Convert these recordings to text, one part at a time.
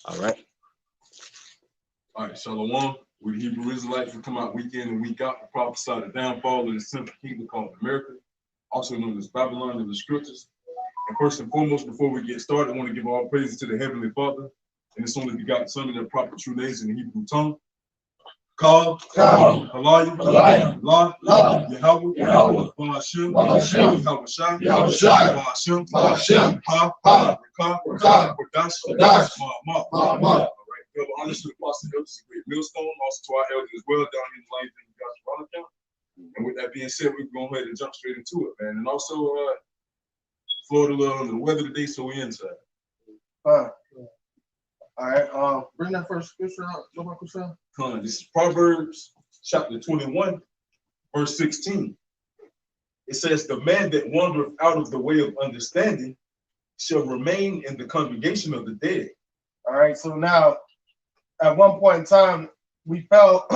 All right. All right, Shalom. We the Hebrew Israelites who come out week in and week out to prophesy the downfall of the simple kingdom called America, also known as Babylon in the scriptures. And first and foremost, before we get started, I want to give all praises to the Heavenly Father and His only begotten Son in their proper true names in the Hebrew tongue. Ka, Halayim, La, Yahweh, Ba'ashem, Ba'ashem, Ha, Rakah, Kodash, Ma'amah. Double honors to the Apostle Elders, a great millstone, also to our elders as well, down in the lane in God's Roller County. And with that being said, we can go ahead and jump straight into it, man. And also, Florida a little under the weather today, so we inside. All right, bring that first scripture out. This is Proverbs chapter 21, verse 16. It says, "The man that wandereth out of the way of understanding shall remain in the congregation of the dead." All right, so now, at one point in time, we fell.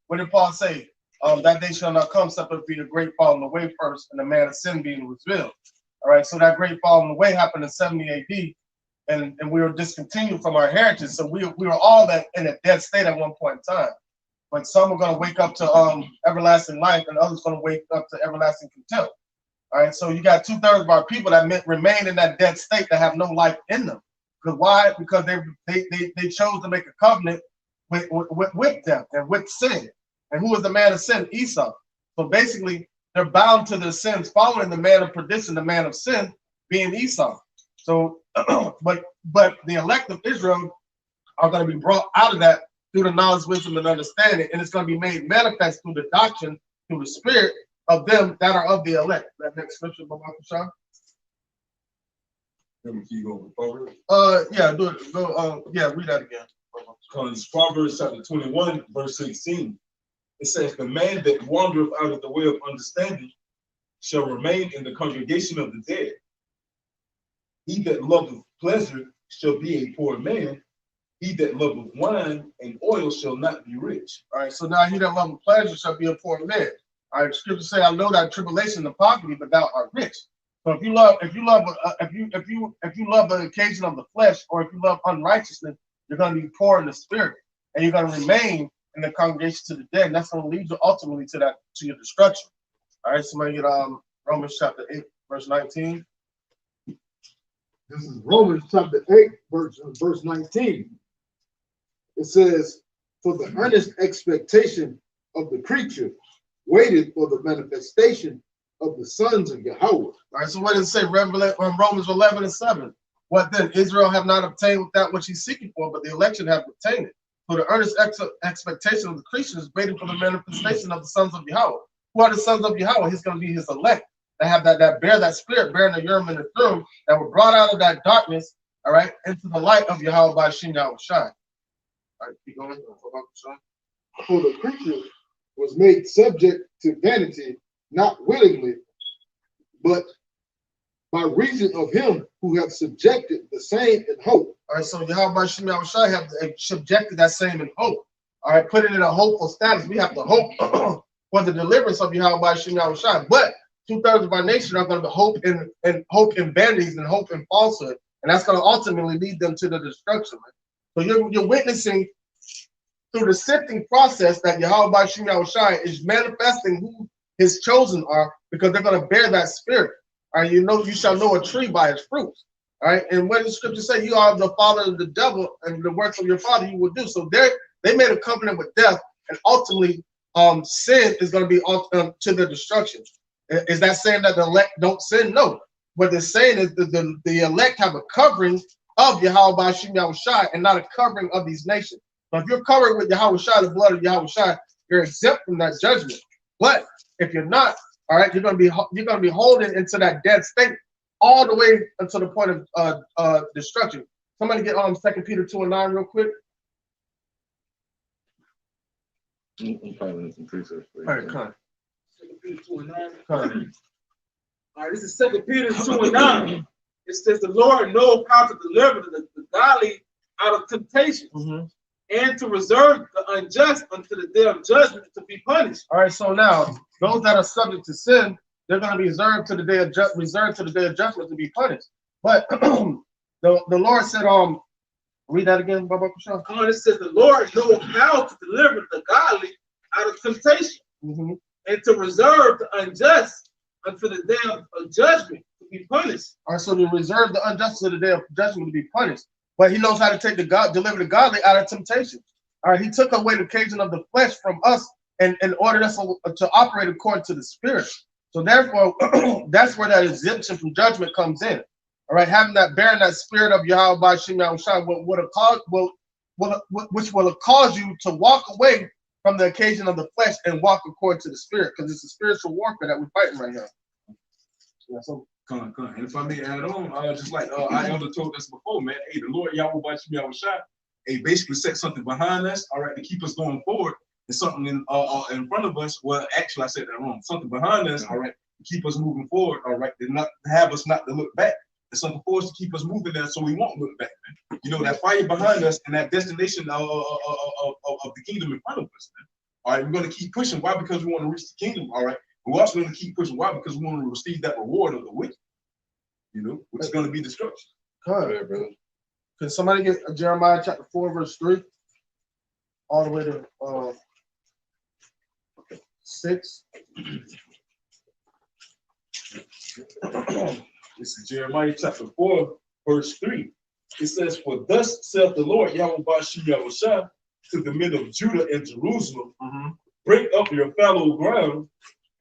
What did Paul say? That day shall not come, except it be the great falling away first, and the man of sin being revealed. All right, so that great falling away happened in 70 AD, and we were discontinued from our heritage. So we were all that in a dead state at one point in time. But some are going to wake up to everlasting life, and others going to wake up to everlasting contempt. All right, so you got 2/3 of our people that remain in that dead state that have no life in them. Because why? Because they chose to make a covenant with death and with sin. And who was the man of sin? Esau. So basically, they're bound to their sins, following the man of perdition, the man of sin, being Esau. So, but the elect of Israel are going to be brought out of that through the knowledge, wisdom, and understanding, and it's going to be made manifest through the doctrine, through the spirit of them that are of the elect. That next scripture, Baba Kushan. Yeah, do it. Go. Yeah, read that again. Because Proverbs chapter 21, verse 16, it says, "The man that wandereth out of the way of understanding shall remain in the congregation of the dead. He that loveth pleasure shall be a poor man. He that loveth wine and oil shall not be rich." All right. So now he that loveth pleasure shall be a poor man. All right. Scripture say, "I know that tribulation and poverty, but thou art rich." So if you love the occasion of the flesh, or if you love unrighteousness, you're going to be poor in the spirit, and you're going to remain in the congregation to the dead. And that's going to lead you ultimately to your destruction. All right. Somebody get Romans chapter 8, verse 19. This is Romans chapter 8, verse 19. It says, "For the earnest expectation of the creature waited for the manifestation of the sons of Yahweh." All right, so what does it say? Romans 11:7. "What then? Israel have not obtained that which he's seeking for, but the election have obtained it. For the earnest expectation of the creature is waiting for the manifestation of the sons of Yahweh." Who are the sons of Yahweh? He's going to be his elect. That have that bear that spirit, bearing the Urim and the Thummim, that were brought out of that darkness, all right, into the light of Yahweh by Shem Yahweh Shai. All right, keep going. "For the creature was made subject to vanity, not willingly, but by reason of him who hath subjected the same in hope." All right, so Yahweh by Shem Yahweh Shai have subjected that same in hope. All right, put it in a hopeful status. We have to hope for the deliverance of Yahweh by Shem Yahweh Shai. But 2/3 of our nation are going to hope in vanities and hope in falsehood, and that's going to ultimately lead them to the destruction. Man. So you're witnessing through the sifting process that Yahweh by Shem Yahweh Shai is manifesting who his chosen are, because they're going to bear that spirit. All right, you shall know a tree by its fruits. All right, and what does the scripture say? You are the father of the devil, and the works of your father you will do. So they made a covenant with death, and ultimately, sin is going to be to the destruction. Is that saying that the elect don't sin? No. What they're saying is that the elect have a covering of Yahweh by Shem Yahweh Shai, and not a covering of these nations. So if you're covered with Yahweh Shai, the blood of Yahweh Shai, you're exempt from that judgment. But if you're not, all right, you're gonna be holding into that dead state all the way until the point of destruction. Somebody get 2 Peter 2:9 real quick. I'm probably some precepts. All right, come. 2 Peter 2:9. Come. All right, this is 2 Peter 2:9. It says, "The Lord knows how to deliver the godly out of temptation, and to reserve the unjust unto the day of judgment to be punished." All right, so now those that are subject to sin, they're going to be reserved to the day of judgment to be punished. But the Lord said, Read that again, Baba Kushan. It says the Lord knows how to deliver the godly out of temptation Mm-hmm. and to reserve the unjust until the day of judgment to be punished. All right, so to reserve the unjust to the day of judgment to be punished. But he knows how to take deliver the godly out of temptation. All right, he took away the occasion of the flesh from us and ordered us to operate according to the spirit. So therefore, that's where that exemption from judgment comes in. All right, having that bearing that spirit of Yahweh by Shem Yahushua which will cause you to walk away from the occasion of the flesh and walk according to the spirit, because it's a spiritual warfare that we're fighting right now. Yeah, so Come. And if I may add on, just like our elder told us before, man, hey, the Lord Yahweh Bashim Yahushua, hey, basically set something behind us, all right, to keep us going forward, and something in front of us. Well, actually, I said that wrong. Something behind us, all right, to keep us moving forward, all right, to not have us not to look back. There's something for us to keep us moving there, so we won't look back, man. You know, that fire behind us and that destination of the kingdom in front of us, man. All right, we're going to keep pushing. Why? Because we want to reach the kingdom, all right? We're also going to keep pushing. Why? Because we want to receive that reward of the wicked, you know, which is going to be destruction. yeah, brother. Can somebody get Jeremiah chapter 4, verse 3? All the way to 6. This is Jeremiah chapter 4, verse 3. It says, "For thus saith the Lord Yahweh Bashim Yahushua to the men of Judah and Jerusalem, break up your fallow ground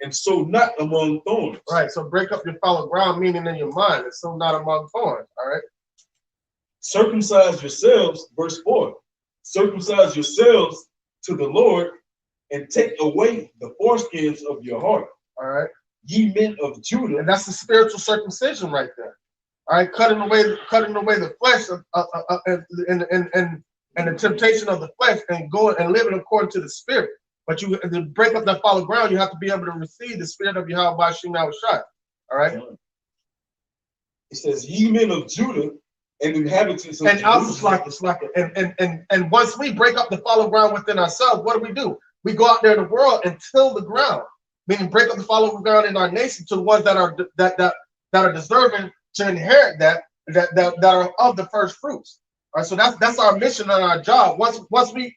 and sow not among thorns." Right, so break up your fallow ground, meaning in your mind, and so not among thorns. All right. "Circumcise yourselves," verse 4. "Circumcise yourselves to the Lord and take away the foreskins of your heart. All right. Ye men of Judah." And that's the spiritual circumcision right there. All right, cutting away the flesh and the temptation of the flesh, and going and living according to the spirit. But to break up that fallow ground, you have to be able to receive the spirit of Yahweh by Shem Yahushua. All right. It says, "Ye men of Judah and inhabitants of And also Jerusalem." and once we break up the fallow ground within ourselves, what do? We go out there in the world and till the ground, meaning break up the fallow ground in our nation to the ones that are deserving to inherit that are of the first fruits. All right, so that's our mission and our job. Once we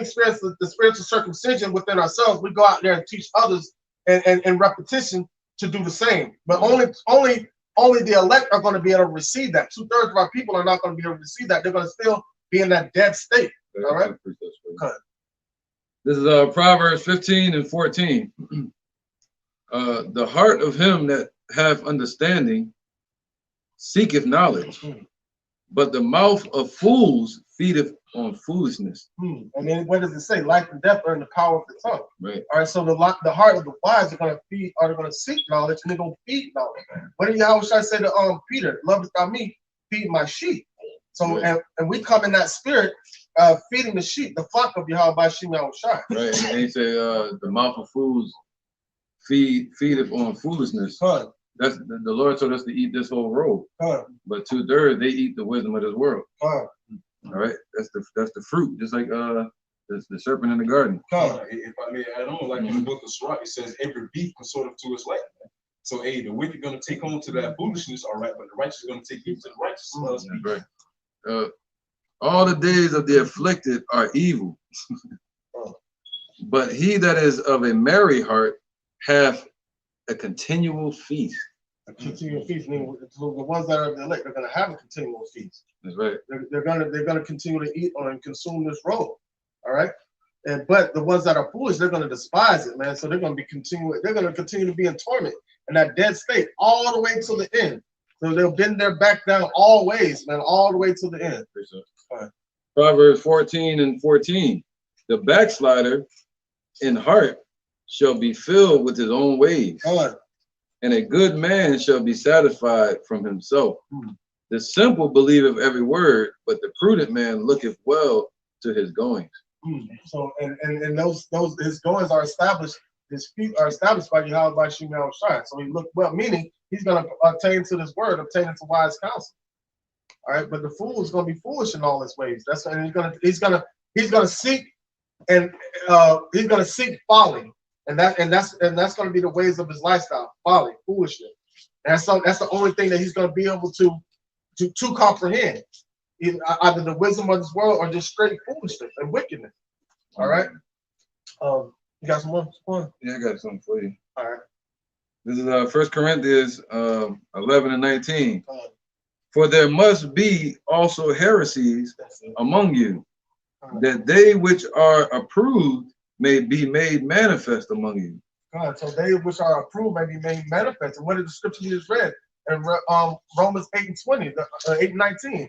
experience the spiritual circumcision within ourselves, we go out there and teach others and repetition to do the same. But only the elect are going to be able to receive that. 2/3 of our people are not going to be able to receive that. They're going to still be in that dead state. All right. Okay. This is Proverbs 15 and 14. The heart of him that hath understanding seeketh knowledge, but the mouth of fools feedeth on foolishness. And then what does it say? Life and death are in the power of the tongue. Right. All right. So the heart of the wise are going to seek knowledge, and they're going to feed knowledge. What did Yahweh say to Peter? "Lovest thou me? Feed my sheep." So Right. and we come in that spirit, feeding the sheep, the flock of Yahweh by Shem Yahushua. Right. And he say, the mouth of fools feedeth on foolishness. That's the Lord told us to eat this whole roll. But 2/3 they eat the wisdom of this world. All right. That's the fruit, just like the serpent in the garden. If I may add on, like in the book of Sirach, it says, "Every beast consorteth to its like." So, hey, the wicked going to take on to that foolishness, all right, but the righteous is going to take heed to the righteous. That's right. All the days of the afflicted are evil, but he that is of a merry heart hath a continual feast. A continual feast. Meaning the ones that are the elect are going to have a continual feast. That's right. They're going to continue to eat on and consume this roll. All right. But the ones that are foolish, they're going to despise it, man. So they're going to continue to be in torment in that dead state all the way till the end. So they'll bend their back down always, man, all the way to the end. Right. Proverbs 14 and 14. The backslider in heart shall be filled with his own ways, and a good man shall be satisfied from himself. The simple believeth every word, but the prudent man looketh well to his goings. So and those his goings are established. His feet are established by Yahweh by Shem Yahushua. So he looked well, meaning he's going to attain to this word, obtain to wise counsel. All right, but the fool is going to be foolish in all his ways. That's and he's going to seek and he's going to seek folly, and that's going to be the ways of his lifestyle, folly, foolishness. And that's the only thing that he's going to be able to comprehend. either the wisdom of this world or just straight foolishness and wickedness. All right. You got some more? Yeah, I got something for you. All right. This is 1 Corinthians 11 and 19. For there must be also heresies among you, that they which are approved may be made manifest among you. God, so they which are approved may be made manifest. And what is the scripture you just read? And Romans 8 and 20, 8 and 19.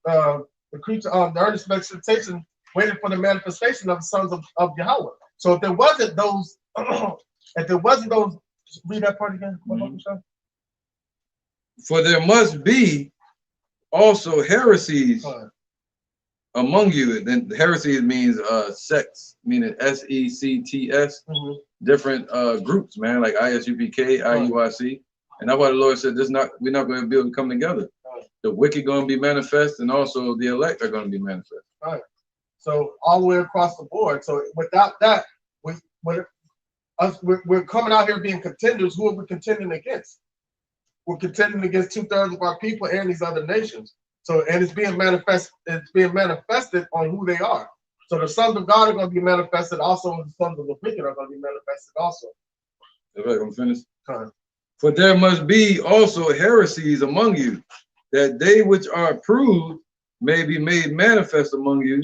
The creature, the earnest expectation waited for the manifestation of the sons of Yahweh. So if there wasn't those, read that part again. For there must be also heresies among you. Then heresy means sects, meaning sects, different groups, man, like ISUPK, IUIC. And that's why the Lord said, we're not going to be able to come together. The wicked going to be manifest, and also the elect are going to be manifest. Right. So all the way across the board. So without that, we're coming out here being contenders. Who are we contending against? We're contending against 2/3 of our people and these other nations. So, and it's being manifested on who they are. So the sons of God are going to be manifested also, and the sons of the wicked are going to be manifested also. Right, I'm finished. For there must be also heresies among you, that they which are approved may be made manifest among you.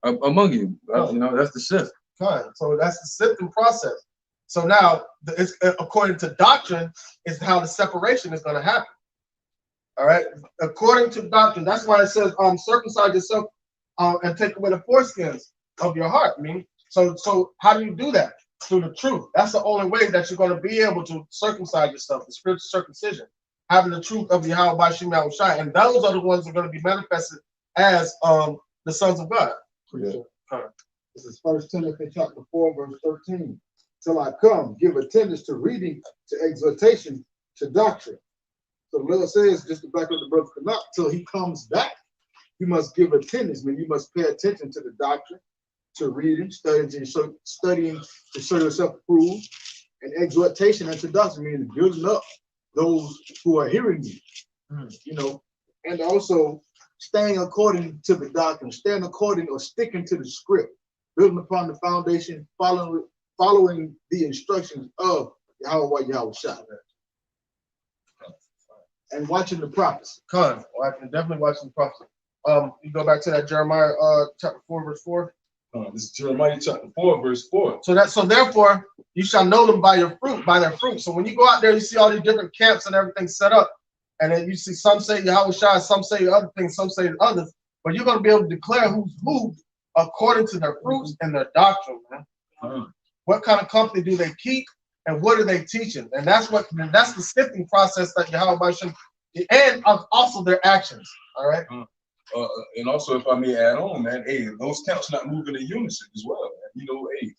You know, that's the shift. So that's the sifting process. So now, it's, according to doctrine, is how the separation is going to happen. All right, according to doctrine, that's why it says, circumcise yourself and take away the foreskins of your heart. I mean, so how do you do that? Through the truth. That's the only way that you're going to be able to circumcise yourself, the spiritual circumcision, having the truth of Yahweh Bashim Yahushai, and those are the ones that are going to be manifested as the sons of God. Yeah. This is 1 Timothy chapter 4, verse 13. Till I come, give attendance to reading, to exhortation, to doctrine. So the Lord says, just to back up the brother Canuck, till he comes back, you must give attendance. I mean, you must pay attention to the doctrine, to reading, studying to show yourself approved, and exhortation and to doctrine, meaning building up those who are hearing you. You know, and also staying according to the doctrine, staying according or sticking to the script, building upon the foundation, following the instructions of Yahweh Yahushua, and watching the prophets. Definitely watching the prophets. You go back to that Jeremiah chapter 4, verse 4. This is Jeremiah chapter 4, verse 4. So therefore you shall know them by your fruit, by their fruit. So when you go out there, you see all these different camps and everything set up, and then you see some say Yahushua, some say other things, some say others, but you're going to be able to declare who's who according to their fruits and their doctrine, man. What kind of company do they keep, and what are they teaching? And that's the sifting process that Yahweh should, and also their actions. All right. And also, if I may add on, man, hey, those camps not moving in unison as well, man. You know, hey,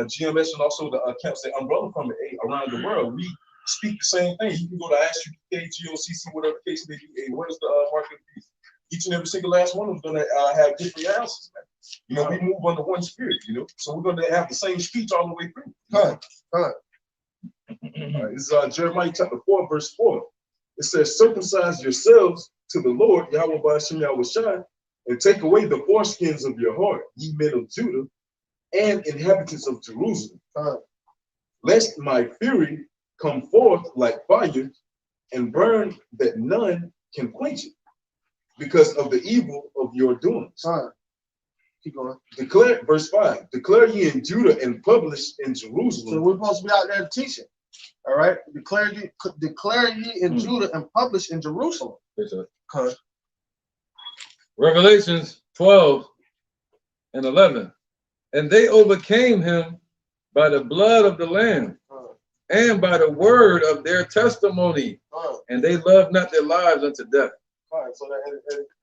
GMS and also the camps that umbrella from it, around the world, we speak the same thing. You can go to ISUPK, GOCC, whatever case may be. Hey, what is the market of peace? Each and every single last one of them is gonna have different answers, man. You know, we move under one spirit, you know, so we're gonna have the same speech all the way through. All right, this is Jeremiah chapter 4, verse 4. It says, circumcise yourselves to the Lord, Yahweh Bashim Yahushai, and take away the foreskins of your heart, ye men of Judah, and inhabitants of Jerusalem. Lest my fury come forth like fire, and burn that none can quench it, because of the evil of your doings. Keep going. Declare, verse 5, declare ye in Judah and publish in Jerusalem. So we're supposed to be out there teaching. All right. Declare ye in Judah and publish in Jerusalem. Revelations 12 and 11. And they overcame him by the blood of the Lamb and by the word of their testimony. And they loved not their lives unto death. All right. So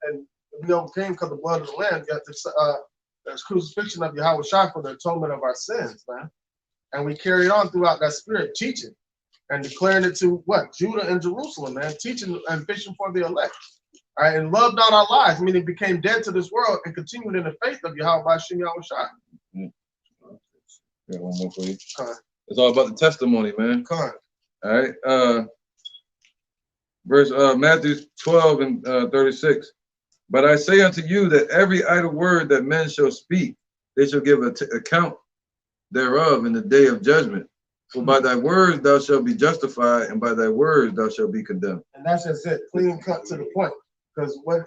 and we overcame because the blood of the Lamb got this crucifixion of Yahweh Shai for the atonement of our sins, man. And we carried on throughout that spirit, teaching and declaring it to what? Judah and Jerusalem, man, teaching and fishing for the elect. All right, and loved not our lives, meaning became dead to this world and continued in the faith of Yahweh Bashim Yahushai. Got one more for you. It's all about the testimony, man. All right. Verse Matthew 12 and 36. But I say unto you that every idle word that men shall speak, they shall give account thereof in the day of judgment. For by thy words thou shalt be justified, and by thy words thou shalt be condemned. And that's just it, clean cut to the point. Because when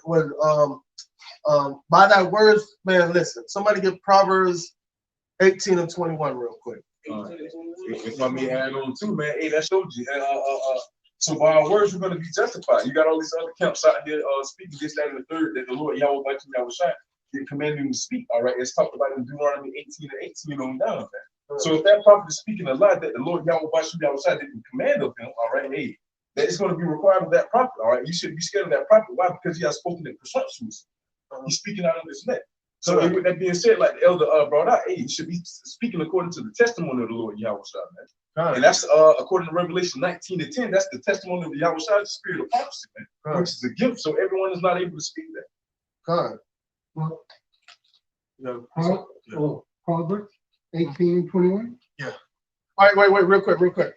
by thy words, man, listen. Somebody get Proverbs 18 and 21 real quick. If I may add on too, man, hey, that showed you. So by our words, we're going to be justified. You got all these other camps out here speaking this, that, and the third that the Lord Yahweh commanded him to speak. All right, it's talked about in Deuteronomy 18 and 18 on down. So if that prophet is speaking a lie that the Lord Yahweh didn't command of him, all right, hey, that is going to be required of that prophet. All right, you shouldn't be scared of that prophet. Why? Because he has spoken in presumptions. He's speaking out of his neck. So with that being said, like the elder brought out, hey, you should be speaking according to the testimony of the Lord Yahweh, man. And that's according to Revelation 19 and 10. That's the testimony of the Yahweh, the spirit of prophecy, man, which is a gift. So everyone is not able to speak that. Proverbs 18 and 21. Yeah. Wait, real quick.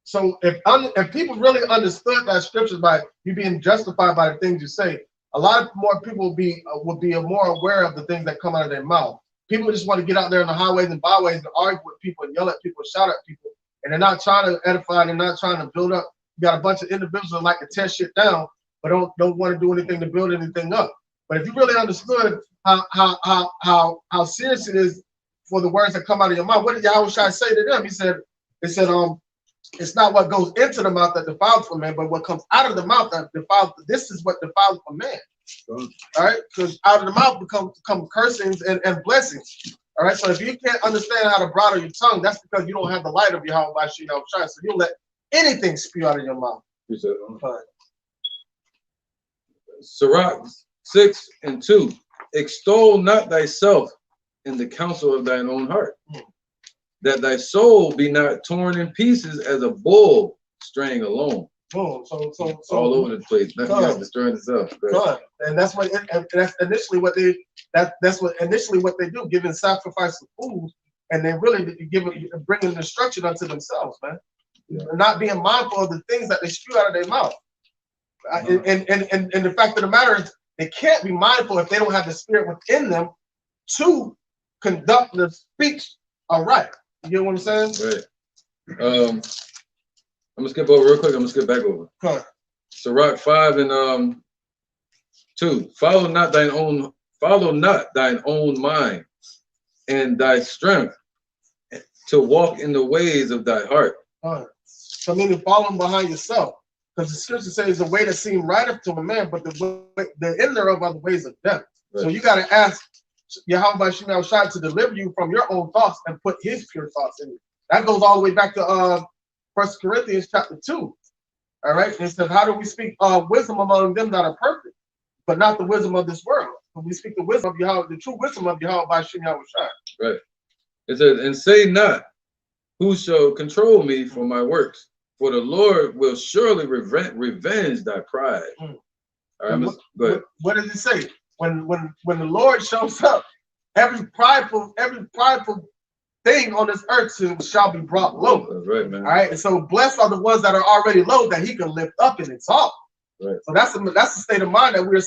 So if people really understood that scriptures by you being justified by the things you say, a lot more people would be more aware of the things that come out of their mouth. People just want to get out there in the highways and byways and argue with people and yell at people, shout at people, and they're not trying to edify. They're not trying to build up. You got a bunch of individuals that like to tear shit down, but don't want to do anything to build anything up. But if you really understood how serious it is for the words that come out of your mouth, what did Yahweh Shai say to them? He said, it's not what goes into the mouth that defiles for man, but what comes out of the mouth that defiles. This is what defiles for man. All right, because out of the mouth come cursings and blessings. All right, so if you can't understand how to bridle your tongue, that's because you don't have the light of Yahweh by Shai. So you'll let anything spew out of your mouth. Sirach 6 and 2. Extol not thyself in the counsel of thine own heart, that thy soul be not torn in pieces as a bull straying alone. So all over the place. Nothing else destroying itself. And that's what that's initially what they do, giving sacrifice of fools, and they really bringing destruction unto themselves, man. Yeah. Not being mindful of the things that they spew out of their mouth. And the fact of the matter is, they can't be mindful if they don't have the spirit within them to conduct the speech all right. You get what I'm saying? Right. I'm gonna skip over real quick. I'm gonna skip back over. Sirach 5 and 2. Follow not thine own mind and thy strength to walk in the ways of thy heart. So meaning following behind yourself. Because the scripture says the way that seems right up to a man, but the end thereof are the ways of death. Right. So you got to ask Yahweh Shai to deliver you from your own thoughts and put his pure thoughts in you. That goes all the way back to 1 Corinthians chapter 2. All right. And it says, how do we speak wisdom among them that are perfect, but not the wisdom of this world? But we speak the wisdom of Yahweh, the true wisdom of Yahweh by Shai. Right. It says, and say not, who shall control me for my works? For the Lord will surely revenge thy pride. All right, go ahead. What does it say? When the Lord shows up, every prideful thing on this earth shall be brought low. That's right, man. All right, and so blessed are the ones that are already low that he can lift up and exalt. Right. So that's the state of mind that we're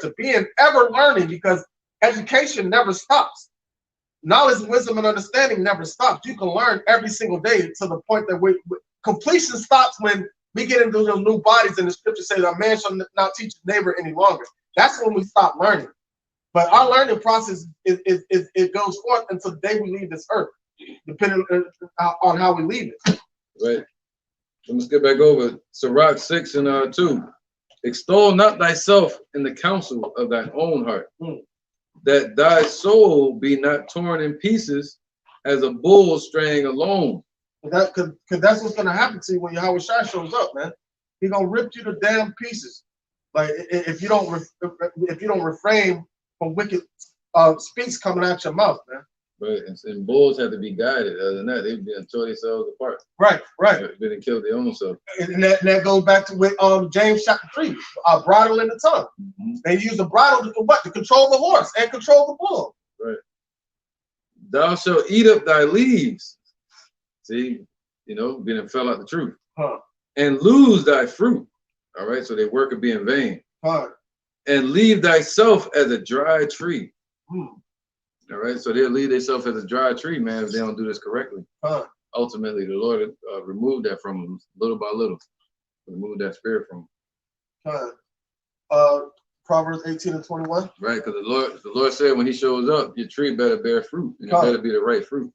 to be in, ever learning, because education never stops. Knowledge, wisdom, and understanding never stops. You can learn every single day to the point that completion stops when we get into those new bodies, and the scripture says a man shall not teach his neighbor any longer. That's when we stop learning. But our learning process it goes forth until the day we leave this earth, depending on how we leave it. Right. Let's get back over. Sirach 6 and 2. Extol not thyself in the counsel of thine own heart, that thy soul be not torn in pieces as a bull straying alone. Because that's what's gonna happen to you when Yahweh Shai shows up, man. He's gonna rip you to damn pieces. Like if you don't refrain from wicked speech coming out your mouth, man. Right, and bulls have to be guided. Other than that, they'd be tore themselves apart. Right. They didn't kill their own self. And that goes back to with James chapter 3, bridle in the tongue. They use the bridle to what? To control the horse and control the bull. Right. Thou shalt eat up thy leaves. See, being fell out the truth. And lose thy fruit. All right, so their work will be in vain. Con. And leave thyself as a dry tree. Hmm. All right, so they'll leave themselves as a dry tree, man, if they don't do this correctly. Con. Ultimately, the Lord removed that from them little by little. Remove that spirit from them. Con. Proverbs 18:21. Right, because the Lord said when He shows up, your tree better bear fruit, and it better be the right fruit.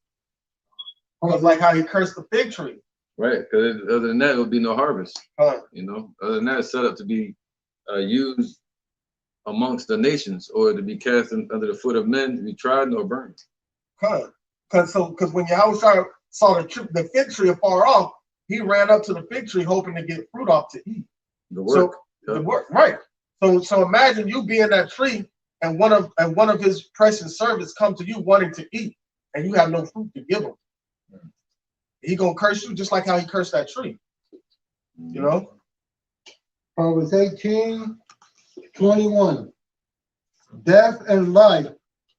It's like how He cursed the fig tree. Right, because other than that, there will be no harvest. Con. You know, other than that, it's set up to be used amongst the nations, or to be cast under the foot of men, to be trodden or burned. Because when Yahweh saw the fig tree afar off, he ran up to the fig tree hoping to get fruit off to eat. The work. So, the work, right. So imagine you being that tree, and one of his precious servants come to you wanting to eat, and you have no fruit to give him. He gonna curse you just like how he cursed that tree. You know? Proverbs 18:21. Death and life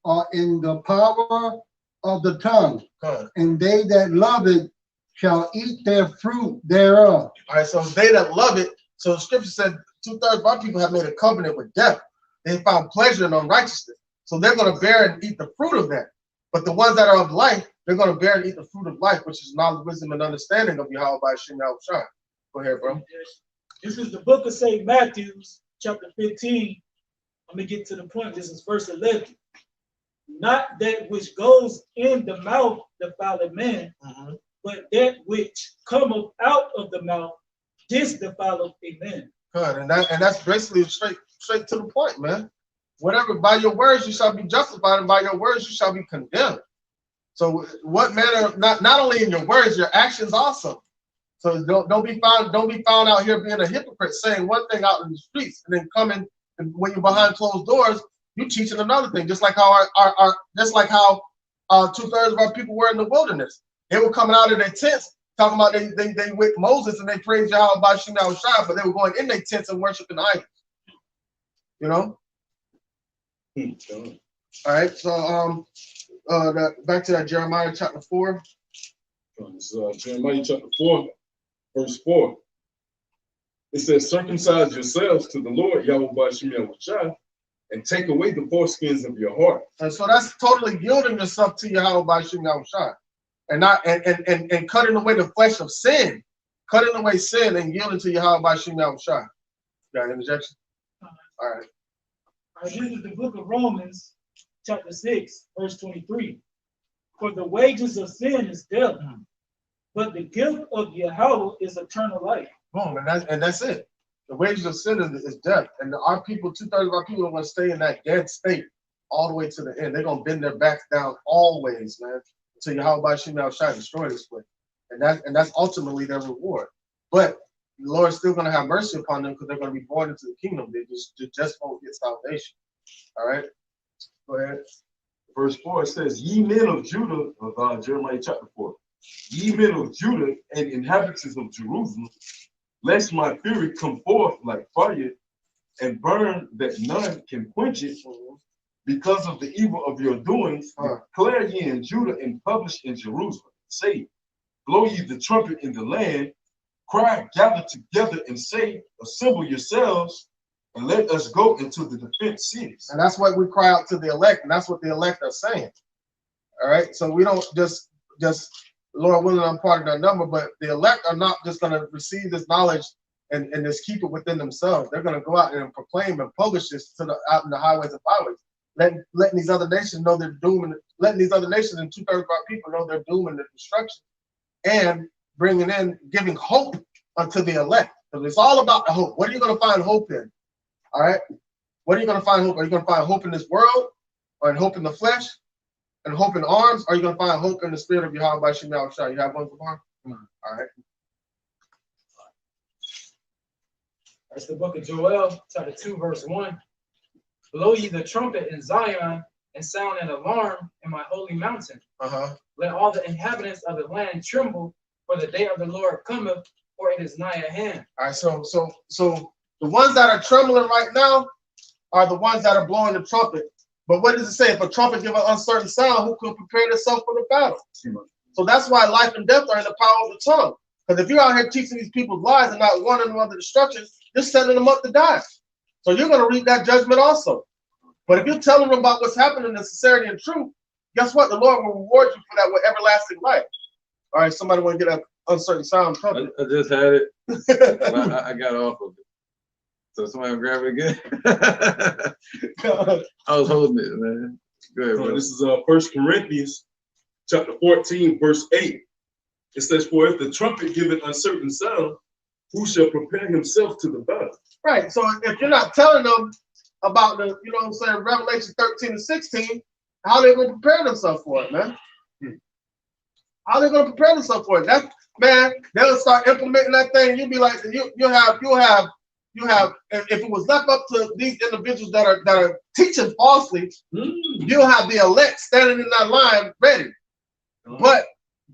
are in the power of the tongue, and they that love it shall eat their fruit thereof. All right, so they that love it, so the scripture said 2/3 of our people have made a covenant with death. They found pleasure in unrighteousness. So they're going to bear and eat the fruit of that. But the ones that are of life, they're going to bear and eat the fruit of life, which is knowledge, wisdom, and understanding of Yahweh by Shem Yahushua. Go ahead, bro. This is the book of St. Matthew, chapter 15. Let me get to the point. This is verse 11. Not that which goes in the mouth defileth man, but that which cometh out of the mouth, this defileth a man. Good, and that's basically straight to the point, man. Whatever, by your words you shall be justified, and by your words you shall be condemned. So what manner, not only in your words, your actions also. So don't be found out here being a hypocrite, saying one thing out in the streets, and then coming and when you're behind closed doors, you teaching another thing. Just like how our 2/3 of our people were in the wilderness. They were coming out of their tents, talking about they with Moses and they praised Yahweh by Shem Yahushua, but they were going in their tents and worshiping idols. You know? All right, so back to that Jeremiah chapter 4. This is Jeremiah chapter 4, verse 4. It says, circumcise yourselves to the Lord Yahweh by Shem Yahushua, and take away the foreskins of your heart. And so that's totally yielding yourself to Yahweh by Shem Yahushua. And not and cutting away the flesh of sin, cutting away sin and yielding to Yahweh by Shem Yahushua. Got an interjection? All right. This is the book of Romans, chapter 6, verse 23. For the wages of sin is death, but the gift of Yahweh is eternal life. Boom, and that's it. The wages of sin is death. And our people, 2/3 of our people are going to stay in that dead state all the way to the end. They're going to bend their backs down always, man, until Yahweh by Shem Yahushua destroy this place. And that's ultimately their reward. But the Lord's still going to have mercy upon them because they're going to be born into the kingdom. They just won't get salvation. All right? Go ahead. Verse 4, it says, ye men of Judah, of Jeremiah chapter 4, ye men of Judah and inhabitants of Jerusalem, lest my fury come forth like fire and burn that none can quench it, because of the evil of your doings, declare ye in Judah and publish in Jerusalem. Say, blow ye the trumpet in the land, cry, gather together and say, assemble yourselves, and let us go into the defense cities. And that's what we cry out to the elect, and that's what the elect are saying. All right, so we don't just Lord willing, I'm part of that number, but the elect are not just going to receive this knowledge and just keep it within themselves. They're going to go out and proclaim and publish this out in the highways and byways, letting these other nations know their doom, and letting these other nations and 2/3 of our people know their doom and their destruction, and giving hope unto the elect. Because it's all about the hope. What are you going to find hope in? All right, what are you going to find hope? Are you going to find hope in this world, or in hope in the flesh, and hope in arms? Or are you going to find hope in the spirit of Yahweh by Shem Yahushua? You have one for Mark? All right. That's the book of Joel, chapter 2, verse 1. Blow ye the trumpet in Zion, and sound an alarm in my holy mountain. Let all the inhabitants of the land tremble, for the day of the Lord cometh, for it is nigh at hand. All right, so the ones that are trembling right now are the ones that are blowing the trumpet. But what does it say? If a trumpet give an uncertain sound, who could prepare themselves for the battle? So that's why life and death are in the power of the tongue. Because if you're out here teaching these people's lies and not warning them of the destruction, you're setting them up to die. So you're going to reap that judgment also. But if you're telling them about what's happening in sincerity and truth, guess what? The Lord will reward you for that with everlasting life. All right, somebody want to get an uncertain sound trumpet? I just had it. But I got off of it. So somebody grab it again. I was holding it, man. Go ahead, bro. This is 1 Corinthians chapter 14, verse 8. It says, for if the trumpet giveth uncertain sound, who shall prepare himself to the battle? Right. So if you're not telling them about the, you know what I'm saying, Revelation 13 and 16, how are they going to prepare themselves for it, man? How are they going to prepare themselves for it? That, man, they'll start implementing that thing. You'll be like, you'll have, if it was left up to these individuals that are teaching falsely, you'll have the elect standing in that line ready.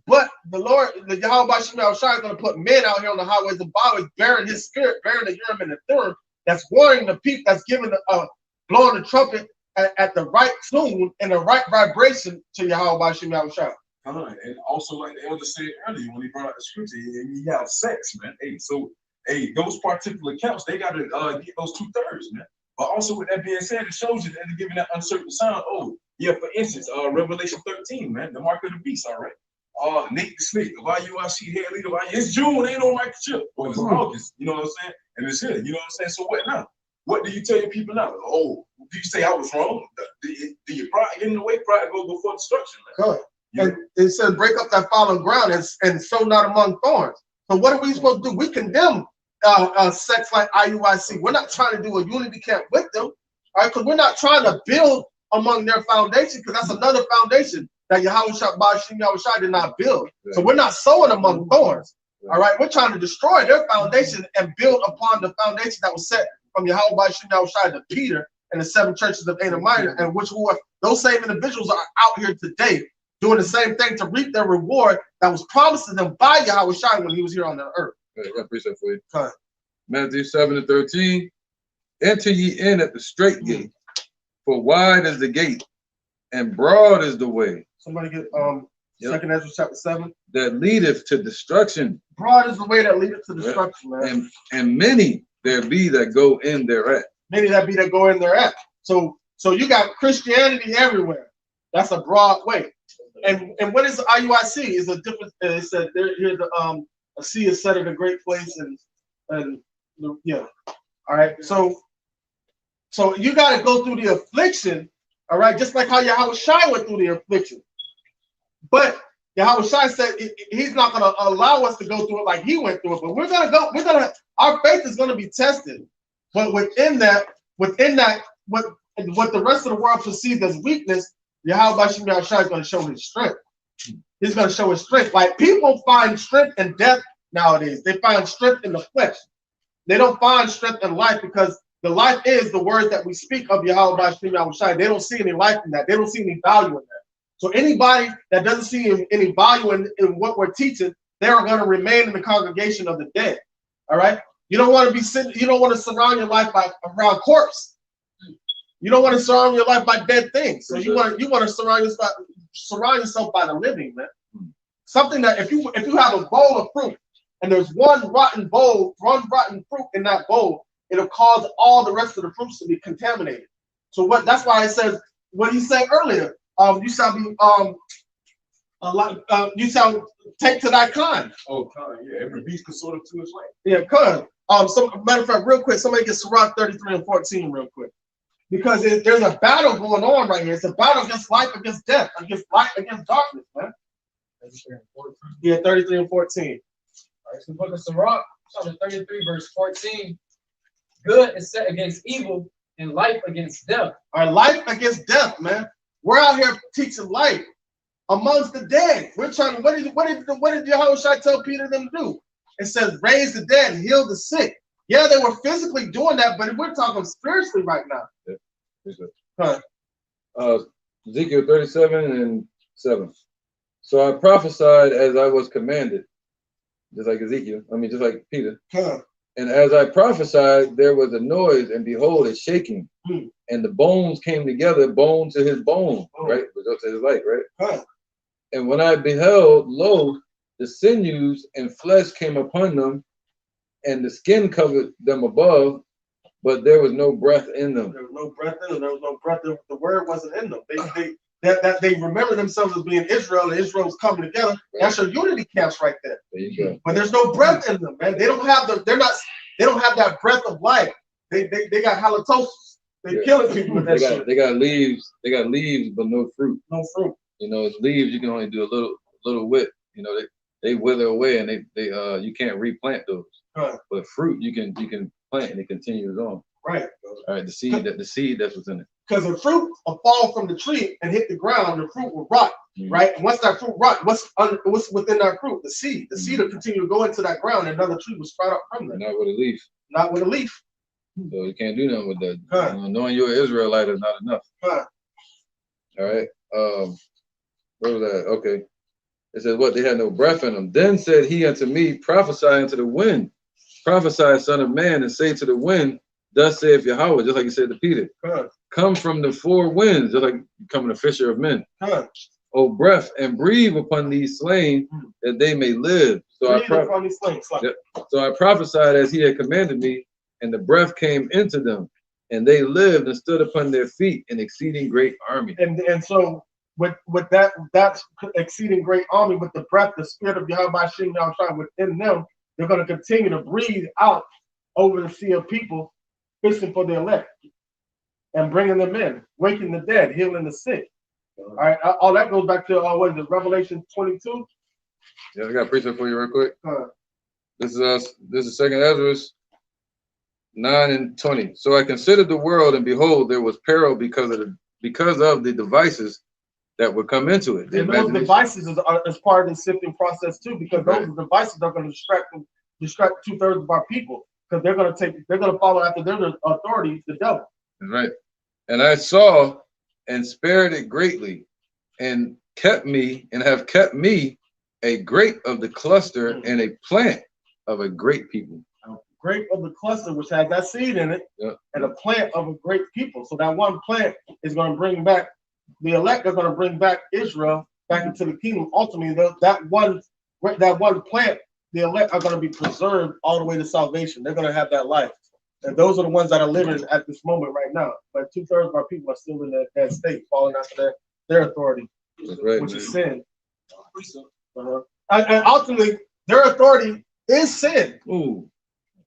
But the Lord, the Yahweh Shemel Shai is going to put men out here on the highways and byways bearing his spirit, bearing the Urim and the Thummim, that's warning the people, that's giving blowing the trumpet at the right tune and the right vibration to Yahweh Shemel Shai. And also, like the elder said earlier when he brought out the scripture, you have sex, man. Hey, so those particular counts, they got to get those 2/3, man. But also, with that being said, it shows you that they're giving that uncertain sound. Oh, yeah, for instance, Revelation 13, man, the mark of the beast, all right. Nate the Snake, the YUIC head leader, it's June, ain't no microchip. Or it's August, you know what I'm saying? And it's here, you know what I'm saying? So what now? What do you tell your people now? Oh, do you say I was wrong? Do your pride get in the way? Pride go before destruction, man. Good. And it says break up that fallen ground and sow not among thorns. So what are we supposed to do? We condemn sects like IUIC. We're not trying to do a unity camp with them, all right? Because we're not trying to build among their foundation, because that's another foundation that Yahweh Shai did not build. So we're not sowing among thorns, all right? We're trying to destroy their foundation and build upon the foundation that was set from Yahweh Shai to Peter and the 7 churches of Asia Minor, and which were those same individuals are out here today doing the same thing to reap their reward that was promised to them by Yahweh Shai when he was here on the earth. I appreciate for you. Huh. Matthew 7 and 13. Enter ye in at the straight gate, for wide is the gate, and broad is the way. Somebody get 2nd Ezra chapter 7. That leadeth to destruction. Broad is the way that leadeth to destruction, man. And many there be that go in thereat. Many that be that go in thereat. So you got Christianity everywhere. That's a broad way. And what is the IUIC? Is a different. It said here's a sea is set at a great place, and yeah. All right. So you got to go through the affliction. All right, just like how Yahweh Shai went through the affliction. But Yahweh Shai said he's not going to allow us to go through it like he went through it. But our faith is going to be tested. But within that, what the rest of the world perceives as weakness, Yahweh Shai is going to show his strength. He's going to show his strength. Like people find strength in death nowadays. They find strength in the flesh. They don't find strength in life, because the life is the words that we speak of Yahweh Shai. They don't see any life in that. They don't see any value in that. So anybody that doesn't see any value in what we're teaching, they are going to remain in the congregation of the dead. All right. You don't want to be sitting. You don't want to surround your life around corpse. You don't want to surround your life by dead things. So you want to surround yourself by the living, man. Something that if you have a bowl of fruit and there's one rotten fruit in that bowl, it'll cause all the rest of the fruits to be contaminated. So that's why it says what he said earlier. You shall be you shall take to thy kind. Oh, kind, yeah. Every beast consorted to its way. Yeah, kind. Matter of fact, real quick, somebody get Sirach 33 and 14 real quick. Because there's a battle going on right here. It's a battle against life, against death, against light, against darkness, man. Yeah, 33 and 14. All right, so the book of Sirach, chapter 33, verse 14. Good is set against evil, and life against death. All right, life against death, man. We're out here teaching life amongst the dead. We're trying to. What did Yahweh Shai tell Peter them to do? It says, raise the dead, heal the sick. Yeah, they were physically doing that, but we're talking spiritually right now. Yeah. Huh. Ezekiel 37 and 7. So I prophesied as I was commanded, just like Ezekiel. just like Peter. Huh. And as I prophesied, there was a noise, and behold, a shaking. And the bones came together, bone to his bone, right? Result to his light, right? Huh. And when I beheld, lo, the sinews and flesh came upon them, and the skin covered them above, but there was no breath in them. There was no breath in them. There was no breath. The word wasn't in them. They remember themselves as being Israel, and Israel was coming together. Right. That's your unity camps right there. There you go. But there's no breath in them, man. They don't have they don't have that breath of life. They got halitosis. They're killing people with that shit. They got leaves. They got leaves, but no fruit. No fruit. You know, leaves you can only do a little with. You know, they wither away, and they you can't replant those. Right. But fruit you can plant, and it continues on. Right. All right. The seed that's what's in it. Because the fruit will fall from the tree and hit the ground, the fruit will rot. Right. And once that fruit rot, what's within that fruit? The seed. The seed will continue to go into that ground, and another tree will sprout up from there. Not with a leaf. Not with a leaf. So you can't do nothing with that. Knowing you're an Israelite is not enough. All right. Where was that? Okay. It says what? They had no breath in them. Then said he unto me, prophesy unto the wind. Prophesy, son of man, and say to the wind, thus saith Yahweh, just like he said to Peter. Come from the four winds, just like becoming a fisher of men. O breath, and breathe upon these slain, that they may live. So I prophesied as he had commanded me, and the breath came into them, and they lived and stood upon their feet, an exceeding great army. And so with that exceeding great army, with the breath, the spirit of Yahweh Shem Yahushua within them, they're going to continue to breathe out over the sea of people, fishing for the elect, and bringing them in, waking the dead, healing the sick. All right, all that goes back to what is it, Revelation 22? Yeah, I got a precept for you real quick. This is Second Ezra 9 and 20. So I considered the world, and behold, there was peril because of the devices that would come into it. And those devices is part of the sifting process too, because those devices are going to distract 2/3 of our people, because they're going to follow after their authority, the devil. That's right. And I saw and spared it greatly, and have kept me a grape of the cluster and a plant of a great people. Grape of the cluster, which has that seed in it, and a plant of a great people. So that one plant is going to bring back the elect. Are going to bring back Israel back into the kingdom. Ultimately, that one plant, the elect are going to be preserved all the way to salvation. They're going to have that life, and those are the ones that are living at this moment right now. But 2/3 of our people are still in that state, falling after their authority, which is sin. And ultimately, their authority is sin. Ooh.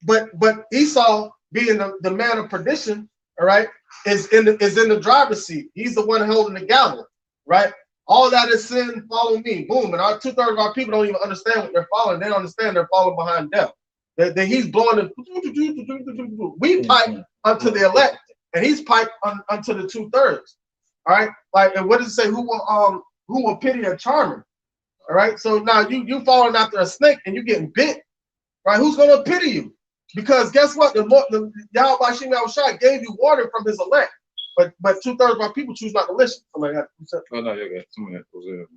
But Esau, being the man of perdition, all right, is in the driver's seat. He's the one holding the gavel, right? All that is sin. Follow me, boom. And our 2/3 of our people don't even understand what they're following. They don't understand they're following behind death. That he's blowing the. We pipe unto the elect, and he's piped unto the 2/3. All right, like, and what does it say? Who will pity a charmer? All right, so now you falling after a snake and you getting bit, right? Who's gonna pity you? Because guess what? The Yahweh Shem Yahushua gave you water from his elect, but 2/3 of our people choose not to listen. Somebody had to. Oh no, you got somebody had to.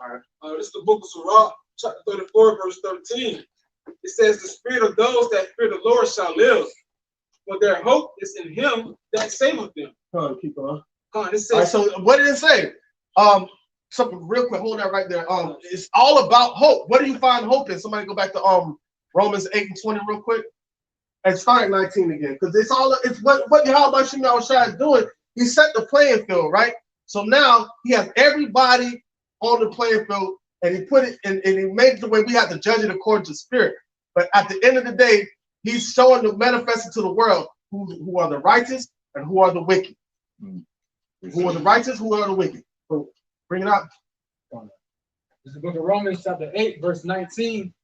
All right. This is the book of Sirach, chapter 34, verse 13. It says, "The spirit of those that fear the Lord shall live, for their hope is in Him that saveth them." Come on, keep on. It says, so what did it say? Something real quick. Hold that right there. It's all about hope. What do you find hope in? Somebody go back to Romans 8 and 20 real quick. And start at 19 again, because it's what Yahweh Shem Yahushua is doing. He set the playing field, right? So now he has everybody on the playing field, and he put it and he made it the way we have to judge it according to spirit. But at the end of the day, he's showing the manifested to the world who are the righteous and who are the wicked. Who are the righteous, who are the wicked. So bring it up. This is the book of Romans, chapter 8, verse 19.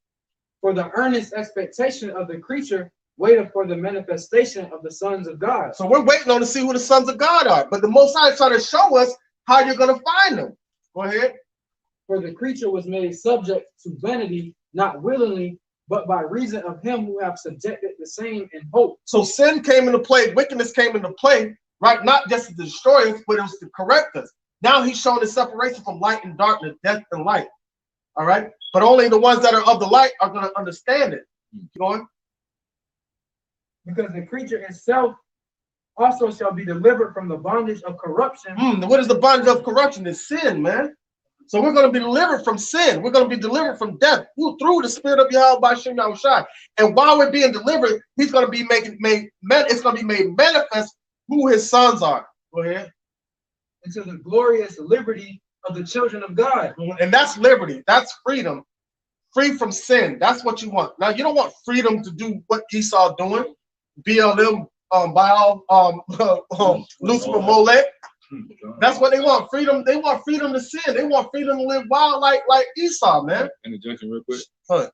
For the earnest expectation of the creature waiting for the manifestation of the sons of God. So we're waiting on to see who the sons of God are. But the Most High is trying to show us how you're going to find them. Go ahead. For the creature was made subject to vanity, not willingly, but by reason of him who have subjected the same in hope. So sin came into play, wickedness came into play, right? Not just to destroy us, but it was to correct us. Now he's showing the separation from light and darkness, death and light. All right? But only the ones that are of the light are going to understand it. Keep going. Because the creature itself also shall be delivered from the bondage of corruption. What is the bondage of corruption? It's sin, man. So we're going to be delivered from sin. We're going to be delivered from death through the Spirit of Yahweh B'Shem Yahushua. And while we're being delivered, he's going to be it's going to be made manifest who his sons are. Go ahead. Into the glorious liberty of the children of God. And that's liberty. That's freedom. Free from sin. That's what you want. Now, you don't want freedom to do what Esau doing. BLM, Baal, Lucifer, Molech. That's what they want. Freedom. They want freedom to sin. They want freedom to live wild like Esau, man. Interjection real quick.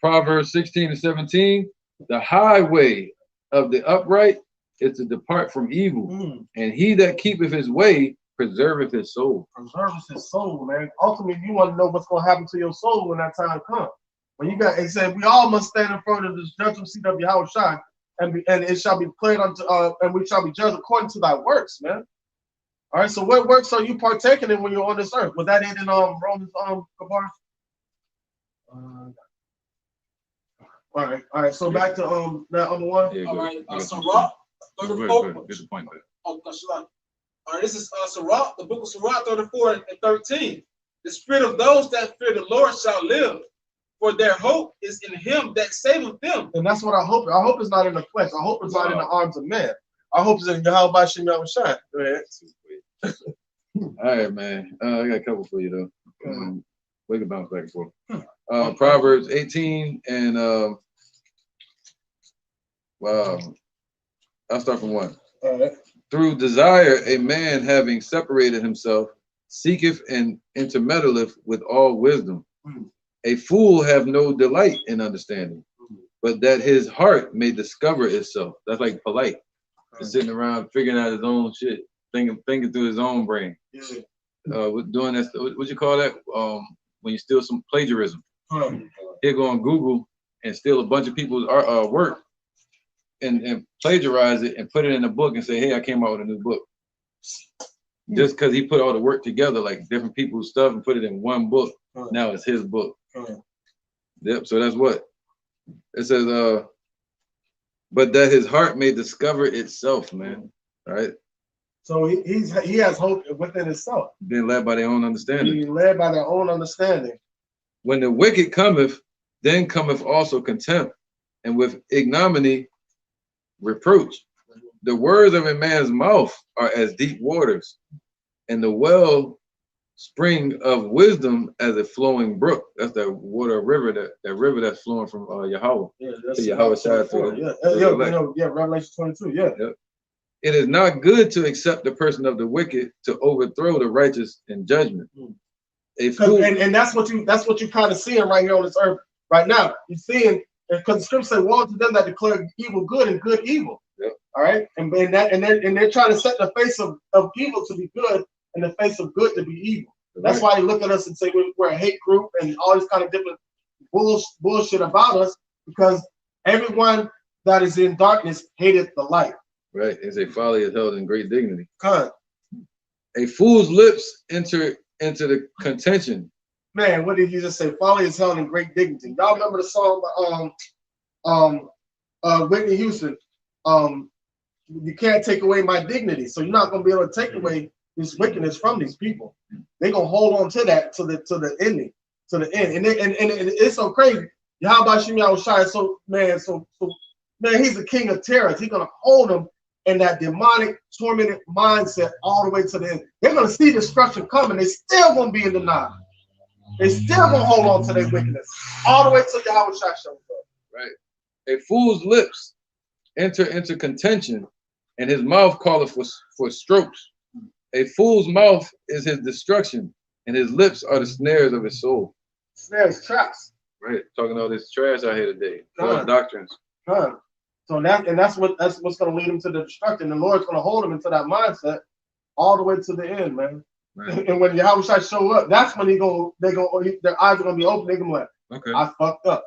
Proverbs 16 and 17. The highway of the upright is to depart from evil, and he that keepeth his way preserveth his soul. Preserves his soul, man. Ultimately, you want to know what's going to happen to your soul when that time comes. When you got, it said, we all must stand in front of this judgment seat of Yahushua, and it shall be declared unto, and we shall be judged according to thy works, man. All right. So, what works are you partaking in when you're on this earth? Was that it in Romans, Kabar? All right. So back to that other one. Yeah, All right. Sirach, 34. Get the point back. All right, this is Sirach, the book of Sirach 34 and 13. The spirit of those that fear the Lord shall live, for their hope is in him that saveth them. And that's what I hope. I hope it's not in the flesh. I hope it's not in the arms of man. I hope it's in Yahweh B'Shem Yahushua. Go ahead. All right, man. I got a couple for you though. We can bounce back and forth. Proverbs 18 and I'll start from 1. All right. Through desire, a man having separated himself, seeketh and intermeddleth with all wisdom. A fool have no delight in understanding, but that his heart may discover itself. That's like polite. Just sitting around figuring out his own shit, thinking through his own brain. Doing this, what you call that? When you steal some plagiarism. He'll go on Google and steal a bunch of people's work. And plagiarize it and put it in a book and say, hey, I came out with a new book. Just because he put all the work together, like different people's stuff, and put it in one book. Now it's his book. Yep, so that's what. It says, but that his heart may discover itself, man. All right? So he has hope within himself. Being led by their own understanding. Being led by their own understanding. When the wicked cometh, then cometh also contempt, and with ignominy reproach. The words of a man's mouth are as deep waters, and the well spring of wisdom as a flowing brook. That's that water river, that river that's flowing from Yahweh. Yeah, that's Yahweh side Revelation 22. Yeah. Yep. It is not good to accept the person of the wicked, to overthrow the righteous in judgment. A fool, and that's what you kind of seeing right here on this earth right now. You're seeing, because the scripture says, woe to them that declare evil good and good evil. Yep. All right, and they're trying to set the face of evil to be good and the face of good to be evil. That's why they look at us and say we're a hate group and all this kind of different bullshit about us, because everyone that is in darkness hated the light. Right, it's a folly is held in great dignity. God. A fool's lips enter into the contention. Man, what did you just say? Folly is held in great dignity. Y'all remember the song Whitney Houston? You can't take away my dignity, so you're not gonna be able to take away this wickedness from these people. They're gonna hold on to that to the ending, to the end. And it's so crazy. How about Shem Yahushua? So man, he's the king of terrors. He's gonna hold them in that demonic, tormented mindset all the way to the end. They're gonna see destruction coming. They're still gonna be in denial. They're still gonna hold on to their wickedness all the way till Yahushua shows up. Right. A fool's lips enter into contention, and his mouth calleth for strokes. A fool's mouth is his destruction, and his lips are the snares of his soul. Snares, traps. Right. Talking all this trash out here today. False doctrines. So that's what's gonna lead them to the destruction. The Lord's gonna hold them into that mindset all the way to the end, man. Right. And when Yahushua show up, that's when their eyes are gonna be open. They're gonna be like, okay, I fucked up.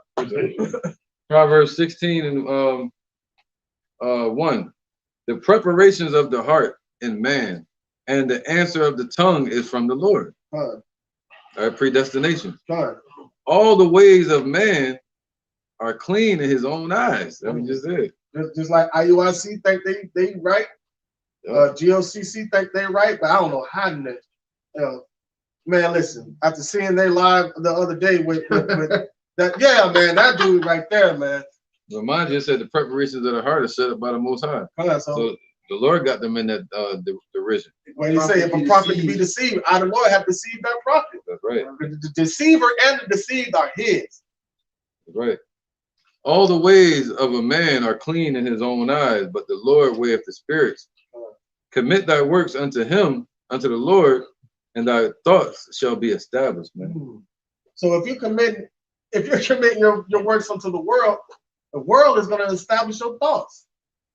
Proverbs 16 and 1. The preparations of the heart in man, and the answer of the tongue is from the Lord. Predestination. All the ways of man are clean in his own eyes. That was just it. Just like IUIC think they right, GOCC think they right, but I don't know how to. Man, listen, after seeing they live the other day with that, yeah, man, that dude right there, man. But mine just said the preparations of the heart are set up by the Most High. So the Lord got them in that derision. When you say if a prophet can be deceived, I the Lord have deceived that prophet. That's right. The deceiver and the deceived are his. That's right. All the ways of a man are clean in his own eyes, but the Lord weigheth the spirits. Commit thy works unto him, unto the Lord, and thy thoughts shall be established, man. So if you're committing your works unto the world is going to establish your thoughts.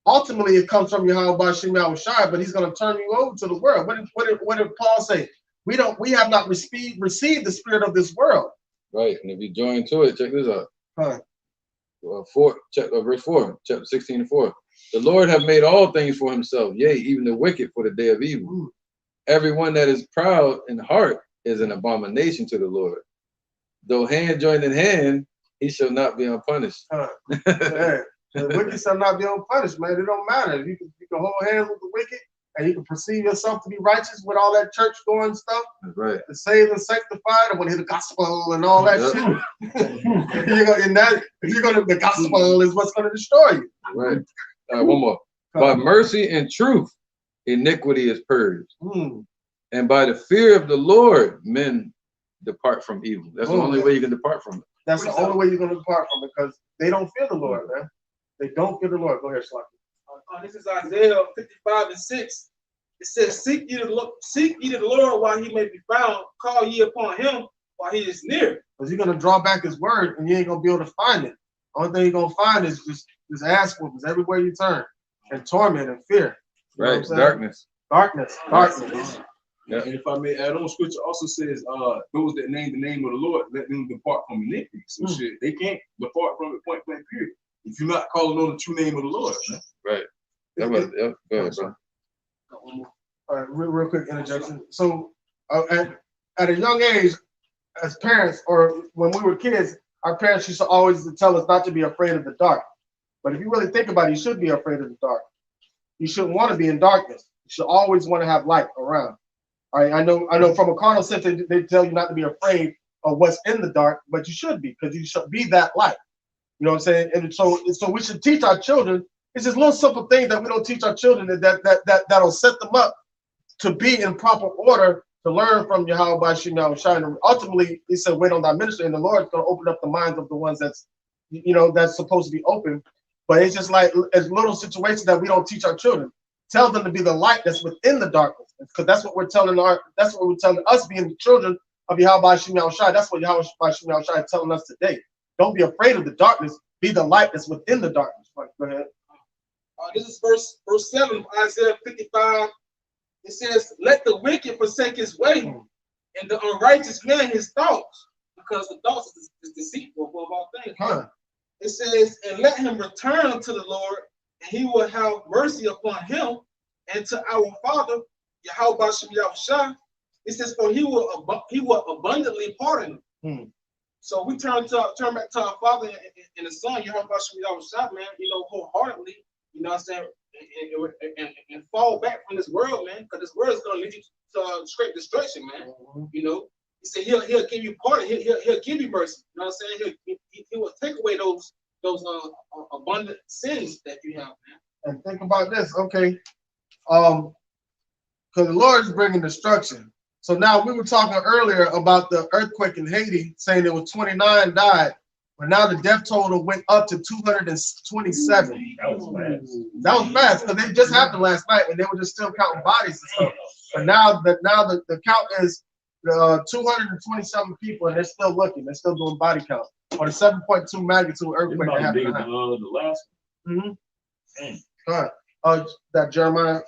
Ultimately, it comes from Yahweh Shem Shai, but he's going to turn you over to the world. What did Paul say? We have not received the spirit of this world. Right. And if you join to it, check this out. Verse 4, chapter 16 and 4. The Lord have made all things for himself, yea, even the wicked for the day of evil. Everyone that is proud in heart is an abomination to the Lord. Though hand joined in hand, he shall not be unpunished. The wicked shall not be unpunished, man. It don't matter. You can hold hands with the wicked, and you can perceive yourself to be righteous with all that church going stuff. That's right. The saved and sanctified, and when you hear the gospel and all that shit, the gospel is what's gonna destroy you. Right. All right, one more. By mercy and truth, iniquity is purged. And by the fear of the Lord, men depart from evil. That's the only way you can depart from it. That's the only way you're going to depart from it, because they don't fear the Lord, man. They don't fear the Lord. Go ahead, Shlaki. This is Isaiah 55 and 6. It says, seek ye the Lord while he may be found. Call ye upon him while he is near. Because you're going to draw back his word, and you ain't going to be able to find it. Only thing you're going to find is just ass whoopings everywhere you turn, and torment and fear. You right, darkness. Darkness. Yeah. And if I may add on, scripture also says, those that name the name of the Lord, let them depart from iniquity. So shit, they can't depart from it, point blank period. If you're not calling on the true name of the Lord. Man. Right. Go ahead, bro. All right, real quick interjection. So at a young age, as parents, or when we were kids, our parents used to always tell us not to be afraid of the dark. But if you really think about it, you should be afraid of the dark. You shouldn't want to be in darkness. You should always want to have light around. All right, I know from a carnal sense, they tell you not to be afraid of what's in the dark, but you should be, because you should be that light. You know what I'm saying? And so we should teach our children. It's just little simple things that we don't teach our children that'll set them up to be in proper order to learn from Yahweh Shem Shai. And ultimately, he said, wait on thy ministry, and the Lord's going to open up the minds of the ones that's supposed to be open. But it's just like as little situations that we don't teach our children. Tell them to be the light that's within the darkness, because that's what we're telling us, being the children of Yahweh Shem Shai. That's what Yahweh Shem Shai is telling us today. Don't be afraid of the darkness. Be the light that's within the darkness. Right, go ahead. This is verse 7 of Isaiah 55. It says, let the wicked forsake his way, and the unrighteous man his thoughts, because the thoughts is deceitful above all things. It says, and let him return to the Lord, and he will have mercy upon him, and to our Father, Yahweh Shem Shai. It says, for he will abundantly pardon him. So we turn back to our Father and the Son, Yahweh Shem Shai, man, wholeheartedly, you know what I'm saying, and fall back from this world, man, because this world is going to lead you to straight destruction, man. You know, he said he'll give you pardon, he'll give you mercy. You know what I'm saying? He will take away those abundant sins that you have, man. And think about this, okay? Because the Lord is bringing destruction. So now we were talking earlier about the earthquake in Haiti, saying there was 29 died, but now the death total went up to 227. That was fast. That was fast, because it just happened last night, and they were just still counting bodies and stuff. But now the count is 227 people, and they're still looking. They're still doing body count on a 7.2 magnitude earthquake that happened. The last one. All right. That Jeremiah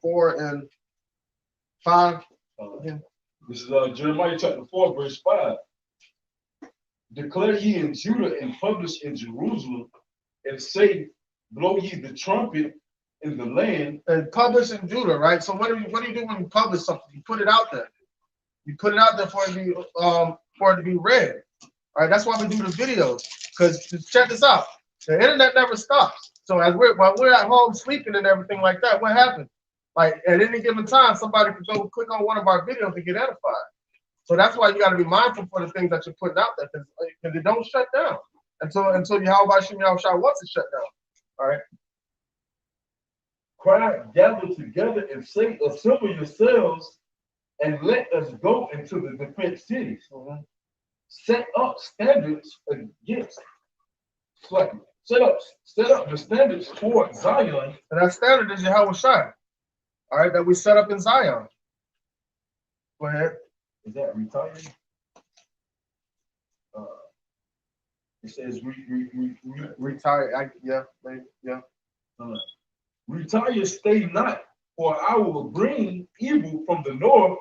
4 and 5. This is Jeremiah chapter 4, verse 5. Declare ye in Judah and publish in Jerusalem, and say, blow ye the trumpet in the land. And publish in Judah, right? So what do you do when you publish something? You put it out there. You put it out there for it to be read. All right, that's why we do the videos. Because check this out, the internet never stops. So while we're at home sleeping and everything like that, what happens? Like at any given time, somebody could go click on one of our videos and get edified. So that's why you got to be mindful for the things that you're putting out there, because it don't shut down until Yahweh Shem Yahushua wants to shut down. All right. Cry, gather together and say, assemble yourselves and let us go into the defense cities. Set up standards against slacking. Set up the standards toward Zion. And that standard is Yahweh Shai. All right, that we set up in Zion. Go ahead. Is that retiring? It says Retire. Yeah. Retire, stay not, for I will bring evil from the north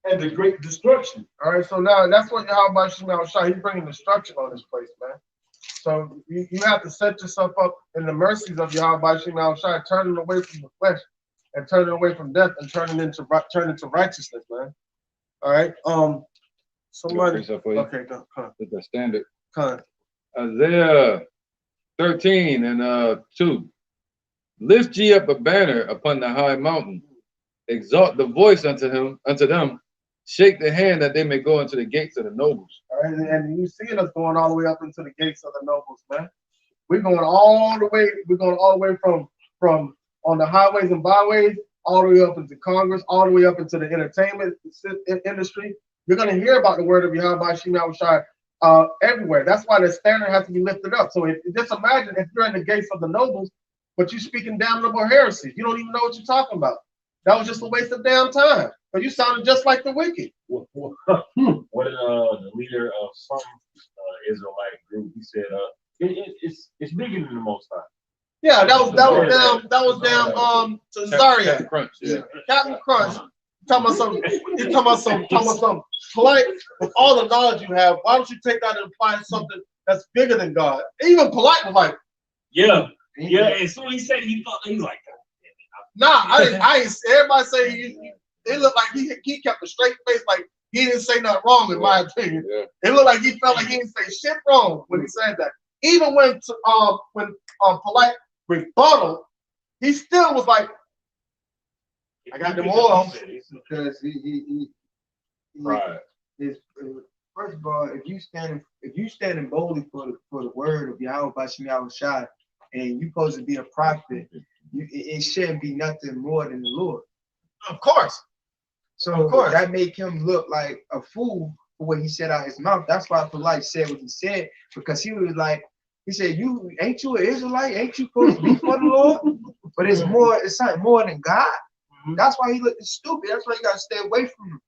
and the great destruction. All right, so now that's what Yahweh Shem Yahushua, he's bringing destruction on this place, man. So you have to set yourself up in the mercies of Yahweh Shem Yahushua, turning away from the flesh and turning away from death and turning into righteousness, man. All right. Somebody. Okay, go. With the standard. Come. Isaiah 13 and 2. Lift ye up a banner upon the high mountain. Exalt the voice unto them. Shake the hand that they may go into the gates of the nobles. All right, and you see us going all the way up into the gates of the nobles, man. We're going all the way. We're going all the way from on the highways and byways, all the way up into Congress, all the way up into the entertainment industry. You're going to hear about the word of Yahweh Shem Yahushua everywhere. That's why the standard has to be lifted up. So just imagine if you're in the gates of the nobles, but you're speaking damnable heresy. You don't even know what you're talking about. That was just a waste of damn time. But you sounded just like the wicked. What the leader of some Israelite group, he said, it's bigger than the Most High. Yeah, that was damn Cesaria. Crunch, yeah. Captain Crunch. Talking about some polite, with all the knowledge you have, why don't you take that and apply to something that's bigger than God? Even polite was like, yeah. As soon as he said it, he thought he was like, nah, I didn't. Everybody say it looked like he kept a straight face, like he didn't say nothing wrong, in my opinion. Yeah. It looked like he felt like he didn't say shit wrong when he said that. Even when polite rebuttal, he still was like, I got them all. Because he Right. First of all, if you standing boldly for the word of Yahweh Shem Yahushua, and you supposed to be a prophet, it shouldn't be nothing more than the Lord. Of course. So that make him look like a fool for what he said out his mouth. That's why Polite said what he said, because he was like, he said, "You ain't you an Israelite? Ain't you supposed to be for the Lord?" But it's something more than God. That's why he looked stupid. That's why you gotta stay away from him.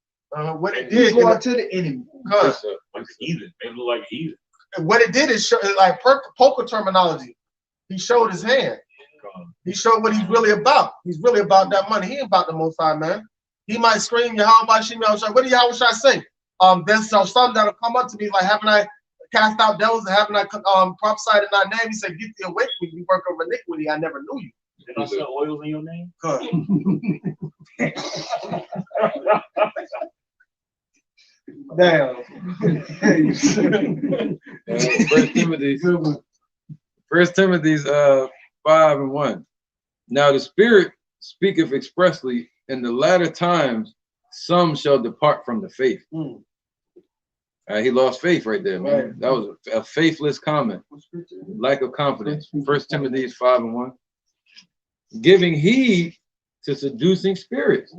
What it did, going to the enemy. like an heathen. They look like an heathen. What it did is show, like poker terminology. He showed his hand. He showed what he's really about. He's really about that money. He ain't about the Most High, man. He might scream, Yahweh Shem Yahushua. What do Yahweh say? There's some that'll come up to me like, haven't I cast out devils and haven't I prophesied in thy name? He said, get thee away from me, you work of iniquity. I never knew you. Did I sell oils in your name? Damn. First Timothy's 5 and 1. Now the Spirit speaketh expressly, in the latter times some shall depart from the faith. He lost faith right there, man. Right. That was a faithless comment. Lack of confidence. First Timothy's 5 and 1. Giving heed to seducing spirits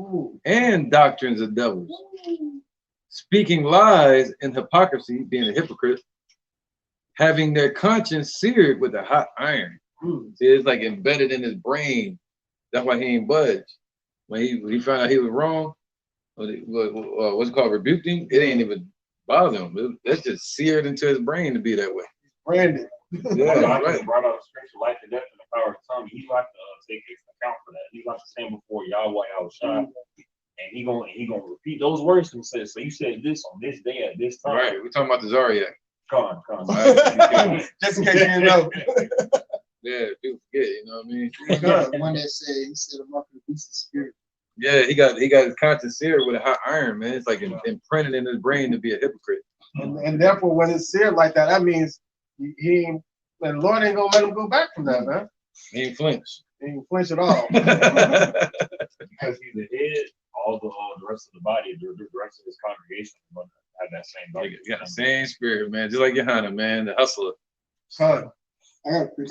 and doctrines of devils. Speaking lies and hypocrisy, being a hypocrite. Having their conscience seared with a hot iron. See, it's like embedded in his brain. That's why he ain't budged. When he found out he was wrong, what's it called, rebuked him, it ain't even bother him. That's just seared into his brain to be that way. Branded. Yeah, right. Brought out scripture, life and death and the power of the tongue. He's like to take account for that. He's like to stand before Yahweh Yahushua, and he gonna repeat those words and say, so you said this on this day at this time. Right, we're talking about the Zariac. Come on. Just in case you didn't know. Yeah, people forget, you know what I mean? One that said, he said, I'm up to the beast of spirit. Yeah, he got his conscience seared with a hot iron, man. It's like imprinted in his brain to be a hypocrite. And therefore, when it's seared like that, that means the Lord ain't gonna let him go back from that, man. He ain't flinch. He ain't flinch at all. Because body, the rest of his congregation is going to have that same body. You got the same spirit, man. Just like Johanna, man, the hustler. Son,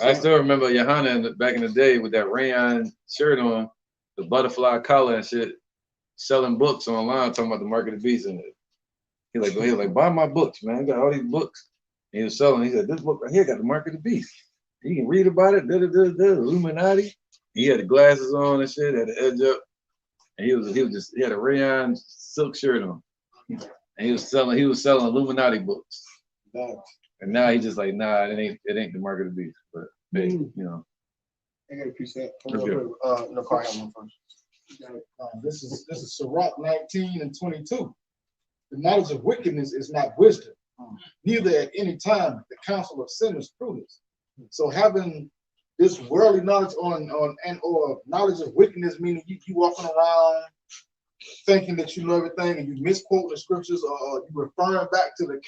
I still remember Johanna back in the day with that rayon shirt on, the butterfly collar and shit, selling books online, talking about the mark of the beast in it. He was like, buy my books, man. I got all these books. And he was selling. He said, this book right here got the mark of the beast. You can read about it. Illuminati. He had the glasses on and shit, had the edge up, and he had a rayon silk shirt on. And he was selling Illuminati books. And now he's just like, nah, it ain't the mark of the beast. But hey, you know. I got a piece of No, I have one first. This is Sirach 19 and 22. The knowledge of wickedness is not wisdom, neither at any time the counsel of sinners prudence. So having this worldly knowledge or knowledge of wickedness, meaning you walking around thinking that you know everything and you misquoting the scriptures, or you referring back to the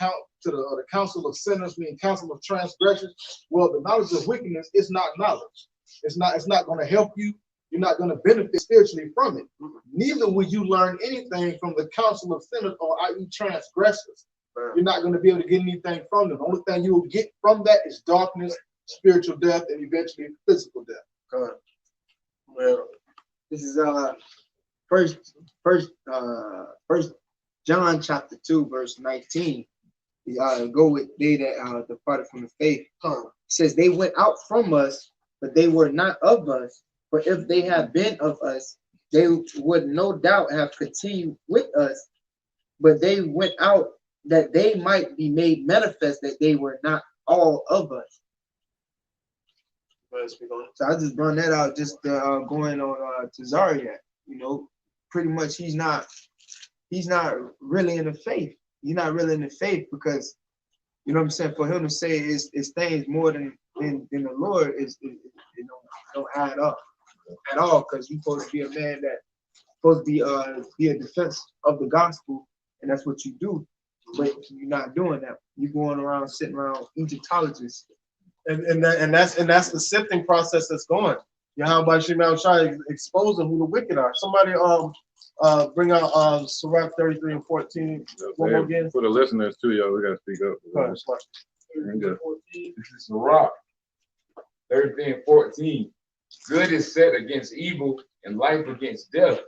counsel of sinners, meaning counsel of transgressions. Well, the knowledge of wickedness is not knowledge. It's not going to help you. You're not going to benefit spiritually from it. Neither will you learn anything from the counsel of sinners, or i.e. transgressors. You're not going to be able to get anything from them. The only thing you will get from that is darkness, spiritual death, and eventually physical death. Well, this is first John chapter 2 verse 19. Go with they that departed from the faith. It says they went out from us, but they were not of us. For if they had been of us, they would no doubt have continued with us. But they went out that they might be made manifest that they were not all of us. So I just brought that out, just going on to Zariah. You know, pretty much he's not really in the faith. He's not really in the faith because, you know what I'm saying, for him to say it's things more than the Lord is don't add up at all, because you're supposed to be a man that supposed to be a defense of the gospel, and that's what you do. But you're not doing that. You're going around sitting around Egyptologists. And that's the sifting process that's going. Yahweh Shemel Shai exposing who the wicked are. Somebody bring out Sirach 33 and 14 one more again. For the listeners too, y'all, we gotta speak up. This is Sirach 33 and 14. Good is set against evil, and life against death.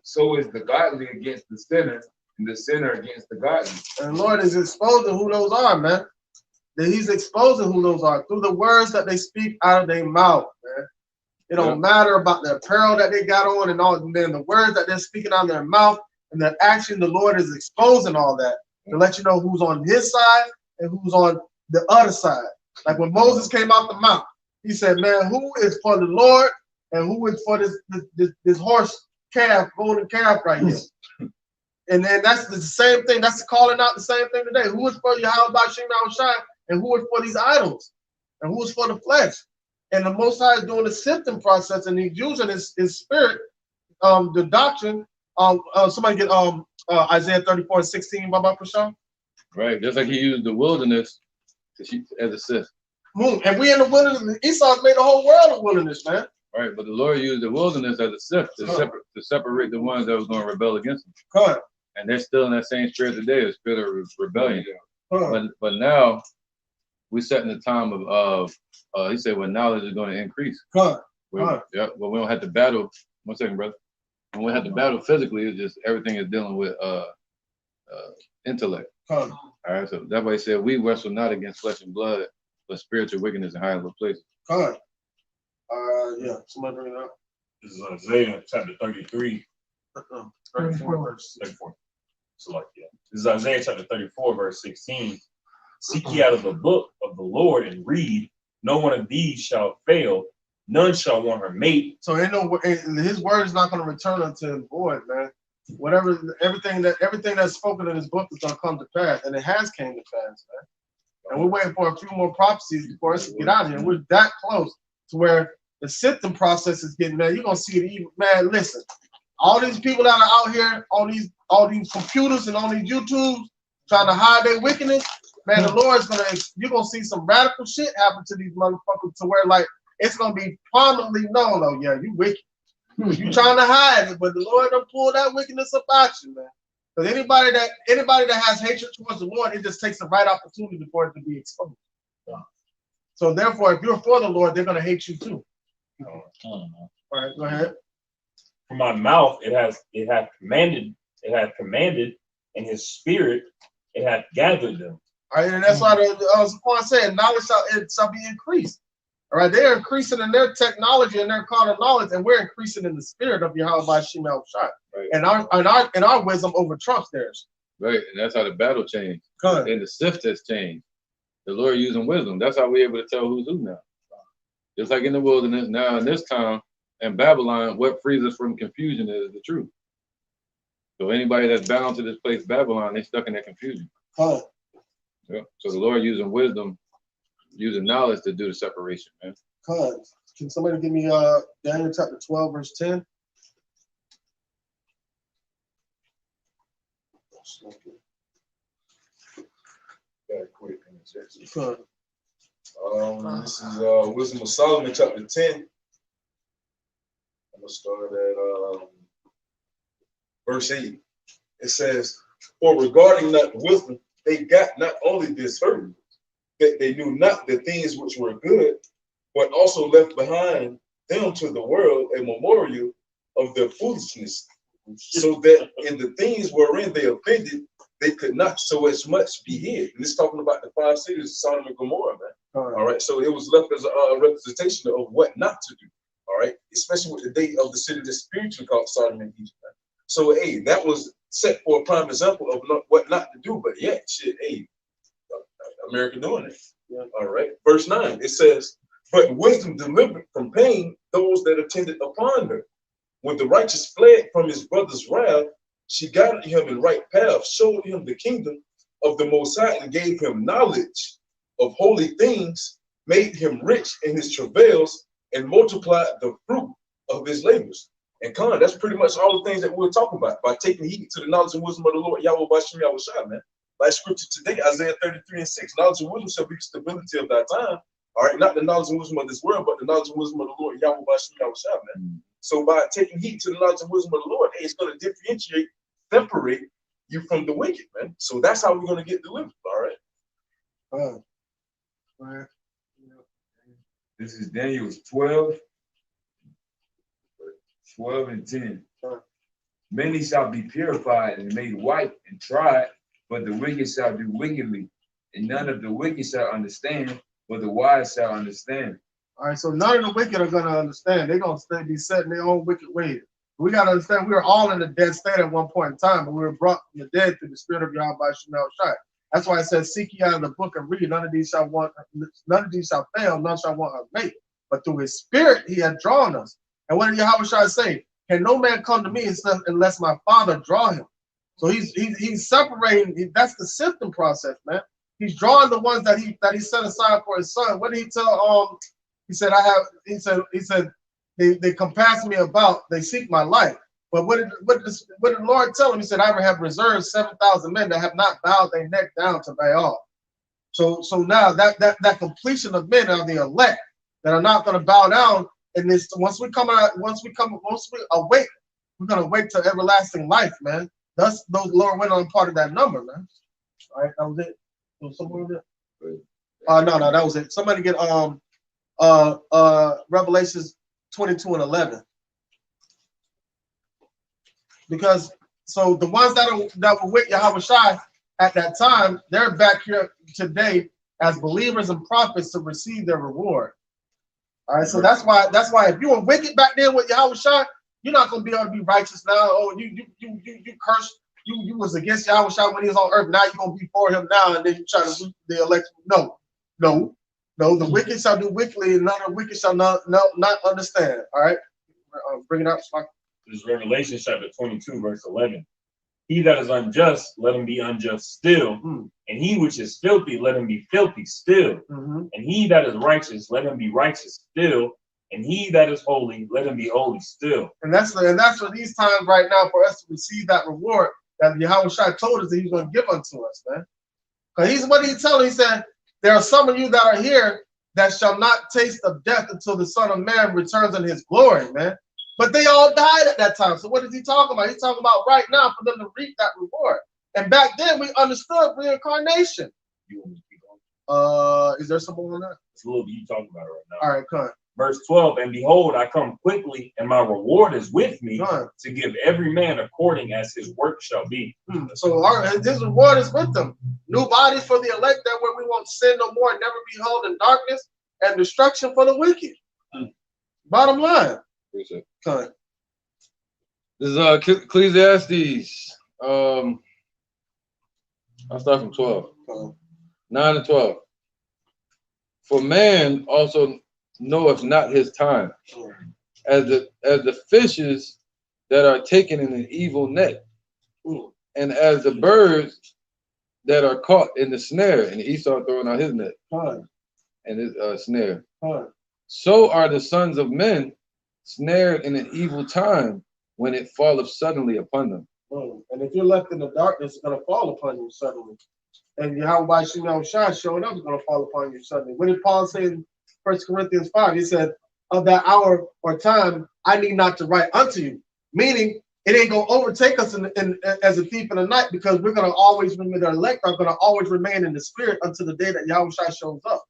So is the godly against the sinner, and the sinner against the godly. And the Lord is exposing who those are, man. That He's exposing who those are through the words that they speak out of their mouth, man. It don't matter about the apparel that they got on and all, and then the words that they're speaking out of their mouth, and that action, the Lord is exposing all that to let you know who's on His side and who's on the other side. Like when Moses came out the mount, he said, man, who is for the Lord and who is for this horse calf, golden calf right here? And then that's the same thing. That's calling out the same thing today. Who is for Yahweh Shemel Shai, and who is for these idols, and who is for the flesh? And the Most High is doing the sifting process, and He's using His spirit, the doctrine. Somebody get Isaiah 34 and 16, Baba Prashant. Right, just like He used the wilderness as a sift. And we in the wilderness. Esau's made the whole world a wilderness, man. Right, but the Lord used the wilderness as a sift to separate the ones that was going to rebel against Him. Correct. And they're still in that same spirit today, the spirit of rebellion. But now we set in the time of He said, when knowledge is going to increase. Correct. Yeah, but we don't have to battle. One second, brother. When we have to battle physically, it's just everything is dealing with intellect. All right, so that's why He said, we wrestle not against flesh and blood, but spiritual wickedness in high level places. Yeah, somebody bring it up. This is Isaiah chapter 33. 34 verse 34. So like, yeah. This is Isaiah chapter 34, verse 16. Seek ye out of the book of the Lord and read. No one of these shall fail. None shall want her mate. So His word is not going to return unto Him void, man. Everything that's spoken in His book is going to come to pass, and it has came to pass, man. And we're waiting for a few more prophecies before us to get out of here. We're that close to where the sifting process is getting there. You're gonna see it even, man. Listen, all these people that are out here, all these computers and all these YouTubes trying to hide their wickedness, man, the Lord's you're gonna see some radical shit happen to these motherfuckers to where like it's gonna be prominently known. Oh yeah, you wicked. You trying to hide it, but the Lord done pull that wickedness up out you, man. Because anybody that has hatred towards the Lord, it just takes the right opportunity for it to be exposed. So therefore, if you're for the Lord, they're going to hate you too. All right, go ahead. From my mouth it hath commanded, and his spirit it hath gathered them. All right, and that's why Zaquan said, knowledge shall be increased. All right, they're increasing in their technology and their carnal knowledge, and we're increasing in the spirit of Yahweh Shem Shai. Right. And our wisdom over trumps theirs. Right, and that's how the battle changed. And the sift has changed. The Lord using wisdom. That's how we're able to tell who's who now. Just like in the wilderness, now in this time, in Babylon, what frees us from confusion is the truth. So anybody that's bound to this place, Babylon, they're stuck in that confusion. Yeah. So the Lord using wisdom, using knowledge to do the separation, man. Can somebody give me Daniel chapter 12, verse 10? Quick. This is Wisdom of Solomon, chapter 10. I'm gonna start at verse 8. It says, "For regarding that wisdom, they got not only this hurt, that they knew not the things which were good, but also left behind them to the world a memorial of their foolishness, so that in the things wherein they offended, they could not so as much be hid." And this is talking about the 5 cities of Sodom and Gomorrah, man. All right, so it was left as a representation of what not to do. All right, especially with the date of the city that's spiritually called Sodom and Egypt. Man. So, hey, that was set for a prime example of what not to do, but yet, shit, hey, America doing it. Yeah. All right, verse 9, it says, "But wisdom delivered from pain those that attended upon her. When the righteous fled from his brother's wrath, she guided him in right path, showed him the kingdom of the Most High, and gave him knowledge of holy things, made him rich in his travails, and multiplied the fruit of his labors." And that's pretty much all the things that we're talking about, by taking heed to the knowledge and wisdom of the Lord, Yahweh Bashem Yahweh Shai, man. Like scripture today, Isaiah 33:6, "Knowledge and wisdom shall be the stability of thy time." All right, not the knowledge and wisdom of this world, but the knowledge and wisdom of the Lord, Yahweh Bashem Yahweh Shai, man. So by taking heed to the knowledge and wisdom of the Lord, hey, it's going to differentiate, separate you from the wicked, man. So that's how we're going to get delivered, all right? All right. This is Daniel 12 and 10. "Many shall be purified and made white and tried, but the wicked shall do wickedly, and none of the wicked shall understand, but the wise shall understand." All right, so none of the wicked are going to understand. They're going to be set in their own wicked ways. We got to understand we were all in a dead state at one point in time, but we were brought from the dead through the spirit of Yahweh Shem Shai. That's why it says, "Seek ye out of the book and read. None of these shall fail, none shall want a mate. But through his spirit he had drawn us." And what did Yahweh Shai say? "Can no man come to me unless my Father draw him?" So he's separating. That's the sifting process, man. He's drawing the ones that he set aside for his son. What did he tell? He said, they compass me about, they seek my life. But what did the Lord tell him? He said, "I have reserved 7,000 men that have not bowed their neck down to Baal." So now that completion of men are the elect that are not going to bow down. And this, once we awake, we're going to awake to everlasting life, man. Thus, those Lord went on part of that number, man. All right, that was it. Was somewhere with it? No, that was it. Somebody get Revelations 22 and 11. Because so the ones that were with Yahweh Shai at that time, they're back here today as believers and prophets to receive their reward. All right, so that's why if you were wicked back then with Yahweh Shai, you're not gonna be able to be righteous now. Oh, you cursed, you was against Yahweh Shai when he was on earth. Now you're gonna be for him now, and then you try to reap the election. No. The wicked shall do wickedly, and none of the wicked shall not understand. All right, bring it up. This is Revelation chapter 22, verse 11. "He that is unjust, let him be unjust still. And he which is filthy, let him be filthy still. And he that is righteous, let him be righteous still. And he that is holy, let him be holy still." And that's for these times right now, for us to receive that reward that Yahweh Shai told us that he's going to give unto us, man. Because what did he tell? He said, "There are some of you that are here that shall not taste of death until the Son of Man returns in his glory," man. But they all died at that time. So what is he talking about? He's talking about right now for them to reap that reward. And back then we understood reincarnation. You want me to keep going? Is there something on that? It's a little bit you talking about it right now. All right, come on. Verse 12, and behold, I come quickly, and my reward is with me to give every man according as his work shall be. So his reward is with them. New bodies for the elect, that where we won't sin no more and never be held in darkness, and destruction for the wicked. Bottom line. Come on. This is Ecclesiastes. I'll start from 12. 9 and 12. For man also knoweth not his time, as the fishes that are taken in an evil net, and as the birds that are caught in the snare, and Esau throwing out his net and his snare. So are the sons of men snared in an evil time when it falleth suddenly upon them. And if you're left in the darkness, it's going to fall upon you suddenly. And Yahweh Shem Shai showing up is going to fall upon you suddenly. What did Paul say in 1 Corinthians 5? He said, of that hour or time, I need not to write unto you. Meaning, it ain't going to overtake us as a thief in the night, because we're going to always remember the elect are going to always remain in the spirit until the day that Yahweh Shai shows up.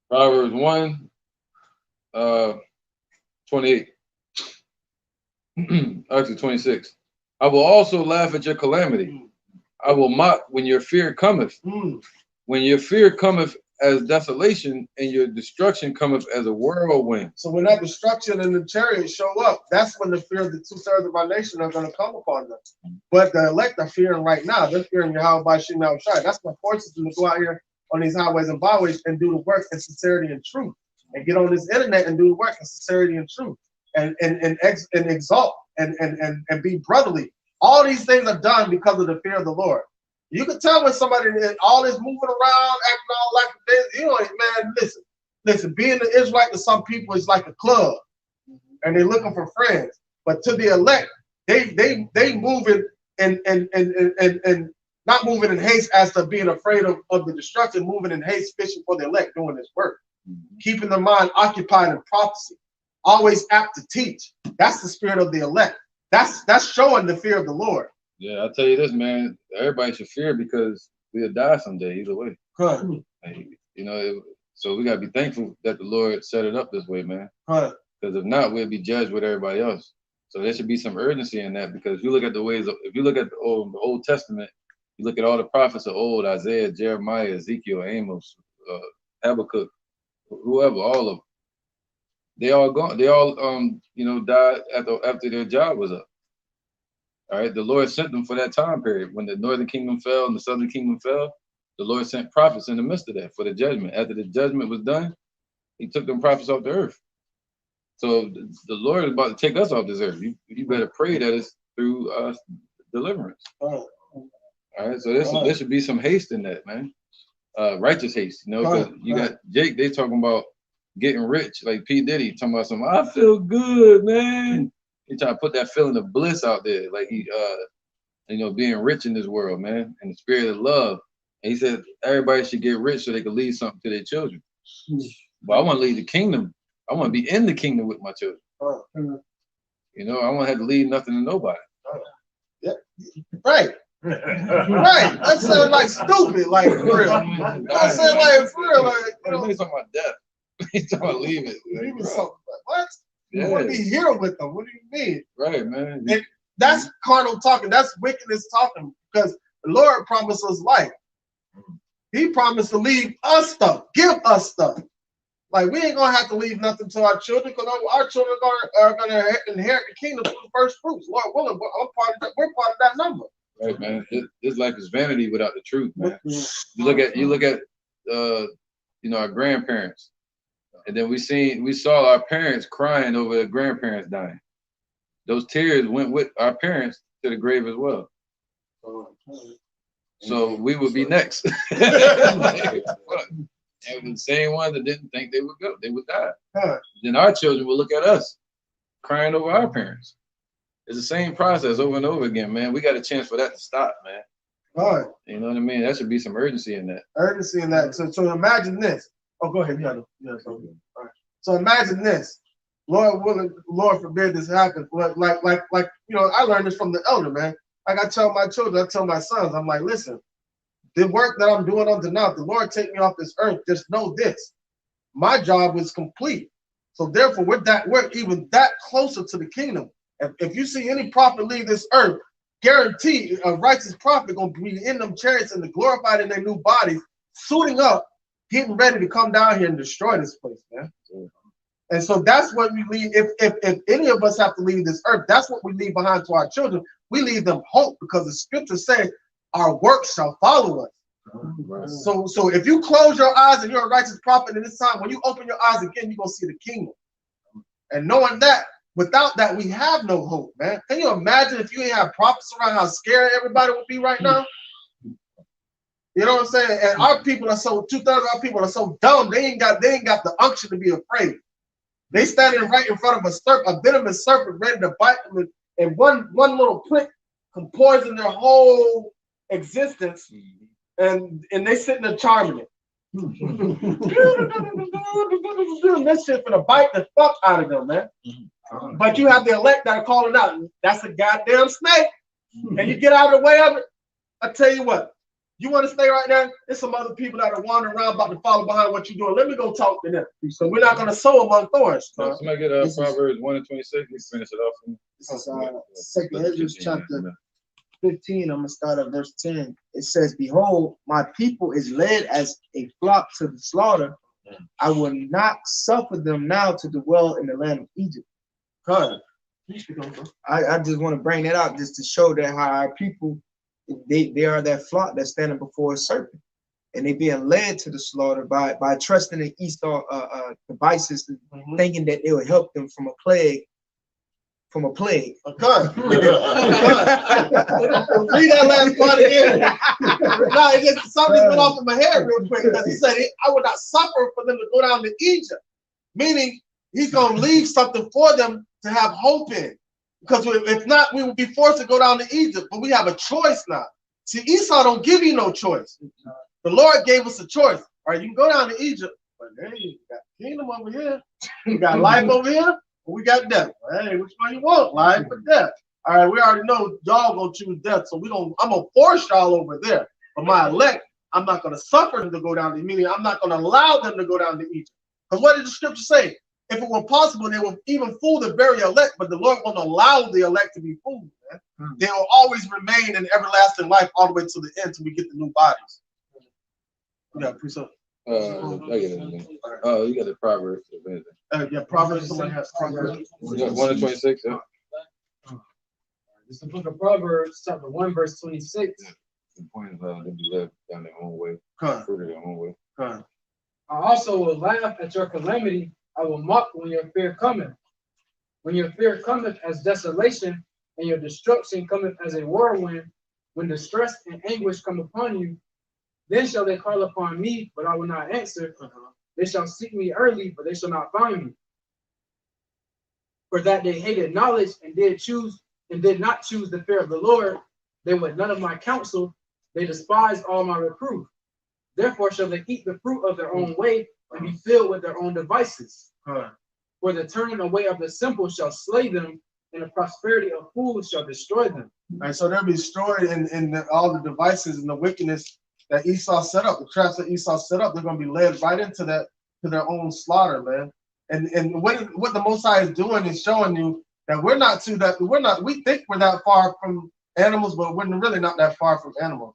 Proverbs 1, 28. Actually 26. I will also laugh at your calamity. I will mock when your fear cometh. When your fear cometh as desolation, and your destruction cometh as a whirlwind. So when that destruction and the chariots show up, that's when the fear of the 2/3 of our nation are going to come upon them. But the elect are fearing right now. They're fearing Yahweh Shem Shai. That's what forces them to go out here on these highways and byways and do the work in sincerity and truth, and get on this internet and do the work in sincerity and truth, and exalt and be brotherly. All these things are done because of the fear of the Lord. You can tell when somebody all is moving around, acting all like this. You know, man, listen. Being an Israelite to some people is like a club, and they're looking for friends. But to the elect, they moving and not moving in haste as to being afraid of the destruction, moving in haste, fishing for the elect, doing this work, keeping their mind occupied in prophecy, always apt to teach. That's the spirit of the elect. That's showing the fear of the Lord. Yeah, I'll tell you this, man. Everybody should fear, because we'll die someday either way. You know, so we gotta be thankful that the Lord set it up this way, man. Because if not, we'll be judged with everybody else. So there should be some urgency in that, because if you look at the ways of, if you look at the Old Testament, you look at all the prophets of old, Isaiah, Jeremiah, Ezekiel, Amos, Habakkuk, whoever, all of them. They all gone. They all died after their job was up. All right, the Lord sent them for that time period when the northern kingdom fell and the southern kingdom fell. The Lord sent prophets in the midst of that for the judgment. After the judgment was done, He took them prophets off the earth. So the Lord is about to take us off this earth. You better pray that it's through deliverance. All right, so there should be some haste in that, man. Righteous haste, you know, because you got Jake. They talking about getting rich, like P. Diddy talking about something. I feel good, man. He trying to put that feeling of bliss out there, like he, being rich in this world, man, and the spirit of love. And he said everybody should get rich so they can leave something to their children. But I want to leave the kingdom. I want to be in the kingdom with my children. You know, I want to have to leave nothing to nobody. Yeah, right. Right. That sounds like stupid, like for real. That sounds like for real, like He's talking about death. He's talking about leaving. What? Yeah. You want to be here with them? What do you mean? Right, man. And that's carnal talking. That's wickedness talking, because the Lord promised us life. He promised to leave us stuff, give us stuff. Like, we ain't gonna have to leave nothing to our children, because our children are gonna inherit the kingdom through the first fruits. Lord willing, we're part of that number. Right, man. This life is vanity without the truth, man. You look at our grandparents, and then we saw our parents crying over their grandparents dying. Those tears went with our parents to the grave as well. So we would be next. And the same ones that didn't think they would go, they would die. Then our children will look at us crying over our parents. It's the same process over and over again, man. We got a chance for that to stop, man. Right. You know what I mean? That should be some urgency in that. Urgency in that. So imagine this. Oh, go ahead. Yeah. All right. So imagine this. Lord willing, Lord forbid this happens. Like, you know, I learned this from the elder, man. Like I tell my children, I tell my sons, I'm like, listen, the work that I'm doing unto now, the Lord take me off this earth, just know this. My job is complete. So therefore, we're even that closer to the kingdom. If you see any prophet leave this earth, guarantee a righteous prophet gonna be in them chariots and glorified in their new bodies, suiting up, getting ready to come down here and destroy this place, man. And so that's what we leave. If any of us have to leave this earth, that's what we leave behind to our children. We leave them hope, because the scripture says our works shall follow us. Right. So if you close your eyes and you're a righteous prophet in this time, when you open your eyes again, you're gonna see the kingdom. And knowing that, without that, we have no hope, man. Can you imagine if you ain't have prophets around, how scared everybody would be right now? You know what I'm saying? And our people are so, 2/3 of our people are so dumb, they ain't got the unction to be afraid. They standing right in front of a venomous serpent ready to bite them, and one little prick can poison their whole existence, and they sitting there charming it. This shit gonna bite the fuck out of them, man. But you have the elect that are calling out, that's a goddamn snake. And you get out of the way of it. I tell you what, you want to stay right there? There's some other people that are wandering around about to follow behind what you're doing. Let me go talk to them. So we're not gonna sow among thorns. Somebody get Proverbs 1:26. We finish it off. This is 2 Ezra chapter 15. I'm gonna start at verse 10. It says, "Behold, my people is led as a flock to the slaughter. I will not suffer them now to dwell in the land of Egypt." I just want to bring that out just to show that how our people, they are that flock that's standing before a serpent, and they being led to the slaughter by trusting in Esau devices, thinking that it will help them from a plague. From a plague. Read that last part again. No, it just something went off in my head real quick, because he said, I would not suffer for them to go down to Egypt. Meaning he's gonna leave something for them to have hope in. Because if not, we would be forced to go down to Egypt, but we have a choice now. See, Esau don't give you no choice. The Lord gave us a choice. All right, you can go down to Egypt, but hey, you got kingdom over here. You got life over here. We got death. Hey, which one you want? Life or death? All right, we already know y'all gonna choose death, so I'm gonna force y'all over there. But my elect, I'm not gonna suffer them to go down to, meaning I'm not gonna allow them to go down to Egypt. Because what did the scripture say? If it were possible, they will even fool the very elect, but the Lord won't allow the elect to be fooled. They will always remain in everlasting life all the way to the end till we get the new bodies. Yeah, precept. I get it. Oh, you got the Proverbs. Yeah, Proverbs. Somebody has Proverbs. 1:26. Yeah. It's the book of Proverbs, chapter 1, verse 26. The point is, they'll be led down their own way, fruit their own way. I also will laugh at your calamity. I will mock when your fear cometh. When your fear cometh as desolation, and your destruction cometh as a whirlwind, when distress and anguish come upon you, then shall they call upon me, but I will not answer. They shall seek me early, but they shall not find me. For that they hated knowledge and did not choose the fear of the Lord, they would none of my counsel. They despised all my reproof. Therefore shall they eat the fruit of their own way and be filled with their own devices. For the turning away of the simple shall slay them, and the prosperity of fools shall destroy them. All right, so they'll be destroyed in all the devices and the wickedness that Esau set up, the traps that Esau set up. They're going to be led right into that, to their own slaughter, man. And what the Most High is doing is showing you that we think we're that far from animals, but we're really not that far from animals.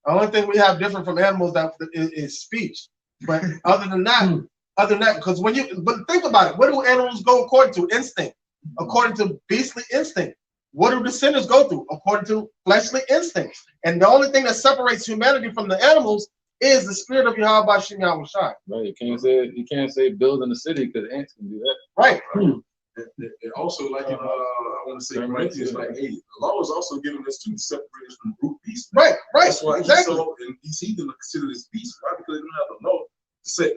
The only thing we have different from animals is speech. But other than that, because but think about it, what do animals go according to? Instinct. According to beastly instinct. What do the sinners go through? According to fleshly instincts. And the only thing that separates humanity from the animals is the spirit of Yahweh Bashim Yahushai. Right. You can't say building a city because ants can do that. Right. And also, like in, I want to say Corinthians, like, hey, the law is also giving us to separate us from brute beasts. Right. That's why exactly. Esau and these heathen are considered as beasts, right? Because they don't have a law to set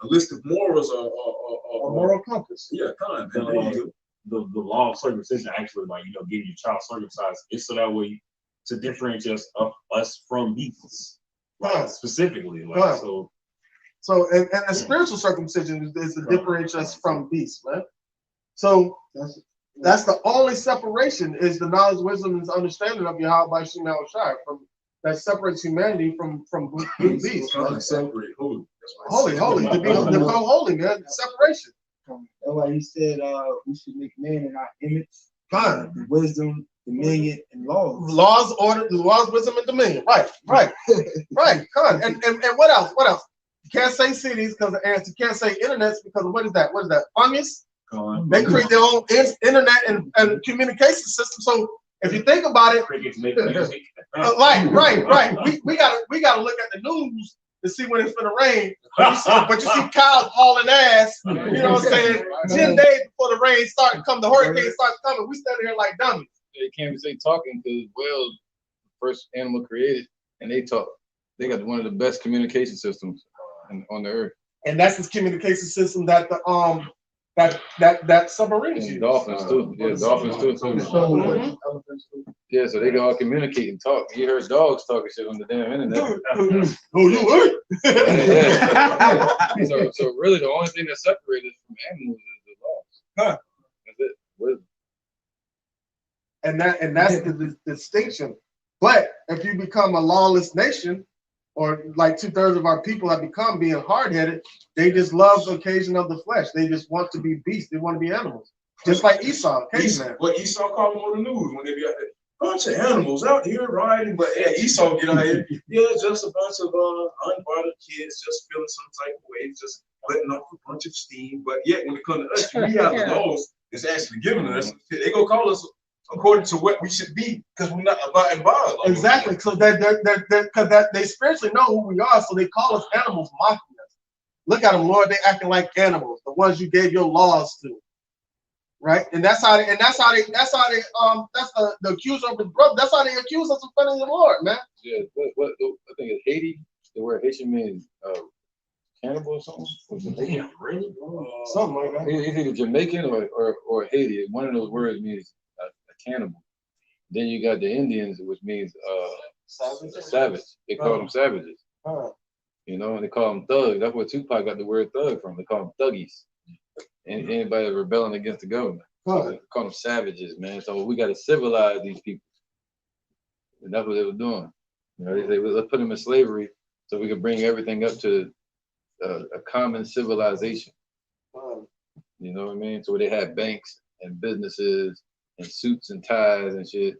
a list of morals or moral compass. Yeah, kind. The law of circumcision actually, like, getting your child circumcised, it's so that way to differentiate us from beasts, specifically. So So, and the spiritual circumcision is to differentiate us from beasts, right? So that's the only separation is the knowledge, wisdom, and understanding of Yahweh Shem Shai from that separates humanity from beasts. Right? Separate, holy, to become holy, man. Separation. That's why he said we should make man in our image. Fine. Wisdom, dominion, and laws. Laws, wisdom, and dominion. Right. Con. And what else? You can't say cities because you can't say internets because what is that? Fungus? They create their own internet and communication system. So if you think about it, Crickets make music. right. We gotta look at the news to see when it's gonna rain. But you see cows hauling ass. You know what I'm saying? 10 days before the rain starts coming, the hurricane starts coming. We standing here like dummies. They can't even say talking because whales, first animal created, and they talk. They got one of the best communication systems on the earth. And that's this communication system that the that submarines use. Dolphins too. Yeah, dolphins too. Yeah, so they can all communicate and talk. You heard dogs talking shit on the damn internet. Oh, you would? Yeah. So really, the only thing that separates us from animals is the laws. Huh. That's it. Wisdom. And that's the distinction. But if you become a lawless nation, or like 2/3 of our people have become being hard-headed, they just love the occasion of the flesh. They just want to be beasts. They want to be animals. Just like Esau, caveman. What Esau called them on the news when they be out there. Bunch of animals out here riding, but yeah, Esau get out here. Yeah, just a bunch of unbothered kids just feeling some type of way, just letting off a bunch of steam. But yet when it comes to us, we have the laws that's actually giving us. They go call us according to what we should be because we're not abiding by law. Exactly. So that they spiritually know who we are, so they call us animals, mocking us. Look at them, Lord. They acting like animals, the ones you gave your laws to. Right, and that's the accuser of his brother. That's how they accuse us in front of the Lord, man. Yeah, what I think it's Haiti. The word Haitian means cannibal or something. Something like that. It's either Jamaican or Haiti. One of those words means a cannibal. Then you got the Indians, which means savage. They call them savages. You know, and they call them thugs. That's where Tupac got the word thug from. They call them thuggies. Anybody rebelling against the government. So they call them savages, man. So we got to civilize these people. And that's what they were doing. You know, they say, well, let's put them in slavery so we can bring everything up to a common civilization. You know what I mean? So where they had banks and businesses and suits and ties and shit.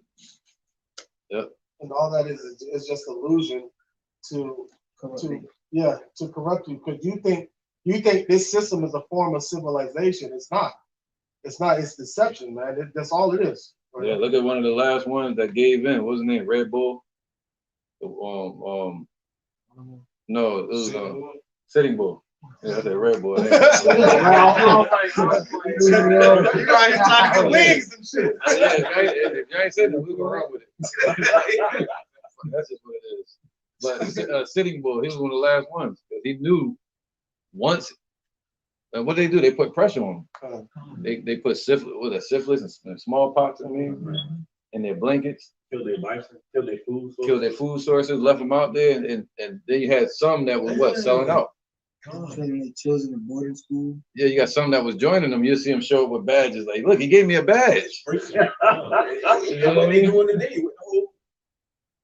Yep. And all that is just illusion to corrupt you. Because you think this system is a form of civilization. It's not. It's not. It's deception, man. That's all it is. Right? Yeah, look at one of the last ones that gave in. What was his name? Red Bull? No, it was Sitting Bull. Yeah, I said Red Bull. You guys trying to get wings and shit. Yeah, if you ain't said that, we go run with it. That's just what it is. But Sitting Bull, he was one of the last ones because he knew once. And what they do, they put pressure on them. They put syphilis and smallpox, in their blankets. Kill their livestock, kill their food sources. Kill their food sources, left them out there, and then you had some that was selling out. Training their children in boarding school. Yeah, you got some that was joining them. You'll see them show up with badges. Like, look, he gave me a badge. You know what they doing today?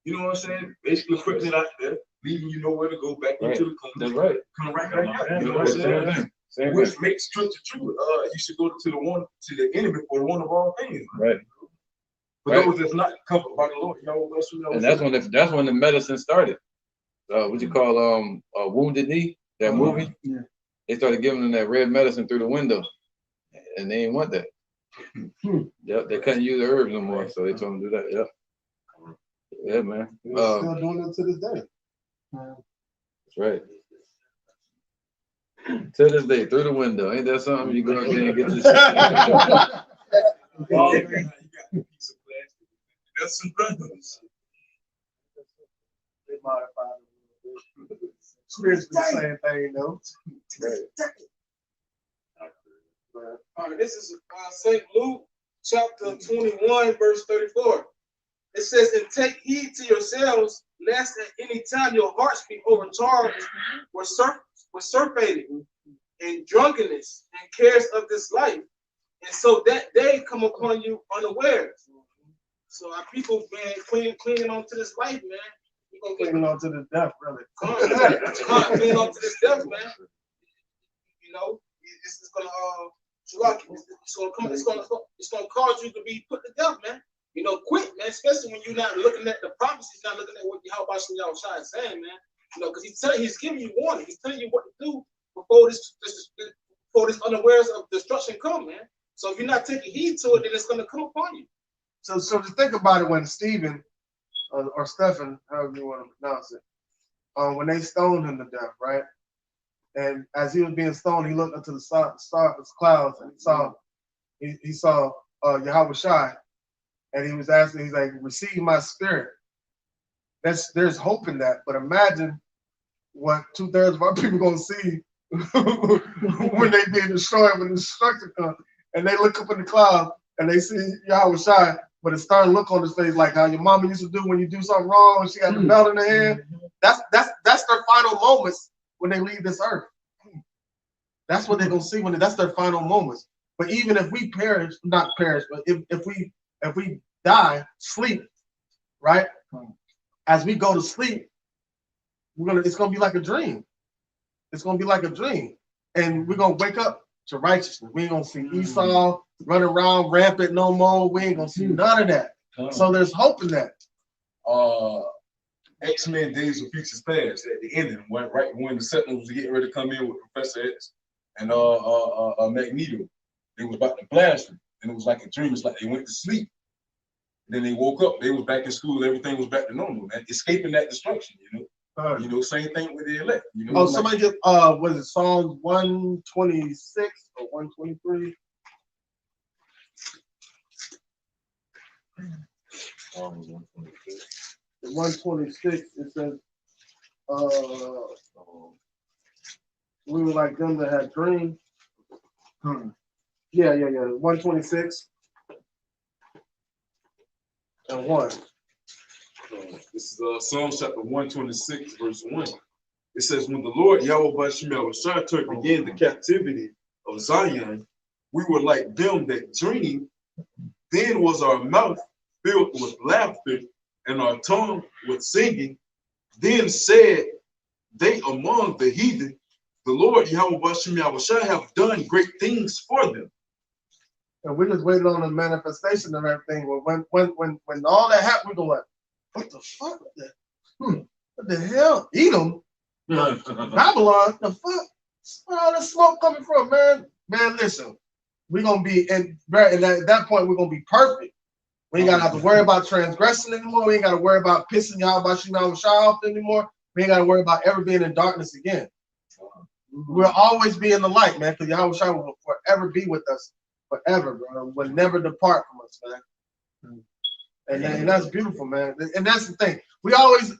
You know what I'm saying? Basically putting it out there, leaving you nowhere to go back into the country. That's right. Come right back out. You know what I'm saying? Same Which thing. makes truth to true. You should go to the enemy for the one of all things. Right. For those that's not covered by the Lord, you know, and that's when the medicine started. What you call Wounded Knee, that movie? Yeah. They started giving them that red medicine through the window, and they didn't want that. Yep, they couldn't use the herbs no more, so they told them to do that. Yep. Yeah, man. They're still doing it to this day. That's right. To this day, through the window. Ain't that something? You go out there and get this. That's some brothers. They modified it a little bit. Spiritually the same thing, though. All right, this is St. Luke chapter 21, verse 34. It says, and take heed to yourselves, lest at any time your hearts be overcharged with serpents was surfeited in drunkenness and cares of this life. And so that day come upon you unawares. So our people, man, clinging on to this life, man. You're gonna get Clinging on to the death, really. clinging on to this death, man. You know, it's gonna it's gonna cause you to be put to death, man. You know, quick, man. Especially when you're not looking at the prophecies, not looking at what Yahweh Shai is saying, man. You know, because he's giving you warning. He's telling you what to do before this unawares of destruction come, man. So if you're not taking heed to it, then it's gonna come upon you. So to think about it, when Stephen or Stephen, however you want to pronounce it, when they stoned him to death, right? And as he was being stoned, he looked into the clouds and he saw Yahweh Shai, and he was asking, he's like, receive my spirit. There's hope in that, but imagine what 2/3 of our people gonna see when they being destroyed, when the destruction comes, and they look up in the clouds and they see Yahweh Shai, but a stern look on his face, like how your mama used to do when you do something wrong and she got the belt in her hand. That's their final moments when they leave this earth. That's what they're gonna see that's their final moments. But even if we perish, not perish, but if we die, sleep, right? As we go to sleep, it's gonna be like a dream. It's gonna be like a dream, and we're gonna wake up to righteousness. We ain't gonna see Esau running around rampant no more. We ain't gonna see none of that. So there's hope in that. X-Men Days of Futures Past at the ending, right when the Sentinels was getting ready to come in with Professor X and Magneto. They was about to blast them, and it was like a dream. It's like they went to sleep. Then they woke up. They was back in school. Everything was back to normal, man. Escaping that destruction, you know. You know, same thing with the elect. You know. Oh, somebody get was it Psalms 126 or 123? 126. It says, we were like them that had dreams. Yeah. 126 and 1. This is Psalms chapter 126, verse 1. It says, when the Lord Yahweh Shai turned again the captivity of Zion, we were like them that dream. Then was our mouth filled with laughter and our tongue with singing. Then said they among the heathen, the Lord Yahweh Shai have done great things for them. And we just waited on the manifestation of everything. When all that happened, we go like, what the fuck? What the hell? Edom? Babylon? The fuck? Where all this smoke coming from, man? Man, listen. We're gonna be at that point, we're gonna be perfect. We ain't gotta have to worry about transgressing anymore. We ain't gotta worry about pissing Yahweh Shai off anymore. We ain't gotta worry about ever being in darkness again. We'll always be in the light, man, because Yahweh Shai will forever be with us, forever, bro. Will never depart from us, man. And that's beautiful, man. And that's the thing. We always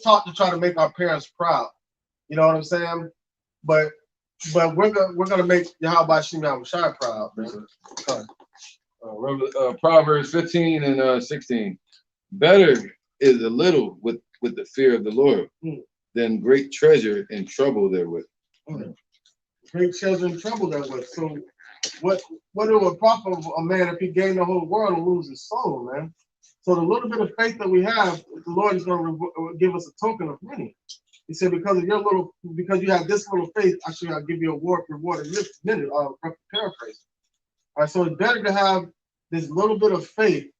taught to try to make our parents proud. You know what I'm saying? But we're gonna make Yahweh Shai proud, man. Proverbs 15 and 16. Better is a little with the fear of the Lord than great treasure and trouble therewith. Great treasure and trouble therewith. So what it would profit a man if he gained the whole world and lose his soul, man? So the little bit of faith that we have, the Lord is going to give us a token of many. He said, because you have this little faith, actually I'll give you a reward in this minute. Paraphrase. All right, so it's better to have this little bit of faith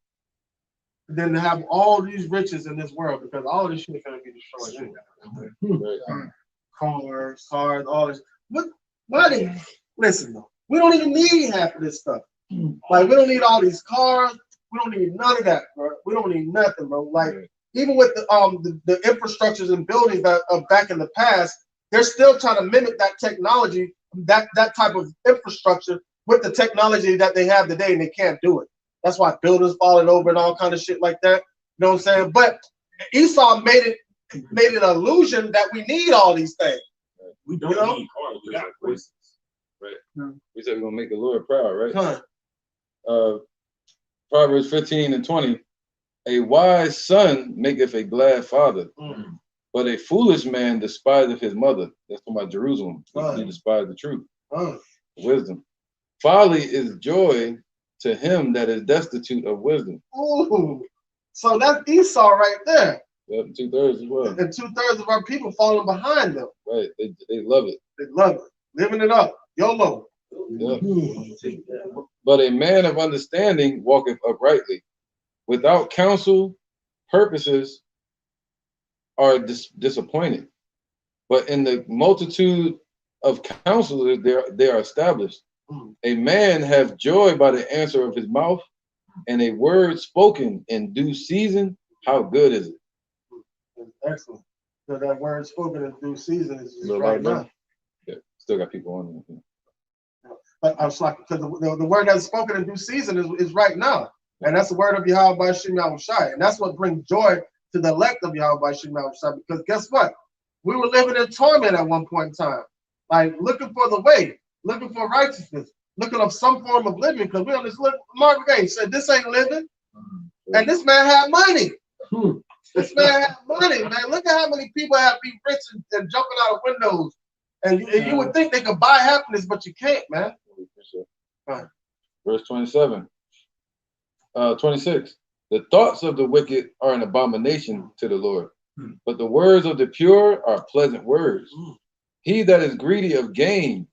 than to have all these riches in this world, because all of this shit is going to be destroyed anyway. Cars, all this. Listen, though, we don't even need half of this stuff. Like, we don't need all these cars. We don't need none of that, bro. We don't need nothing, bro. Like, even with the infrastructures and buildings that are back in the past, they're still trying to mimic that technology, that type of infrastructure with the technology that they have today, and they can't do it. That's why buildings falling over and all kind of shit like that. You know what I'm saying? But Esau made it an illusion that we need all these things. We don't need cars. We got places. Right. We said we're gonna make the Lord proud, right? Proverbs 15 and 20. A wise son maketh a glad father, But a foolish man despiseth his mother. That's talking about Jerusalem. He despised the truth. Wisdom. Folly is joy to him that is destitute of wisdom. Ooh. So that's Esau right there. Yep, 2/3 as well. And 2/3 of our people falling behind them. Right. They love it. They love it. Living it up. YOLO. Yep. But a man of understanding walketh uprightly. Without counsel, purposes are disappointed. But in the multitude of counselors, they are established. A man have joy by the answer of his mouth, and a word spoken in due season. How good is it? Excellent. So that word spoken in due season is right now. Yeah, still got people on there. But I was like, because the word that's spoken in due season is right now. And that's the word of Yahweh B'Shem Yahushai. And that's what brings joy to the elect of Yahweh B'Shem Yahushai. Because guess what? We were living in torment at one point in time. Like looking for the way, looking for righteousness, looking up some form of living. Because we on this Marvin Gaye said, this ain't living. And this man had money. This man had money, man. Look at how many people have been rich and jumping out of windows. And you would think they could buy happiness, but you can't, man. Verse 27. 26. The thoughts of the wicked are an abomination to the Lord, but the words of the pure are pleasant words. He that is greedy of gain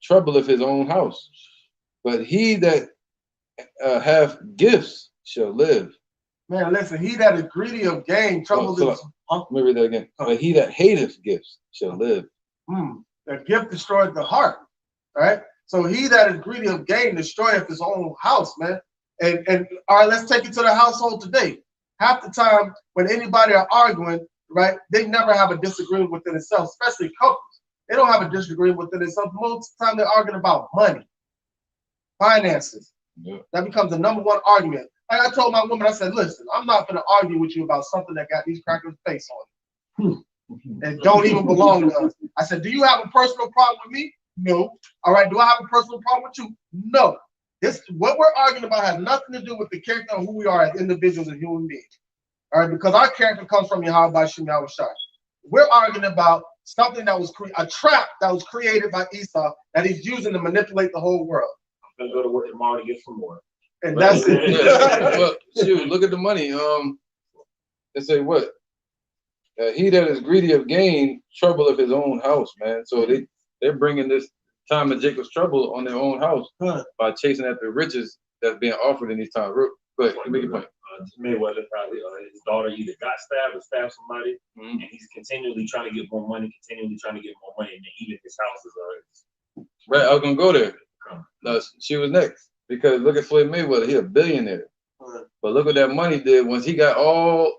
troubleth his own house, but he that hath gifts shall live. Man, listen, he that is greedy of gain troubles his. Let me read that again. But he that hateth gifts shall live. The gift destroys the heart, right? So he that is greedy of gain destroyeth his own house, man. And all right, let's take it to the household today. Half the time when anybody are arguing, right, they never have a disagreement within themselves, especially couples. They don't have a disagreement within themselves. Most of the time they're arguing about money, finances. Yeah. That becomes the #1 argument. Like I told my woman, I said, listen, I'm not going to argue with you about something that got these crackers' face on it. And don't even belong to us. I said, do you have a personal problem with me? No. All right, do I have a personal problem with you? No. This what we're arguing about has nothing to do with the character of who we are as individuals and human beings. All right, because our character comes from Yahweh B'Shem Yahushai. We're arguing about something that was a trap that was created by Esau that he's using to manipulate the whole world. I'm gonna go to work tomorrow to get some more. And that's it. Well, shoot, look at the money. They say what? He that is greedy of gain troubleth his own house, man. So they're bringing this time of Jacob's trouble on their own house by chasing after riches that's being offered in these times. Go ahead, make your point. Mayweather probably his daughter either got stabbed or stabbed somebody, and he's continually trying to get more money, and then even his house is right. I was gonna go there. No, she was next because look at Floyd Mayweather. He's a billionaire, but look what that money did once he got all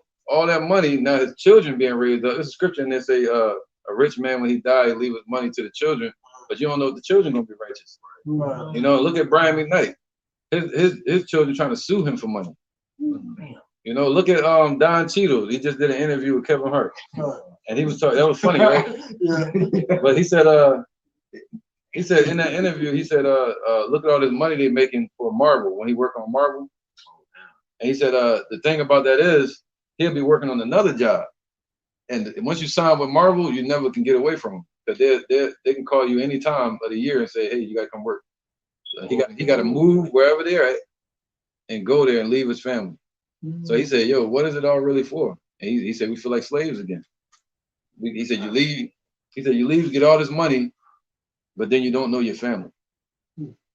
that money. Now his children being raised up. There's a scripture and they say a rich man when he died leave his money to the children, but you don't know if the children gonna be righteous. You know, look at Brian McKnight. His children trying to sue him for money. You know, look at Don Cheadle. He just did an interview with Kevin Hart, and he was talking. That was funny, right? But he said in that interview, he said, look at all this money they're making for Marvel when he worked on Marvel, and he said the thing about that is he'll be working on another job, and once you sign with Marvel, you never can get away from them because they can call you any time of the year and say, hey, you got to come work. So he got to move wherever they're at and go there and leave his family. So he said, yo, what is it all really for? And he said, we feel like slaves again. He said, you leave. He said, you leave to get all this money, but then you don't know your family.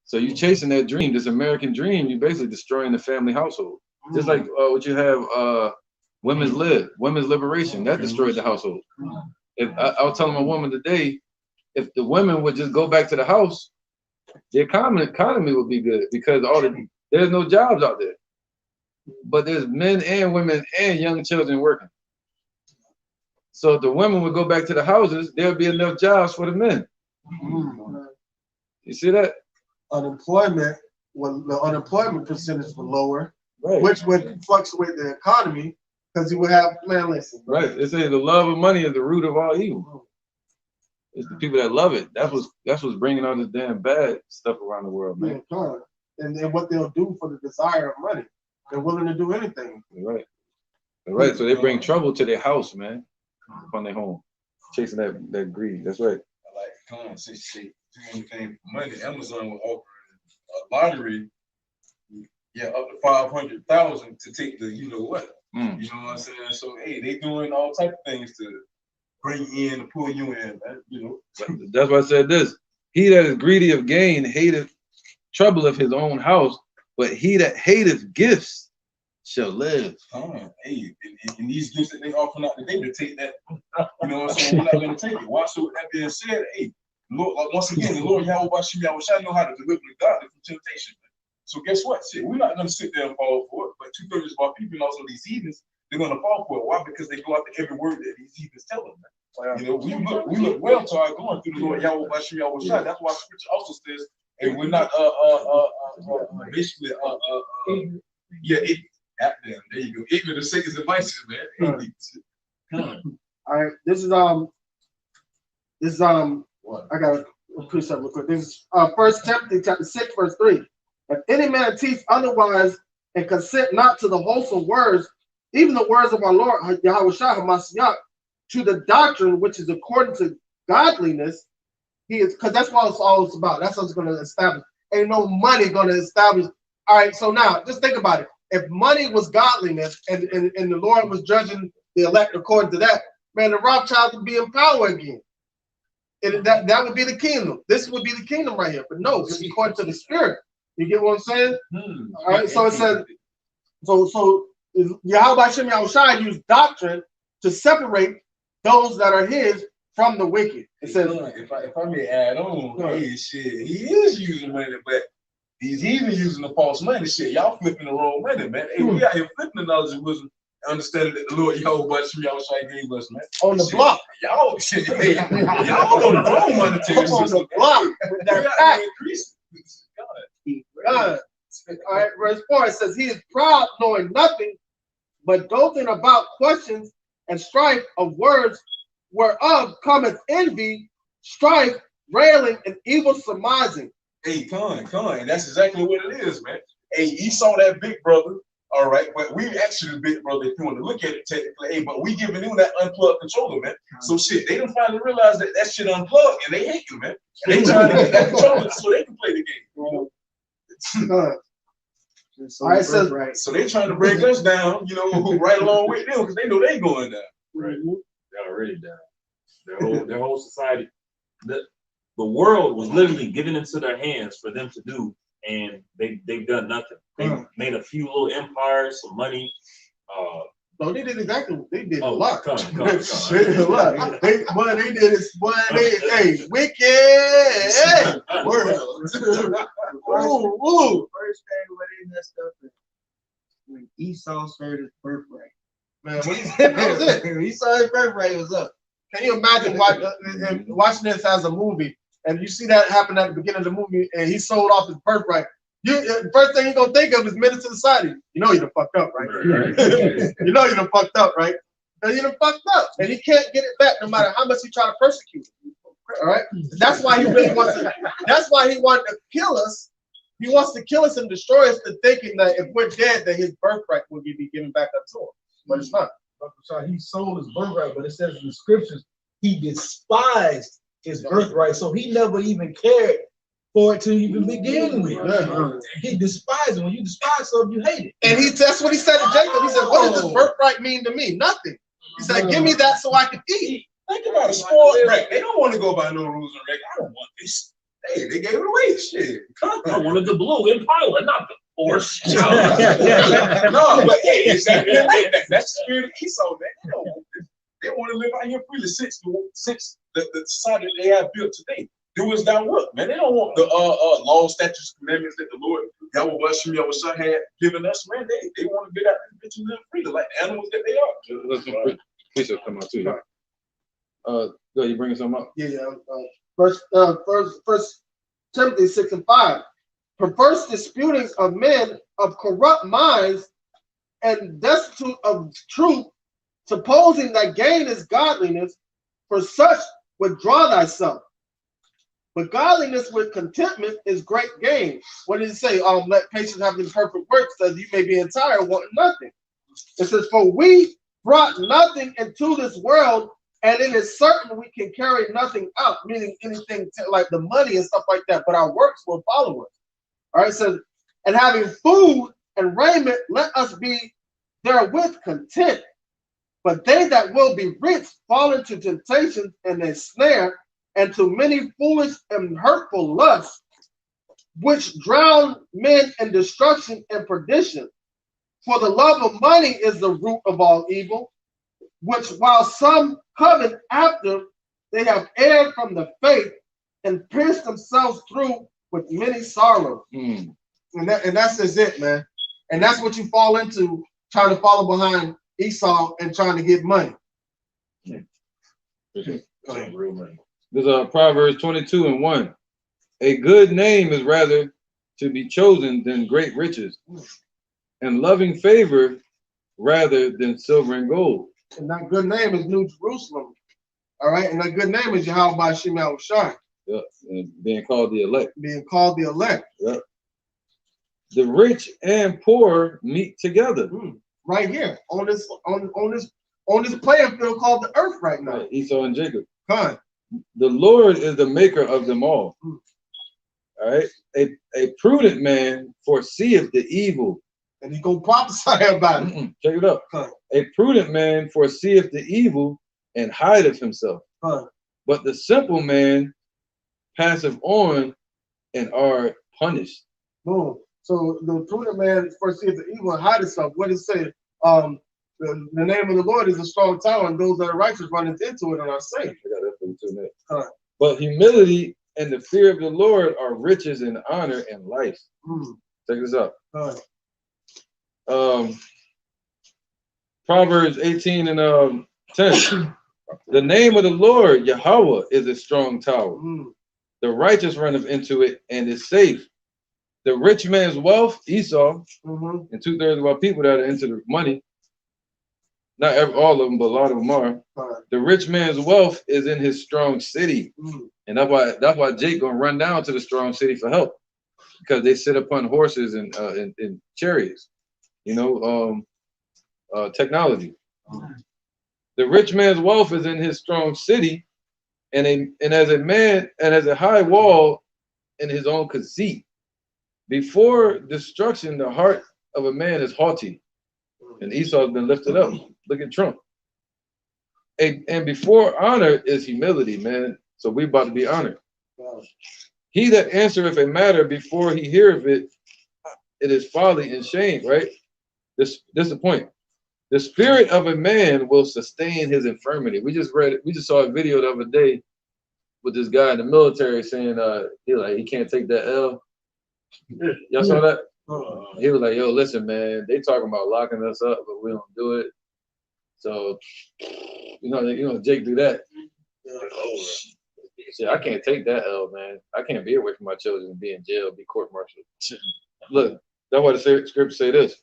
So you chasing that dream, this American dream, you're basically destroying the family household. Just like what you have, women's liberation, that destroyed the household. If I was telling my woman today, if the women would just go back to the house, the economy would be good because there's no jobs out there. But there's men and women and young children working. So if the women would go back to the houses, there'll be enough jobs for the men. You see that? The unemployment percentage would lower, right, which would fluctuate the economy because you would have, man, listen. Right. They say the love of money is the root of all evil. It's the people that love it. That's what's bringing all this damn bad stuff around the world, man. And what they'll do for the desire of money. They're willing to do anything. Right. So they bring trouble to their house, man. upon their home, chasing that greed. That's right. Like, anything for money. Amazon was offering a lottery, up to 500,000 to take the, you know what? You know what I'm saying? So, hey, they doing all type of things to bring you in, to pull you in, man, you know. That's why I said this. He that is greedy of gain hateth trouble of his own house, but he that hateth gifts shall live. Hey, and these gifts that they offering out today to take that, you know what I'm saying? We're not going to take it. Why? So with that being said, hey, Lord, like once again, the Lord Yahweh Bashim know how to deliver the godly from temptation. So guess what? Shit, we're not going to sit there and fall for it, but 2/3 of our people, and also these heathens, they're going to fall for it. Why? Because they go after every word that these heathens tell them. You know, we look well to our going through the Lord Yahweh Bashim Yahweh. That's why Scripture also says, hey, we're not basically there you go. Ignorant of Satan's devices, man. All right, this is what? I gotta push up real quick. This is 1 Timothy chapter 6, verse 3. If any man teach otherwise and consent not to the wholesome words, even the words of our Lord Yahweh Shah HaMashiach, to the doctrine which is according to godliness, he is, because that's what it's all about. That's what it's going to establish. Ain't no money going to establish. All right, so now just think about it. If money was godliness and the Lord was judging the elect according to that, man, the Rothschilds would be in power again. And that would be the kingdom. This would be the kingdom right here. But no, it's according to the spirit. You get what I'm saying? All right, so it says, so Yahweh Hashem Yahushua used doctrine to separate those that are his from the wicked. It says, if I may add on, hey, shit, he is using money, but he's even using the false money. Shit, y'all flipping the wrong money, man. Hey, we out here flipping the knowledge and wisdom, understanding that the Lord Yahweh Yahushua gave us, man. On the block. Y'all, shit, hey, y'all on the wrong monetary system. On the block. That God. All right, verse 4, it says, he is proud, knowing nothing, but doting about questions and strife of words, whereof cometh envy, strife, railing, and evil surmising. Hey, come on. That's exactly what it is, man. Hey, Esau, that big brother, all right, but we actually the big brother if you want to look at it technically. Hey, but we giving them that unplugged controller, man. So shit, they done finally realized that shit unplugged, and they hate you, man. And they trying to get that controller so they can play the game. All right, so they trying to break us down, you know, right along with them because they know they going down. Right, they're already down. Their whole society, the world was literally given into their hands for them to do, and they've done nothing. They made a few little empires, some money. No, they did exactly. They did a lot. They did a lot. They did it. Hey, wicked. Hey, world. First thing where they messed up is when Esau served his birthright. Man, that was it. Esau his birthright was up. Can you imagine watching this as a movie, and you see that happen at the beginning of the movie, and he sold off his birthright? First thing you're gonna think of is Menace to Society. You know you done fucked up, right? You know you done fucked up, right? You done fucked up, and he can't get it back no matter how much he try to persecute. All right, that's why he really wants to. That's why he wanted to kill us. He wants to kill us and destroy us, to thinking that if we're dead, that his birthright will be given back up to him. But it's not. So he sold his birthright, but it says in the scriptures he despised his birthright, so he never even cared for it to even begin with. He despised it. When you despise something, you hate it. And that's what he said to Jacob. He said, "What does this birthright mean to me? Nothing." He said, "Give me that so I can eat." Think about a spoiled brat. They don't want to go by no rules and regulations. I don't want this. Hey, they gave it away. Shit. I wanted the blue Impala, not the horse. No, but hey, exactly. That's the spirit of Esau, man. They don't want this. They want to live out here freely since the society they have built today. Do as thou wilt, man. They don't want the law, statutes, commandments that the Lord Yahweh Bashim Yahushua had given us, man. They want to get out this bitch and live freely like the animals that they are. Let's please come out too. Go, you bringing something up? Yeah. First Timothy 6:5. Perverse disputings of men of corrupt minds and destitute of truth, supposing that gain is godliness, for such withdraw thyself. But godliness with contentment is great gain. What did it say? Let patience have the perfect work, so that you may be entire, wanting nothing. It says, for we brought nothing into this world, and it is certain we can carry nothing out, meaning anything like the money and stuff like that, but our works will follow us. All right, so, and having food and raiment, let us be therewith content. But they that will be rich fall into temptation and a snare, and to many foolish and hurtful lusts, which drown men in destruction and perdition. For the love of money is the root of all evil, which while some covet after, they have erred from the faith and pierced themselves through with many sorrows. And that's just it, man. And that's what you fall into, trying to follow behind Esau and trying to get money. There's Proverbs 22:1. A good name is rather to be chosen than great riches, and loving favor rather than silver and gold. And that good name is New Jerusalem. All right, and that good name is Yahweh Shem Yahushua. Yep, and being called the elect. Being called the elect. Yep. The rich and poor meet together. Right here on this playing field called the earth right now. Right, Esau and Jacob. Huh. The Lord is the maker of them all. All right. A prudent man foreseeth the evil. And he gonna prophesy about it. Check it out. Huh. A prudent man foreseeth the evil and hideth himself. Huh. But the simple man passeth on and are punished. Boom. So the prudent man foreseeth the evil and hide himself. What does it say? The name of the Lord is a strong tower, and those that are righteous run into it and are safe. I got that for you too, Huh. But humility and the fear of the Lord are riches and honor and life. Check this out. Proverbs 18:10. The name of the Lord, Yahweh, is a strong tower. The righteous runneth into it and is safe. The rich man's wealth, Esau, and 2/3 of our people that are into the money, not all of them, but a lot of them are. The rich man's wealth is in his strong city. And that's why Jake gonna run down to the strong city for help, because they sit upon horses and chariots, technology. The rich man's wealth is in his strong city, and as a high wall in his own conceit. Before destruction, the heart of a man is haughty, and Esau's been lifted up. Look at Trump. And before honor is humility, man. So we about to be honored. He that answereth a matter before he heareth it, it is folly and shame, right? This is the point. The spirit of a man will sustain his infirmity. We just saw a video the other day with this guy in the military saying he can't take that L. Y'all saw that? He was like, yo, listen, man, they talking about locking us up, but we don't do it. So, Jake do that. Shit, I can't take that L, man. I can't be away from my children and be in jail, be court-martialed. Look, that's why the scripture say this.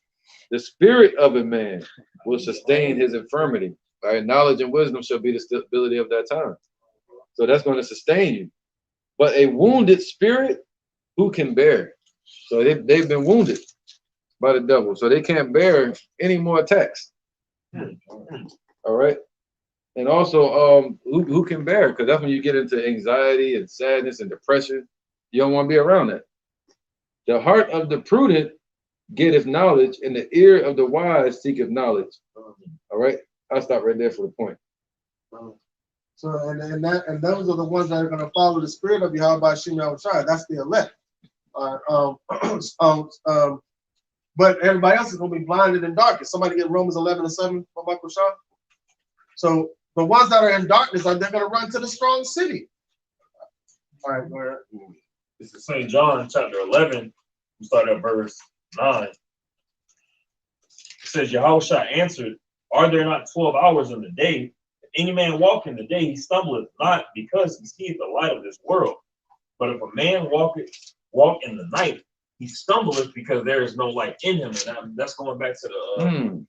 The spirit of a man will sustain his infirmity. Right? Knowledge and wisdom shall be the stability of that time. So that's going to sustain you. But a wounded spirit, who can bear? So they've been wounded by the devil. So they can't bear any more attacks. All right. And also, who can bear? Because that's when you get into anxiety and sadness and depression. You don't want to be around that. The heart of the prudent getteth knowledge, and the ear of the wise seeketh knowledge. All right. I'll stop right there for the point. So and those are the ones that are going to follow the spirit of Yahweh Shem Yahushua. That's the elect. But everybody else is going to be blinded in darkness. Somebody get Romans 11:7 from Michael Shaw. So the ones that are in darkness they're going to run to the strong city. All right, where? This is St. John chapter 11. We start at verse 9. It says, Yahushua answered, are there not 12 hours in the day? If any man walk in the day, he stumbleth not, because he seeth the light of this world. But if a man walk in the night, he stumbleth, because there is no light in him. And that's going back to the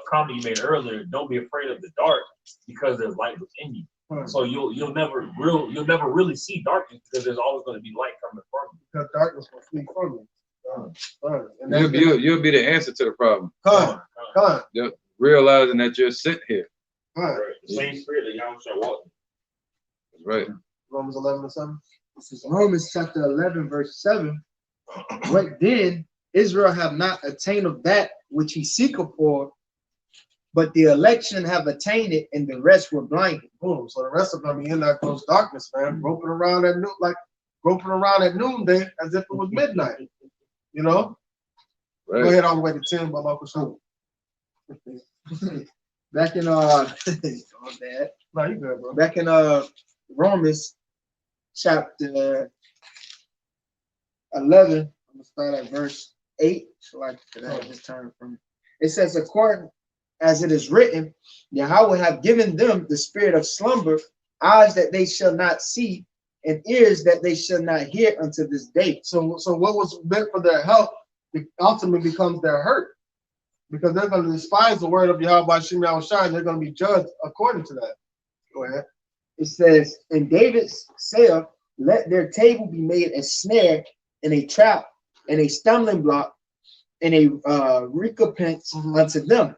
comment you made earlier. Don't be afraid of the dark, because there's light within you. So you'll never really see darkness, because there's always going to be light coming from you. Because darkness will flee from you. You'll be the answer to the problem. Come on. Yep. realizing that you're sent here. Right. The same spirit that y'all shall walk. That's right. Romans 11:7. This is Romans chapter 11, verse 7. What then Israel have not attained of that which he seeketh for, but the election have attained it, and the rest were blinded. Boom. So the rest of them be in that gross darkness, man, groping around at noonday as if it was midnight. You know? Right. Go ahead all the way to 10, but Uncle Sean. Back in oh, Dad. No, you good, bro. Back in Romans chapter 11, I'm gonna start at verse 8. So I just turn from it says, according as it is written, Yahweh have given them the spirit of slumber, eyes that they shall not see, and ears that they shall not hear unto this day. So what was meant for their help, it ultimately becomes their hurt. Because they're going to despise the word of Yahweh Shem Yahushua, and they're going to be judged according to that. Go ahead. It says, and David saith, let their table be made a snare and a trap and a stumbling block and a recompense unto them.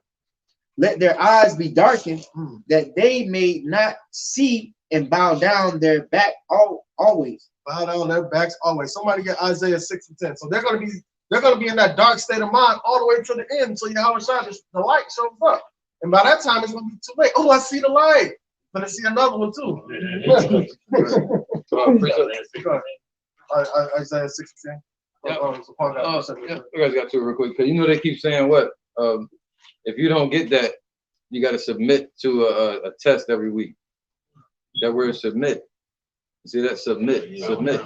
Let their eyes be darkened, that they may not see, and bow down their back always. Bow down their backs always. Somebody get Isaiah 6:10. So they're going to be in that dark state of mind all the way to the end. So Yahushua, the light shows up, and by that time it's going to be too late. Oh, I see the light. But I see another one too. Isaiah 6:10. You guys got to real quick, because you know they keep saying what? If you don't get that, you got to submit to a test every week. That word submit. See that? Submit. Submit.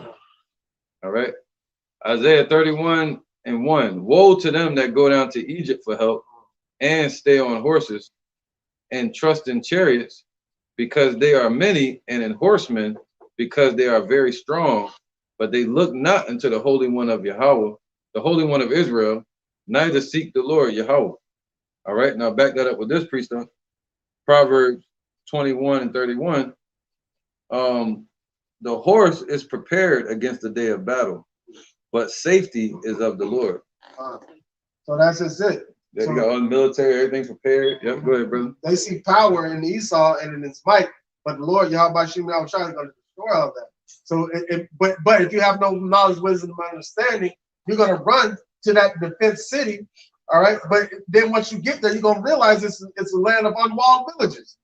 All right. Isaiah 31:1. Woe to them that go down to Egypt for help and stay on horses and trust in chariots, because they are many, and in horsemen, because they are very strong, but they look not unto the Holy One of Yahweh, the Holy One of Israel, neither seek the Lord Yahweh. All right, now back that up with this precept. Proverbs 21:31. The horse is prepared against the day of battle, but safety is of the Lord. So that's just it. They got all the military, everything prepared. Yep, go ahead, brother. They see power in Esau and in his might, but the Lord Yahweh Shem Yahushua is going to destroy all that. So, but if you have no knowledge, wisdom, and understanding, you're going to run to that defense city. All right, but then once you get there, you're going to realize it's a land of unwalled villages.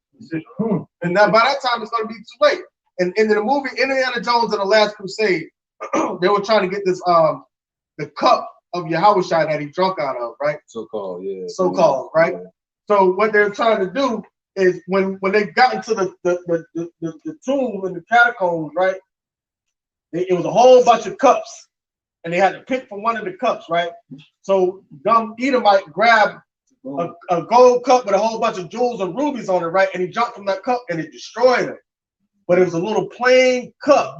And now by that time, it's going to be too late. And in the movie Indiana Jones and the Last Crusade, they were trying to get this the cup of Yahushua that he drunk out of, right? So-called, yeah. So-called, right? Yeah. So what they're trying to do is when they got into the tomb and the catacombs, right? It was a whole bunch of cups, and they had to pick from one of the cups, right? So dumb Edomite grabbed a gold cup with a whole bunch of jewels and rubies on it, right? And he jumped from that cup and it destroyed him. But it was a little plain cup,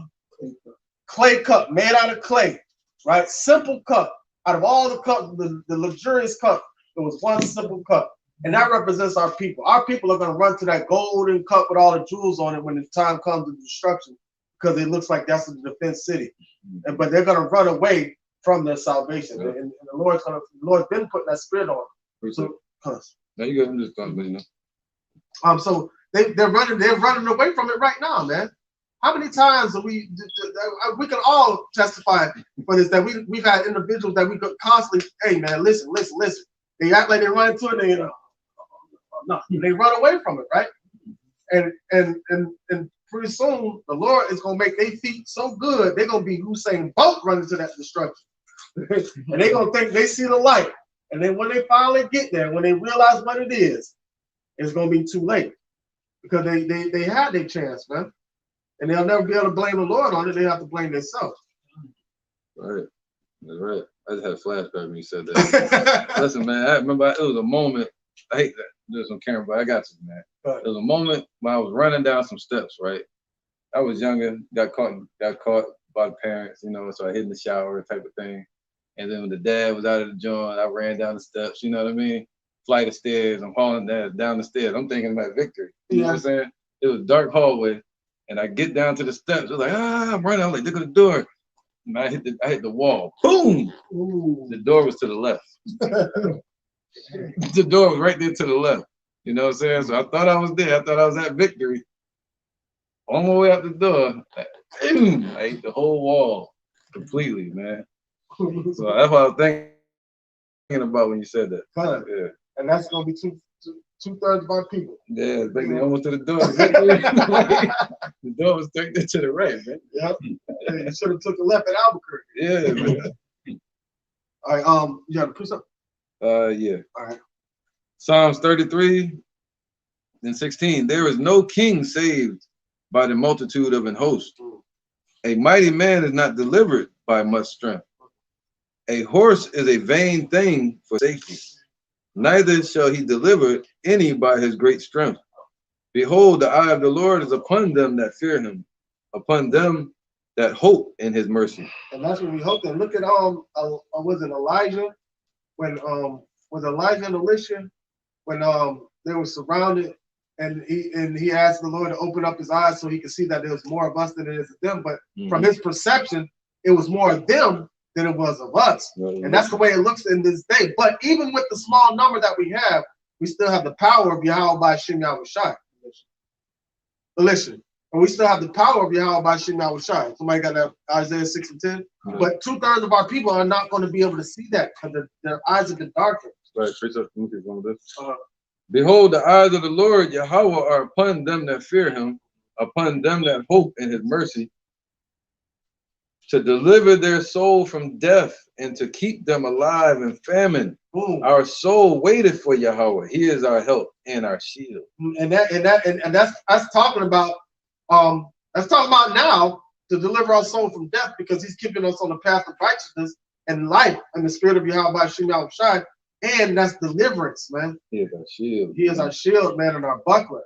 clay cup made out of clay, right? Simple cup. Out of all the cups, the luxurious cup, there was one simple cup. And that represents our people. Our people are going to run to that golden cup with all the jewels on it when the time comes of destruction, because it looks like that's the defense city. But they're going to run away from their salvation. Yeah. And the Lord's been putting that spirit on them. So, now you got this done, but you know. So they're running away from it right now, man. How many times we can all testify for this, that we've had individuals that we could constantly, hey man, listen. They act like they run into it, they run away from it, right? And pretty soon the Lord is gonna make their feet so good, they're gonna be Usain Bolt running to that destruction. And they're gonna think they see the light. And then when they finally get there, when they realize what it is, it's gonna be too late. Because they had their chance, man. And they'll never be able to blame the Lord on it. They have to blame themselves. Right. That's right. I just had a flashback when you said that. Listen, man, I remember it was a moment. I hate that. There's on camera, but I got you, man. There was a moment when I was running down some steps, right? I was younger, got caught by the parents, you know, so I hid in the shower type of thing. And then when the dad was out of the joint, I ran down the steps, you know what I mean? Flight of stairs, I'm hauling down the stairs. I'm thinking about victory. You know what I'm saying? It was a dark hallway. And I get down to the steps. I was like, I'm running. I was like, look at the door. And I hit the wall. Boom! Ooh. The door was to the left. The door was right there to the left. You know what I'm saying? So I thought I was there. I thought I was at victory. On my way out the door, I ate the whole wall completely, man. So that's what I was thinking about when you said that. Yeah. And that's gonna be two-thirds of our people. Yeah, it's basically almost to the door. The door was straight to the right, man. Yep. You should have took a left at Albuquerque. Yeah, man. All right, you got a precept? Yeah. All right. Psalms 33 and 16. There is no king saved by the multitude of an host. A mighty man is not delivered by much strength. A horse is a vain thing for safety. Neither shall he deliver any by his great strength. Behold, the eye of the Lord is upon them that fear him, upon them that hope in his mercy. And that's what we hope. And look at was it Elijah? When was Elijah and Elisha, when they were surrounded, and he asked the Lord to open up his eyes so he could see that there was more of us than there is of them. But from his perception, it was more of them than it was of us. And that's the way it looks in this day. But even with the small number that we have, we still have the power of Yahweh by Shem Yahushai. Elisha. And we still have the power of Yahweh by Shem Yahushai. Somebody got that Isaiah 6 and 10. But two-thirds of our people are not going to be able to see that because their eyes have been darkened. Right, behold, the eyes of the Lord Yahweh are upon them that fear him, upon them that hope in his mercy, to deliver their soul from death and to keep them alive in famine. Our soul waited for Yahweh. He is our help and our shield. And that's talking about now to deliver our soul from death, because he's keeping us on the path of righteousness and life and the spirit of Yahweh by Shem Yahushai. And that's deliverance, man. He is our shield. He is our shield, man, and our buckler.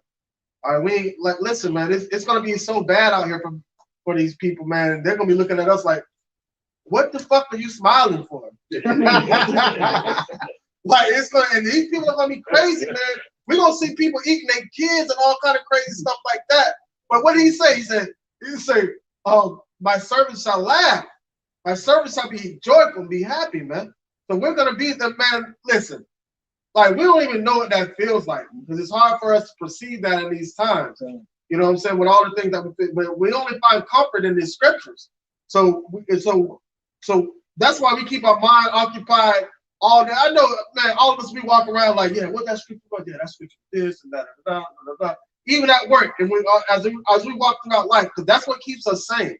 All right, listen, man, it's gonna be so bad out here for these people, man. And they're gonna be looking at us like, what the fuck are you smiling for? Like, it's gonna, and these people are gonna be crazy, man. We're gonna see people eating their kids and all kind of crazy stuff like that. But what did he say? He said, my servants shall laugh. My servants shall be joyful and be happy, man. So we're gonna be the man. Listen, like, we don't even know what that feels like, because it's hard for us to perceive that in these times. You know what I'm saying? With all the things that but we only find comfort in the scriptures. So that's why we keep our mind occupied all day. I know, man, all of us, we walk around like, yeah, what that scripture about? Yeah, that scripture this and that. Even at work, and as we walk throughout life, because that's what keeps us sane.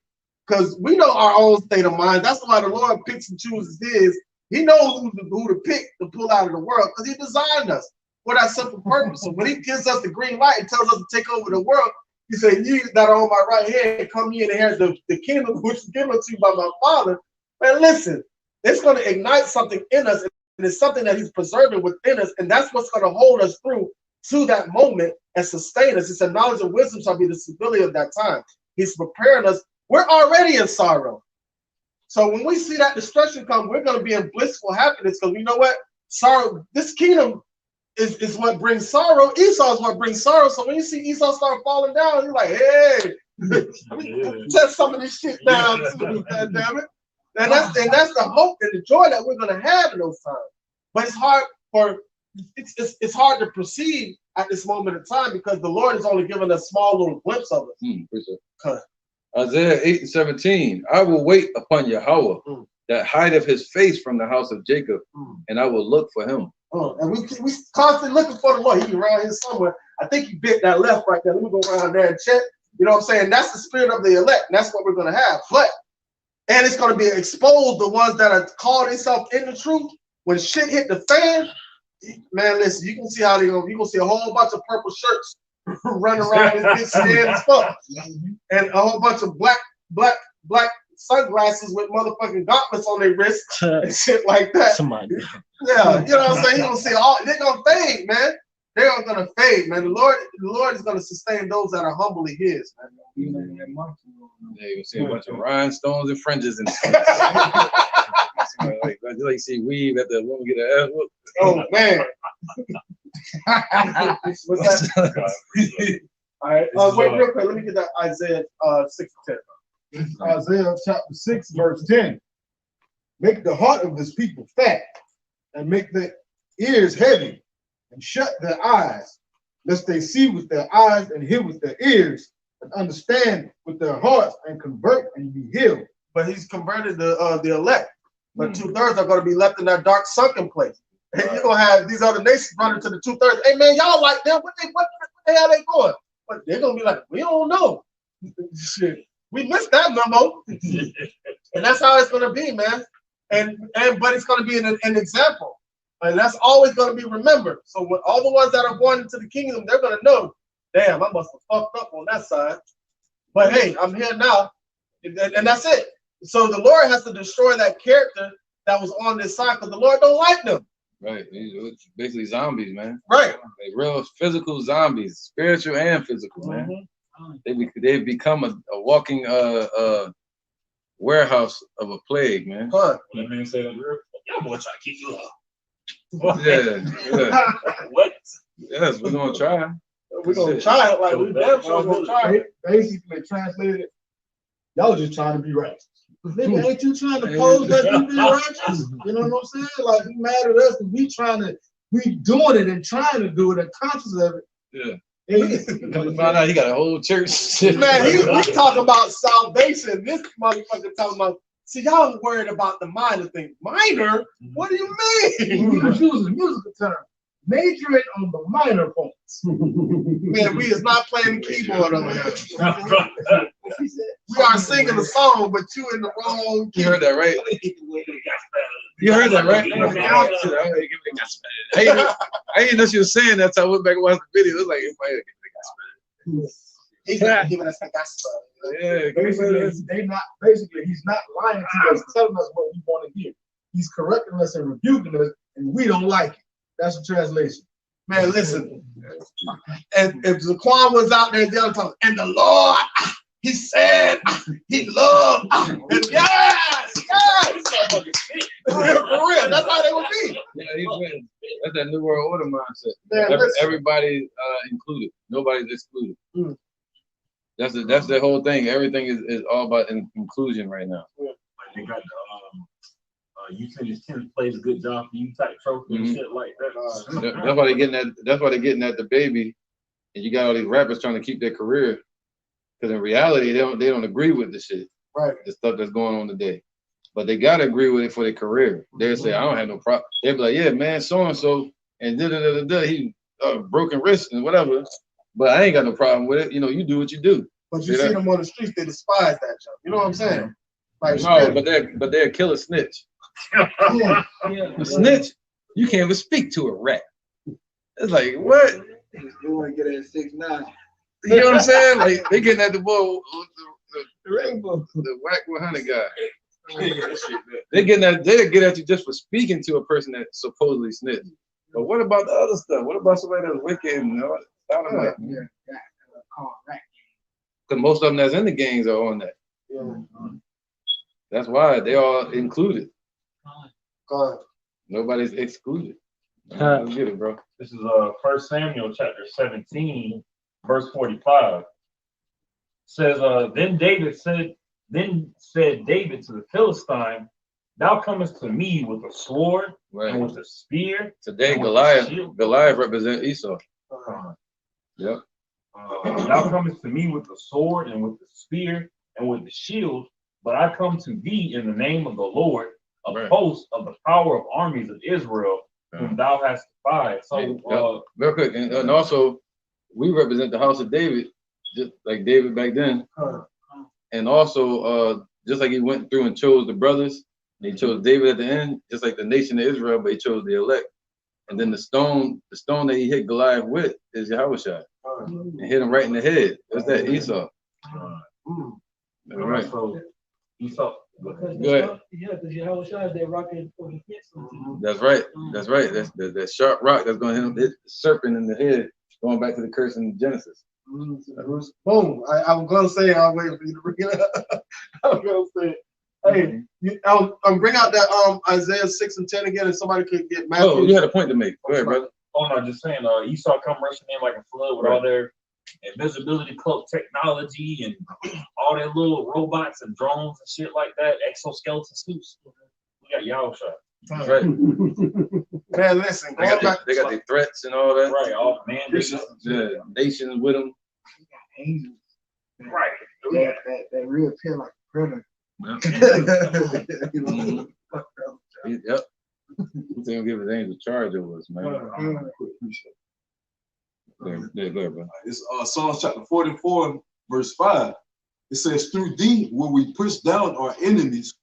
Because we know our own state of mind. That's why the Lord picks and chooses his. He knows who to pick to pull out of the world, because he designed us for that simple purpose. So when he gives us the green light and tells us to take over the world, he said, "You that are on my right hand, come ye and inherit the kingdom which is given to you by my Father." Man, listen, it's going to ignite something in us, and it's something that he's preserving within us, and that's what's going to hold us through to that moment and sustain us. It's a knowledge and wisdom shall be the stability of that time. He's preparing us. We're already in sorrow. So when we see that destruction come, we're going to be in blissful happiness, because we know what? Sorrow, this kingdom is what brings sorrow. Esau is what brings sorrow. So when you see Esau start falling down, you're like, hey, set some of this shit down too, damn it. And that's the hope and the joy that we're going to have in those times. But it's hard it's hard to perceive at this moment in time, because the Lord has only given us small little glimpse of it. Isaiah 8 and 17. I will wait upon Yahweh that hideth his face from the house of Jacob, and I will look for him. And we constantly looking for the Lord. He's around here somewhere. I think he bit that left right there. Let me go around there and check. You know what I'm saying? That's the spirit of the elect. And that's what we're going to have. And it's going to be exposed, the ones that are called themselves in the truth. When shit hit the fan, man, listen, you can see how you're going to see a whole bunch of purple shirts running around this bitch scared as fuck. And a whole bunch of black sunglasses with motherfucking gauntlets on their wrists and shit like that. Yeah, you know what I'm saying? You're gonna see they're gonna fade, man. They're gonna fade, man. The Lord is gonna sustain those that are humbly his, man. Yeah, you're gonna see a bunch of rhinestones and fringes and like see weave at the woman get her ass whooped. Oh man. What's that? All right. Wait, real quick. Let me get that Isaiah 6 and 10. Isaiah chapter 6, verse 10. Make the heart of this people fat, and make ears heavy and shut their eyes, lest they see with their eyes and hear with their ears and understand with their hearts and convert and be healed. But he's converted the elect. But 2/3 are going to be left in that dark sunken place. And you're going to have these other nations running to the 2/3. Hey, man, y'all like them? What the hell they going? But they're going to be like, we don't know. Shit. We missed that memo. And that's how it's going to be, man. But it's going to be an example. And that's always going to be remembered. So when all the ones that are born into the kingdom, they're going to know, damn, I must have fucked up on that side. But hey, I'm here now. And that's it. So the Lord has to destroy that character that was on this side because the Lord don't like them. Right. It's basically zombies, man. Right. They real physical zombies, spiritual and physical, man. They've become a walking warehouse of a plague, man. That man said, y'all boy trying to keep you up. Yeah. What? Yes, we're gonna try. We're gonna try it like we damn sure gonna try it. Basically translated, y'all just trying to be righteous. Nigga, ain't you trying to pose that you be righteous? You know what I'm saying? Like, you mad at us because we doing it and trying to do it and conscious of it. Yeah. Come to find out he got a whole church. Man, we talking about salvation. This motherfucker talking about, see, y'all worried about the minor thing. Minor? What do you mean? He was using musical term. Majoring on the minor points. Man, we is not playing the keyboard over here. We are singing the song, but you in the wrong key. You heard that, right? You heard that, right? I didn't know she was saying that, so I went back and watched the video. It was like, he's not giving us the gospel. Yeah, basically, he's not lying to us, telling us what we want to hear. He's correcting us and rebuking us, and we don't like it. That's the translation. Man, listen. And if Zaquan was out there the other time, and the Lord, he said, he loved, and yes. For real, that's how they would be. Yeah, that's that New World Order mindset. Man, everybody included. Nobody's excluded. That's the whole thing. Everything is all about inclusion right now. Like they got the you think this tennis plays a good job for you type trophy and shit like that. That's why they're getting at the baby, and you got all these rappers trying to keep their career, because in reality they don't agree with the shit, right? The stuff that's going on today, but they gotta agree with it for their career. They say I don't have no problem. They be like, yeah, man, so and so, and he broken wrist and whatever, but I ain't got no problem with it. You know, you do what you do. But you see them on the streets, they despise that junk. You know what I'm saying? Like, no, but they're a killer snitch. A snitch, you can't even speak to a rat. It's like, what? You want to get at 6'9". You know what I'm saying? Like, they getting at the boy, the whack 100 guy. They get at you just for speaking to a person that supposedly snitched. But what about the other stuff? What about somebody that's wicked and dynamite? Because most of them that's in the gangs are on that. That's why they all included. Nobody's excluded. Let's get it, bro. This is 1 Samuel chapter 17, verse 45. It says, then said David to the Philistine, thou comest to me with a sword and with a spear. Today Goliath represents Esau. Yep. Thou comest to me with the sword and with the spear and with the shield, but I come to thee in the name of the Lord of hosts of the power of armies of Israel, whom thou hast defied. So, real quick, and also we represent the house of David, just like David back then, and also just like he went through and chose the brothers, and he chose David at the end, just like the nation of Israel, but he chose the elect. And then the stone that he hit Goliath with is Yahushua, and hit him right in the head. That's that Esau. All right. So Esau. Go ahead. Yeah, because Yahushua is that rock for the fence. That's right. That's right. That's that sharp rock that's going to hit the serpent in the head, going back to the curse in Genesis. Boom. I was going to say, I'll wait for you to bring it up. I was going to say, hey, bring out that Isaiah 6 and 10 again, and somebody could get Matthew. Oh, you had a point to make. Go ahead, brother. Oh no, just saying, Esau come rushing in like a flood with all their invisibility cloak technology and all their little robots and drones and shit like that, exoskeleton suits. We got Yahushua. Right. Man, listen, They got the threats and all that. Right, all man. Yeah, nations with them. Angels. Right. That real appear like a predator. Yep. He's gonna give his angel charge over us, man. Yeah, go ahead, bro. It's Psalms chapter 44, verse 5. It says, through thee will we push down our enemies.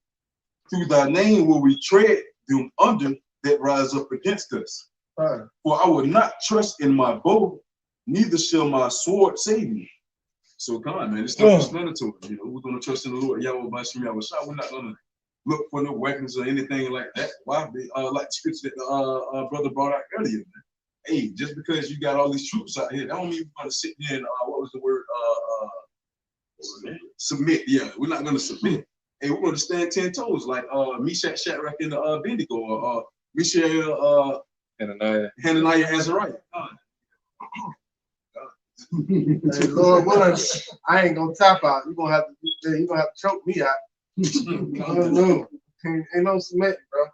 Through thy name will we tread them under that rise up against us. For I will not trust in my bow, neither shall my sword save me. So come on, man. It's not explanatory. You know, we're gonna trust in the Lord. Yahweh Bashim Yahushua. We're not gonna look for no weapons or anything like that. Why? Like the scripture that brother brought out earlier, man. Hey, just because you got all these troops out here, that don't mean you're gonna sit there and what was the word? Submit. Yeah, we're not gonna submit. Hey, we're gonna stand 10 toes, like Meshach, Shadrach, and Abednego, or Mishael, Hananiah, Azariah. Hey, Lord willing, I ain't gonna tap out. You're gonna have to choke me out. No, ain't no submitting, bro.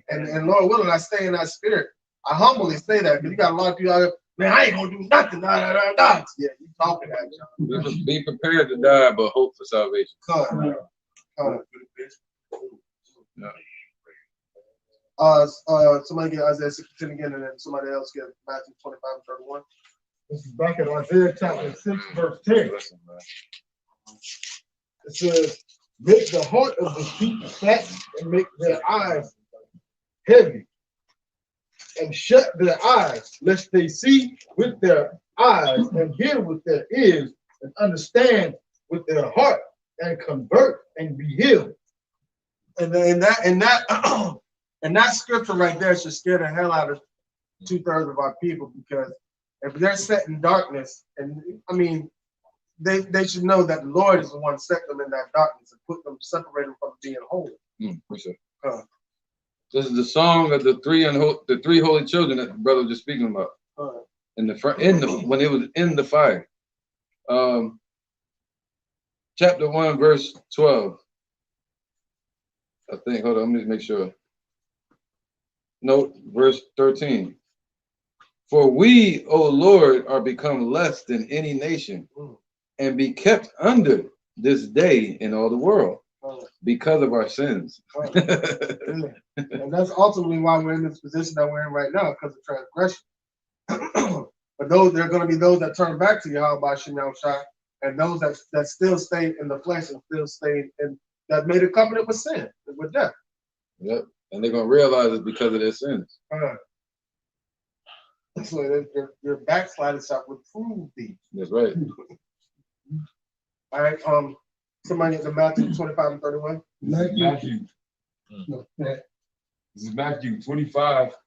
And Lord willing, I stay in that spirit. I humbly say that because you got a lot of people out there, man, I ain't gonna do nothing. Yeah, you talking that, John. Be prepared to die, but hope for salvation. Somebody get Isaiah 16 again, and then somebody else get Matthew 25 and 31. This is back at Isaiah chapter 6, verse 10. It says, make the heart of the people fat and make their eyes heavy, and shut their eyes, lest they see with their eyes and hear with their ears and understand with their heart and convert and be healed. And that scripture right there should scare the hell out of 2/3 of our people, because if they're set in darkness, and I mean, they should know that the Lord is the one set them in that darkness and put them, separate them from being holy. This is the song of the three holy children that the brother was just speaking about. When it was in the fire. Chapter 1, verse 12. I think, hold on, let me make sure. Note verse 13. For we, O Lord, are become less than any nation, and be kept under this day in all the world, because of our sins. And that's ultimately why we're in this position that we're in right now, because of transgression. But there are going to be those that turn back to Yahweh Bashim Yahushua, and those that still stay in the flesh and still stay in, that made a covenant with sin, with death. Yep, and they're going to realize it's because of their sins. So your backsliding shall reprove thee. That's right. All right, somebody in the Matthew 25 and 31. Matthew. This is Matthew 25,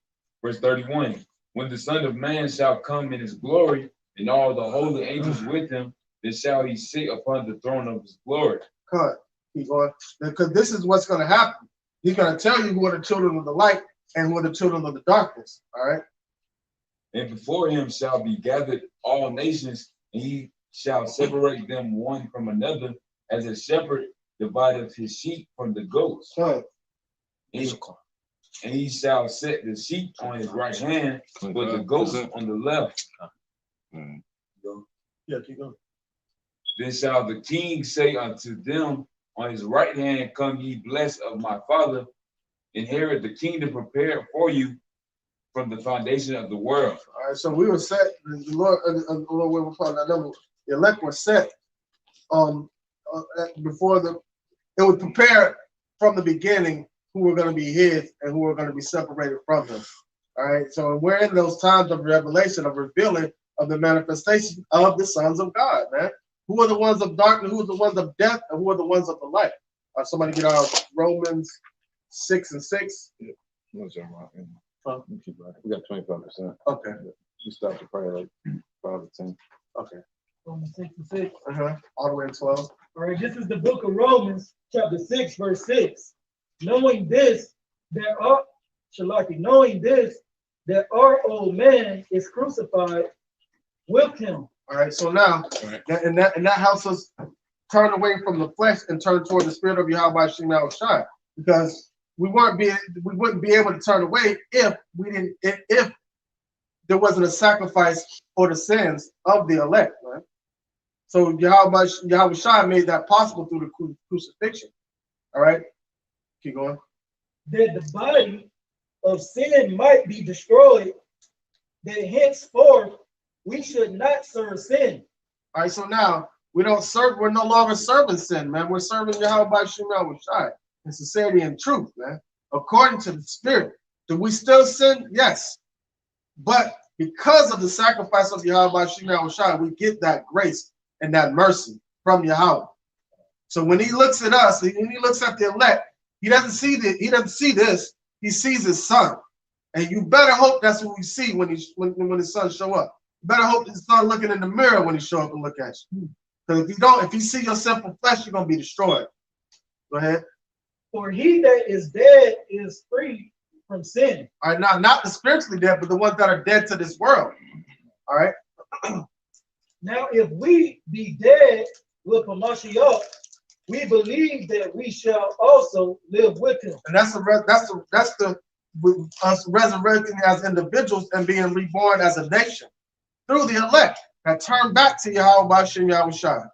verse 31. When the Son of Man shall come in his glory, and all the holy angels with him, then shall he sit upon the throne of his glory. Cut. Keep going. Because this is what's going to happen. He's going to tell you who are the children of the light and who are the children of the darkness. All right. And before him shall be gathered all nations, and he shall separate them one from another, as a shepherd divideth his sheep from the goats. And he shall set the sheep on his right hand, but the goats on the left. Yeah, keep going. Then shall the king say unto them on his right hand, come ye blessed of my father, inherit the kingdom prepared for you from the foundation of the world. All right, so we were set, the Lord we're calling that number, the elect were set before it would prepare from the beginning who were going to be his and who were going to be separated from him. All right, so we're in those times of revelation, of revealing of the manifestation of the sons of God, man. Who are the ones of darkness, who are the ones of death, and who are the ones of the light? Somebody get out Romans 6 and 6. Yeah. We got 25%. Okay. We stopped to probably like 5 or 10. Okay. Romans 6 and 6. All the way to 12. All right, this is the book of Romans, chapter 6, verse 6. Knowing this, that our old man is crucified with him. All right, so now, and that helps us turn away from the flesh and turn toward the spirit of Yahweh Shema Shai. Because we wouldn't be able to turn away if there wasn't a sacrifice for the sins of the elect, right? So Yahweh Shai made that possible through the crucifixion. All right, keep going. That the body of sin might be destroyed, that henceforth we should not serve sin. All right, so now we're no longer serving sin, man. We're serving Yahweh by Shemel Shai in sincerity and truth, man. According to the Spirit. Do we still sin? Yes. But because of the sacrifice of Yahweh by Shemel Shai, we get that grace and that mercy from Yahweh. So when he looks at us, when he looks at the elect, he doesn't see this. He sees his son. And you better hope that's what we see when his son show up. You better hope his son looking in the mirror when he show up and look at you. Because if you see your sinful flesh, you're gonna be destroyed. Go ahead. For he that is dead is free from sin. All right, not the spiritually dead, but the ones that are dead to this world. All right. Now, if we be dead with Hamashiach, we believe that we shall also live with him. And that's the us resurrecting as individuals and being reborn as a nation through the elect that turn back to Yahweh Bashem Yahweh Shai.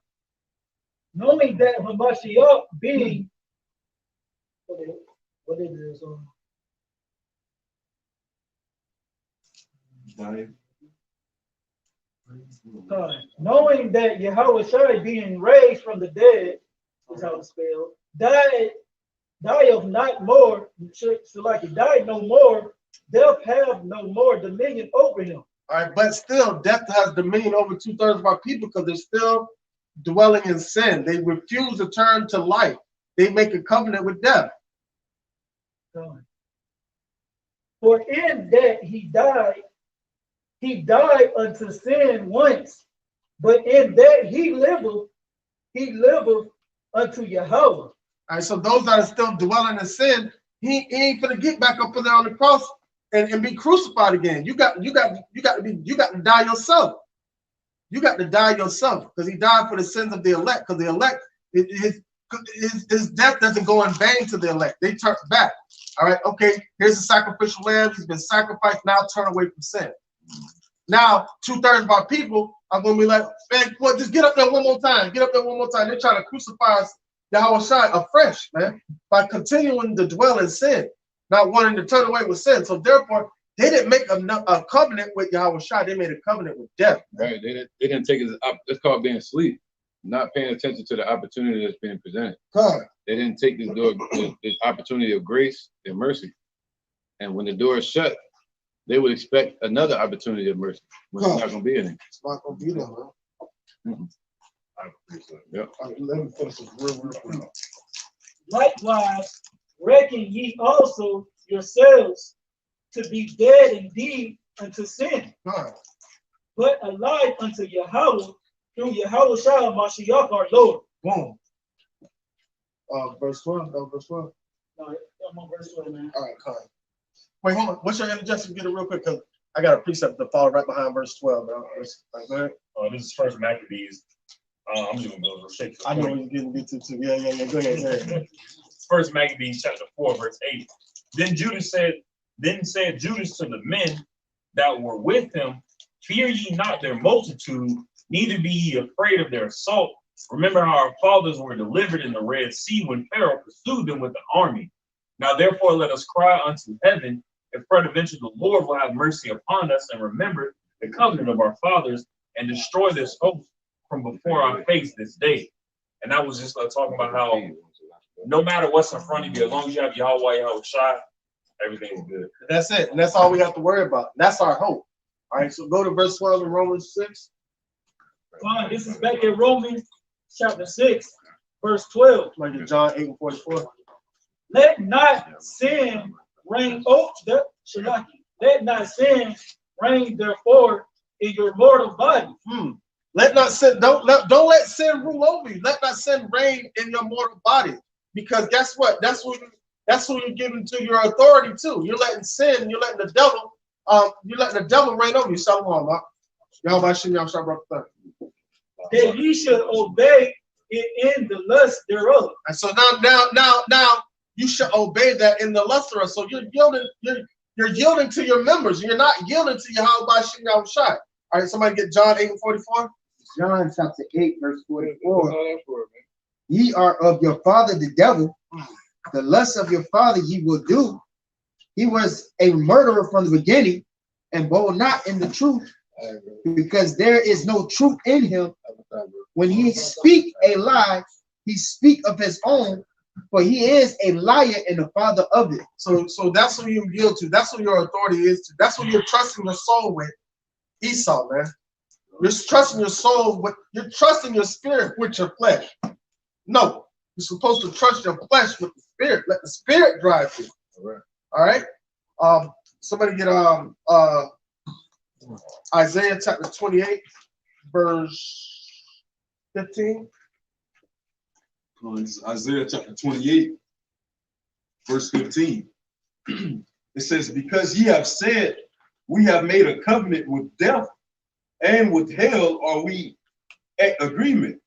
Knowing that Hamashiach being what it is knowing that Yahweh Shai being raised from the dead, is how it's spelled, dieth not more, so like he died no more, death have no more dominion over him. All right, but still, death has dominion over 2/3 of our people because they're still dwelling in sin. They refuse to turn to life. They make a covenant with death. For in that he died unto sin once, but in that he liveth unto Yahweh. All right, so those that are still dwelling in sin, he ain't gonna get back up there on the cross and be crucified again. You got to die yourself. You got to die yourself because he died for the sins of the elect. Because the elect, his death doesn't go in vain to the elect. They turn back. All right, okay. Here's a sacrificial lamb. He's been sacrificed. Now turn away from sin. Now 2/3 of our people are gonna be like, man, well, just get up there one more time. Get up there one more time. They're trying to crucify us, Yahweh Shai, afresh, man, by continuing to dwell in sin, not wanting to turn away with sin. So therefore, they didn't make a covenant with Yahweh Shai. They made a covenant with death. Right. They didn't take it. It's called being asleep, not paying attention to the opportunity that's being presented. They didn't take this opportunity of grace and mercy. And when the door is shut, they would expect another opportunity of mercy. When it's not going to be any. It's not going to be there, man. Yep. Let me finish this real quick. Likewise, reckon ye also yourselves to be dead indeed unto sin, but alive unto Yahweh through Yahweh Shai Mashiach our Lord. Boom. Verse 12. Verse 12. All right, I'm on verse 12, man. All right, come on. Wait, hold on. What's your interjection? Get it real quick because I got a precept to follow right behind verse 12. Go ahead. This is First Maccabees. I'm just gonna go straight to the I know point. you're getting to. Yeah. Go ahead. First Maccabees chapter 4, verse 8. Then said Judas to the men that were with him, fear ye not their multitude, neither be ye afraid of their assault. Remember how our fathers were delivered in the Red Sea when Pharaoh pursued them with the army. Now therefore let us cry unto heaven, if peradventure the Lord will have mercy upon us and remember the covenant of our fathers and destroy this host from before our face this day. And that was just talking about how no matter what's in front of you, as long as you have Yahweh Shai, everything's good. That's it. And that's all we have to worry about. That's our hope. All right, so go to verse 12 in Romans 6. Fine, this is back in Romans chapter 6, verse 12. Like John 8:44. Let not sin reign let not sin reign therefore in your mortal body. Let not sin, don't let sin rule over you. Let not sin reign in your mortal body. Because guess what? That's who you're giving to your authority too. You're letting sin, you're letting the devil reign over you. Shalom, y'all by Shem, y'all shabbat. That ye should obey it in the lust thereof. And so now you should obey that in the lesser. So you're yielding to your members. You're not yielding to Yahweh Shem Yahushai. All right, somebody get John 8:44. John chapter 8, verse 44. Ye are of your father the devil. The lust of your father ye will do. He was a murderer from the beginning, and bold not in the truth, because there is no truth in him. When he speak a lie, he speak of his own, for he is a liar and the father of it. So that's who you yield to. That's who your authority is to. That's what you're trusting your soul with. Esau, man. You're trusting your soul with, you're trusting your spirit with your flesh. No, you're supposed to trust your flesh with the spirit. Let the spirit drive you. All right. Somebody get Isaiah chapter 28, verse 15. This is Isaiah chapter 28, verse 15. It says, because ye have said, we have made a covenant with death, and with hell are we at agreement.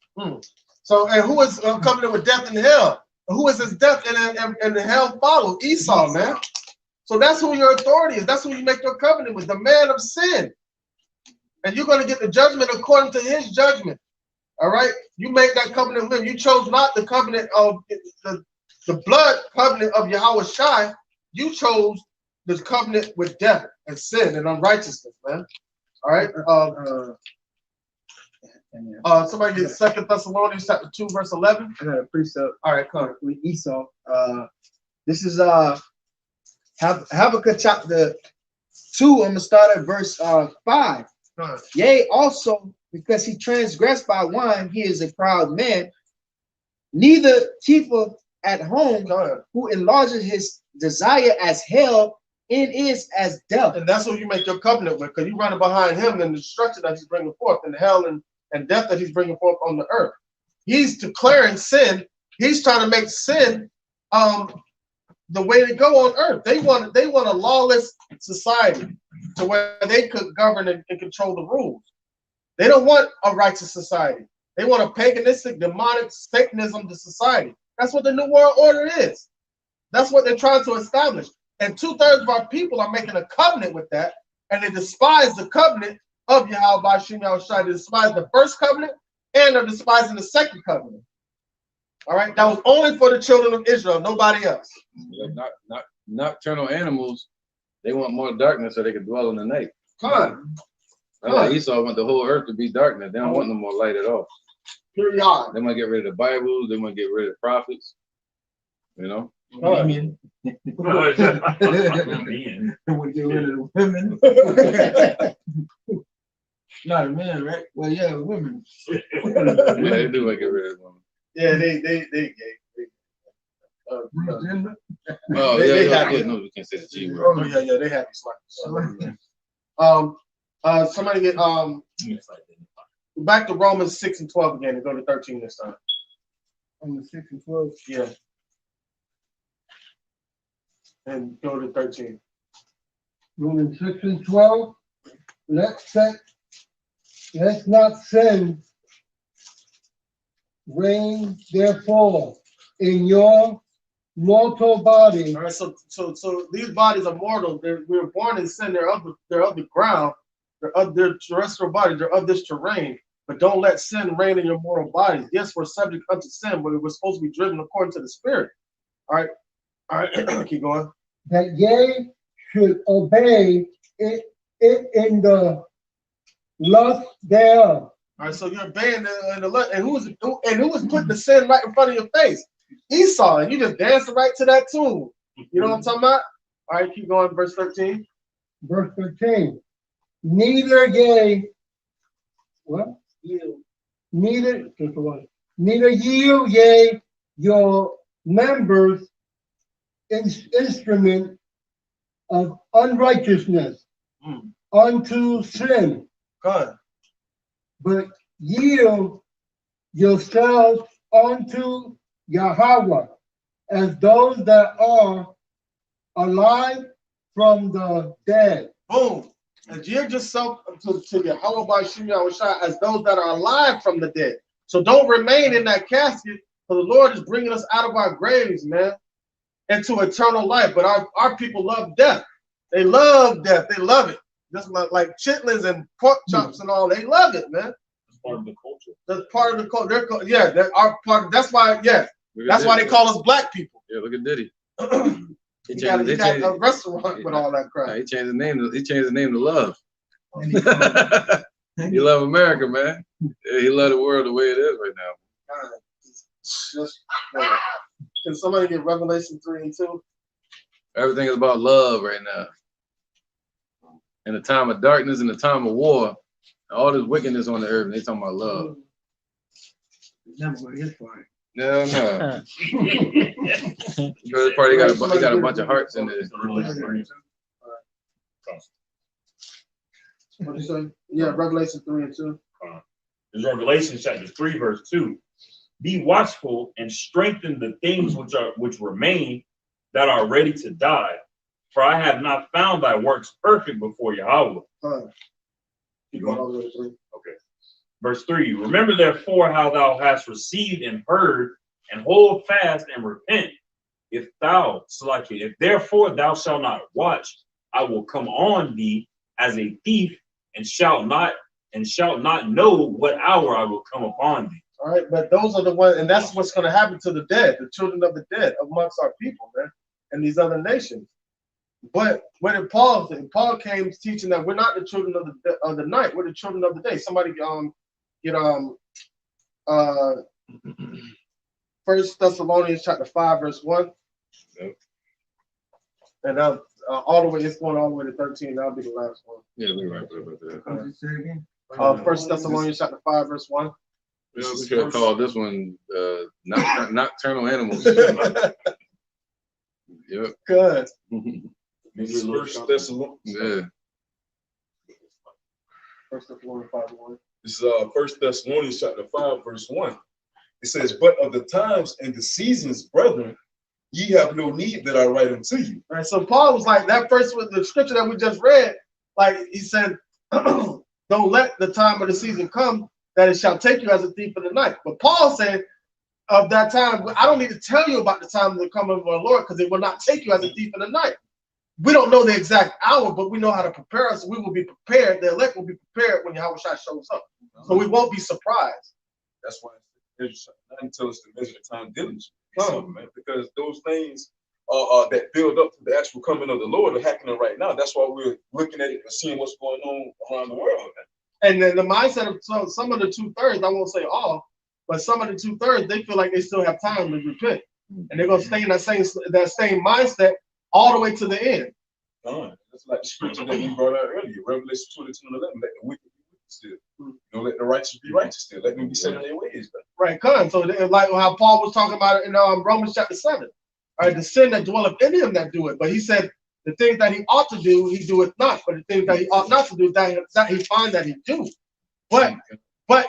So, and who is covenant with death and hell? Who is his death and the hell follow? Esau, man. So that's who your authority is. That's who you make your covenant with, the man of sin. And you're going to get the judgment according to his judgment. All right? You make that covenant with him. You chose not the covenant of the blood covenant of Yahweh Shai. You chose the covenant with death and sin and unrighteousness, man. All right? Somebody get 2 Thessalonians chapter 2, verse 11. I got a precept. All right, come on. With Esau. This is Habakkuk chapter 2. I'm gonna start at verse 5. Yea, also because he transgressed by one, he is a proud man, neither keepeth at home, who enlarges his desire as hell, and is as death. And that's who you make your covenant with, because you're running behind him and the destruction that he's bringing forth, and hell and death that he's bringing forth on the earth. He's declaring sin. He's trying to make sin the way to go on earth. They want a lawless society to where they could govern and control the rules. They don't want a righteous society. They want a paganistic, demonic, Satanism to society. That's what the New World Order is. That's what they're trying to establish. And 2/3 of our people are making a covenant with that, and they despise the covenant of Yahweh Shem Yahushai. They despise the first covenant, and they're despising the second covenant. All right, that was only for the children of Israel, nobody else. Yeah, nocturnal animals, they want more darkness so they can dwell in the night. Come on. That's why Esau want the whole earth to be darkness. They don't want no more light at all. Period. They want to get rid of the Bible. They want to get rid of prophets. You know? They want to get rid of the women. Not a man, right? Well, yeah, women. Yeah, they do want to get rid of women. Yeah, they gay. Oh, yeah, no, we can't say the G word. Oh, yeah, they happy smart. Somebody get back to Romans 6 and 12 again and go to 13 this time. Romans 6 and 12. Yeah. And go to 13. Romans 6 and 12. Let's not sin reign therefore in your mortal body. All right, so these bodies are mortal. We were born in sin. They're of the ground. They're of their terrestrial bodies. They're of this terrain. But don't let sin reign in your mortal bodies. Yes, we're subject unto sin, but we're supposed to be driven according to the Spirit. All right, keep going. That ye should obey it in the lust thereof. All right, so you're obeying the lust, and who was putting the sin right in front of your face? Esau, and you just dancing right to that tune. You know what I'm talking about? All right, keep going. Verse 13. Verse 13. Neither ye, what? Neither yield ye your members instrument of unrighteousness unto sin. God. But yield yourselves unto Yahweh as those that are alive from the dead. Boom. And yield yourself to Yahweh Shem Yahushai as those that are alive from the dead. So don't remain in that casket, for the Lord is bringing us out of our graves, man. into eternal life. But our people love death. They love death. They love it. Just like chitlins and pork chops and all. They love it, man. It's part of the culture. That's part of the culture. Yeah, they're our part. That's why. Yeah, that's why they call us black people. Yeah, look at Diddy. He got a restaurant with all that crap. He changed his name. He changed his name to Love. He love America, man. He love the world the way it is right now. Can somebody get Revelation 3 and 2? Everything is about love right now. In the time of darkness, in the time of war, all this wickedness on the earth, and they talking about love. Never go his part. No. This part, he got a bunch of hearts in there. What you say? Yeah, Revelation 3 and 2. In Revelation chapter 3, verse 2. Be watchful and strengthen the things which remain that are ready to die. For I have not found thy works perfect before Yahweh. Keep going. Okay. Verse 3. Remember therefore how thou hast received and heard, and hold fast and repent. If therefore thou shalt not watch, I will come on thee as a thief, and shalt not know what hour I will come upon thee. All right, but those are the ones, and that's what's going to happen to the dead, the children of the dead amongst our people, man, and these other nations. But when Paul came teaching that we're not the children of the night, we're the children of the day. Somebody get 1 Thessalonians chapter 5 verse 1. Yep. And all the way, it's going all the way to 13. That'll be the last one. Yeah, we're right about that. 1 Thessalonians chapter 5 verse 1. We should have called this one Nocturnal Animals. Yep. Good. This is 1 Thessalonians. Yeah. 1 Thessalonians 5:1. This is 1 Thessalonians chapter 5, verse 1. It says, but of the times and the seasons, brethren, ye have no need that I write unto you. All right, so Paul was like, that first with the scripture that we just read, like he said, don't let the time of the season come that it shall take you as a thief in the night. But Paul said, of that time, I don't need to tell you about the time of the coming of our Lord, because it will not take you as a thief in the night. We don't know the exact hour, but we know how to prepare us. We will be prepared. The elect will be prepared when Yahweh Shai shows up. So we won't be surprised. That's why it's not tell us to measure the time diligently, man, because those things that build up to the actual coming of the Lord are happening right now. That's why we're looking at it and seeing what's going on around the world, man. And then the mindset of some of the 2/3, I won't say all, but some of the 2/3, they feel like they still have time to repent, and they're gonna stay in that same mindset all the way to the end. That's like the scripture that we brought out earlier, Revelation 22:11. Let the wicked be wicked still. Let the righteous be righteous still. Let them be set in their ways. Right, come. So like how Paul was talking about it in Romans chapter 7. All right, the sin that dwelleth in him that do it. But he said the things that he ought to do, he doeth not. But the things that he ought not to do, that he find that he do. But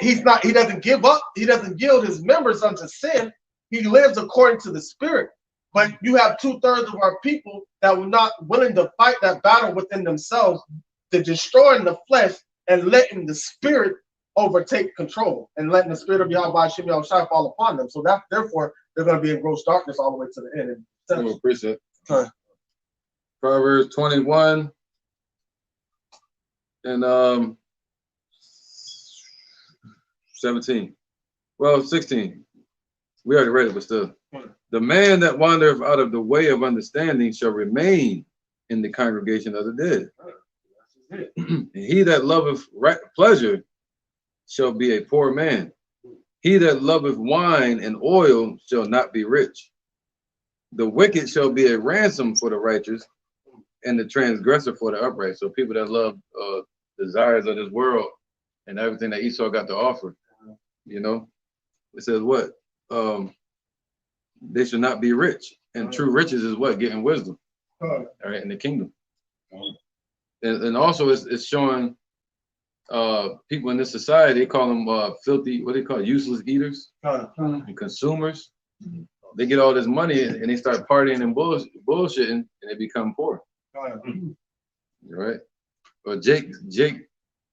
he's not. He doesn't give up. He doesn't yield his members unto sin. He lives according to the Spirit. But you have 2/3 of our people that were not willing to fight that battle within themselves, to destroying the flesh and letting the Spirit overtake control, and letting the Spirit of Yahweh Shem Yahushua fall upon them. So that therefore they're going to be in gross darkness all the way to the end. Proverbs 21 and 17. Well, 16. We already read it, but still. The man that wandereth out of the way of understanding shall remain in the congregation of the dead. And he that loveth pleasure shall be a poor man. He that loveth wine and oil shall not be rich. The wicked shall be a ransom for the righteous, and the transgressor for the upright. So people that love desires of this world and everything that Esau got to offer, it says what? They should not be rich. And true riches is what? Getting wisdom. All right, in the kingdom. And also it's showing people in this society, they call them filthy, what do they call it? Useless eaters and consumers. They get all this money and they start partying and bullshitting, and they become poor. Right? Or Jake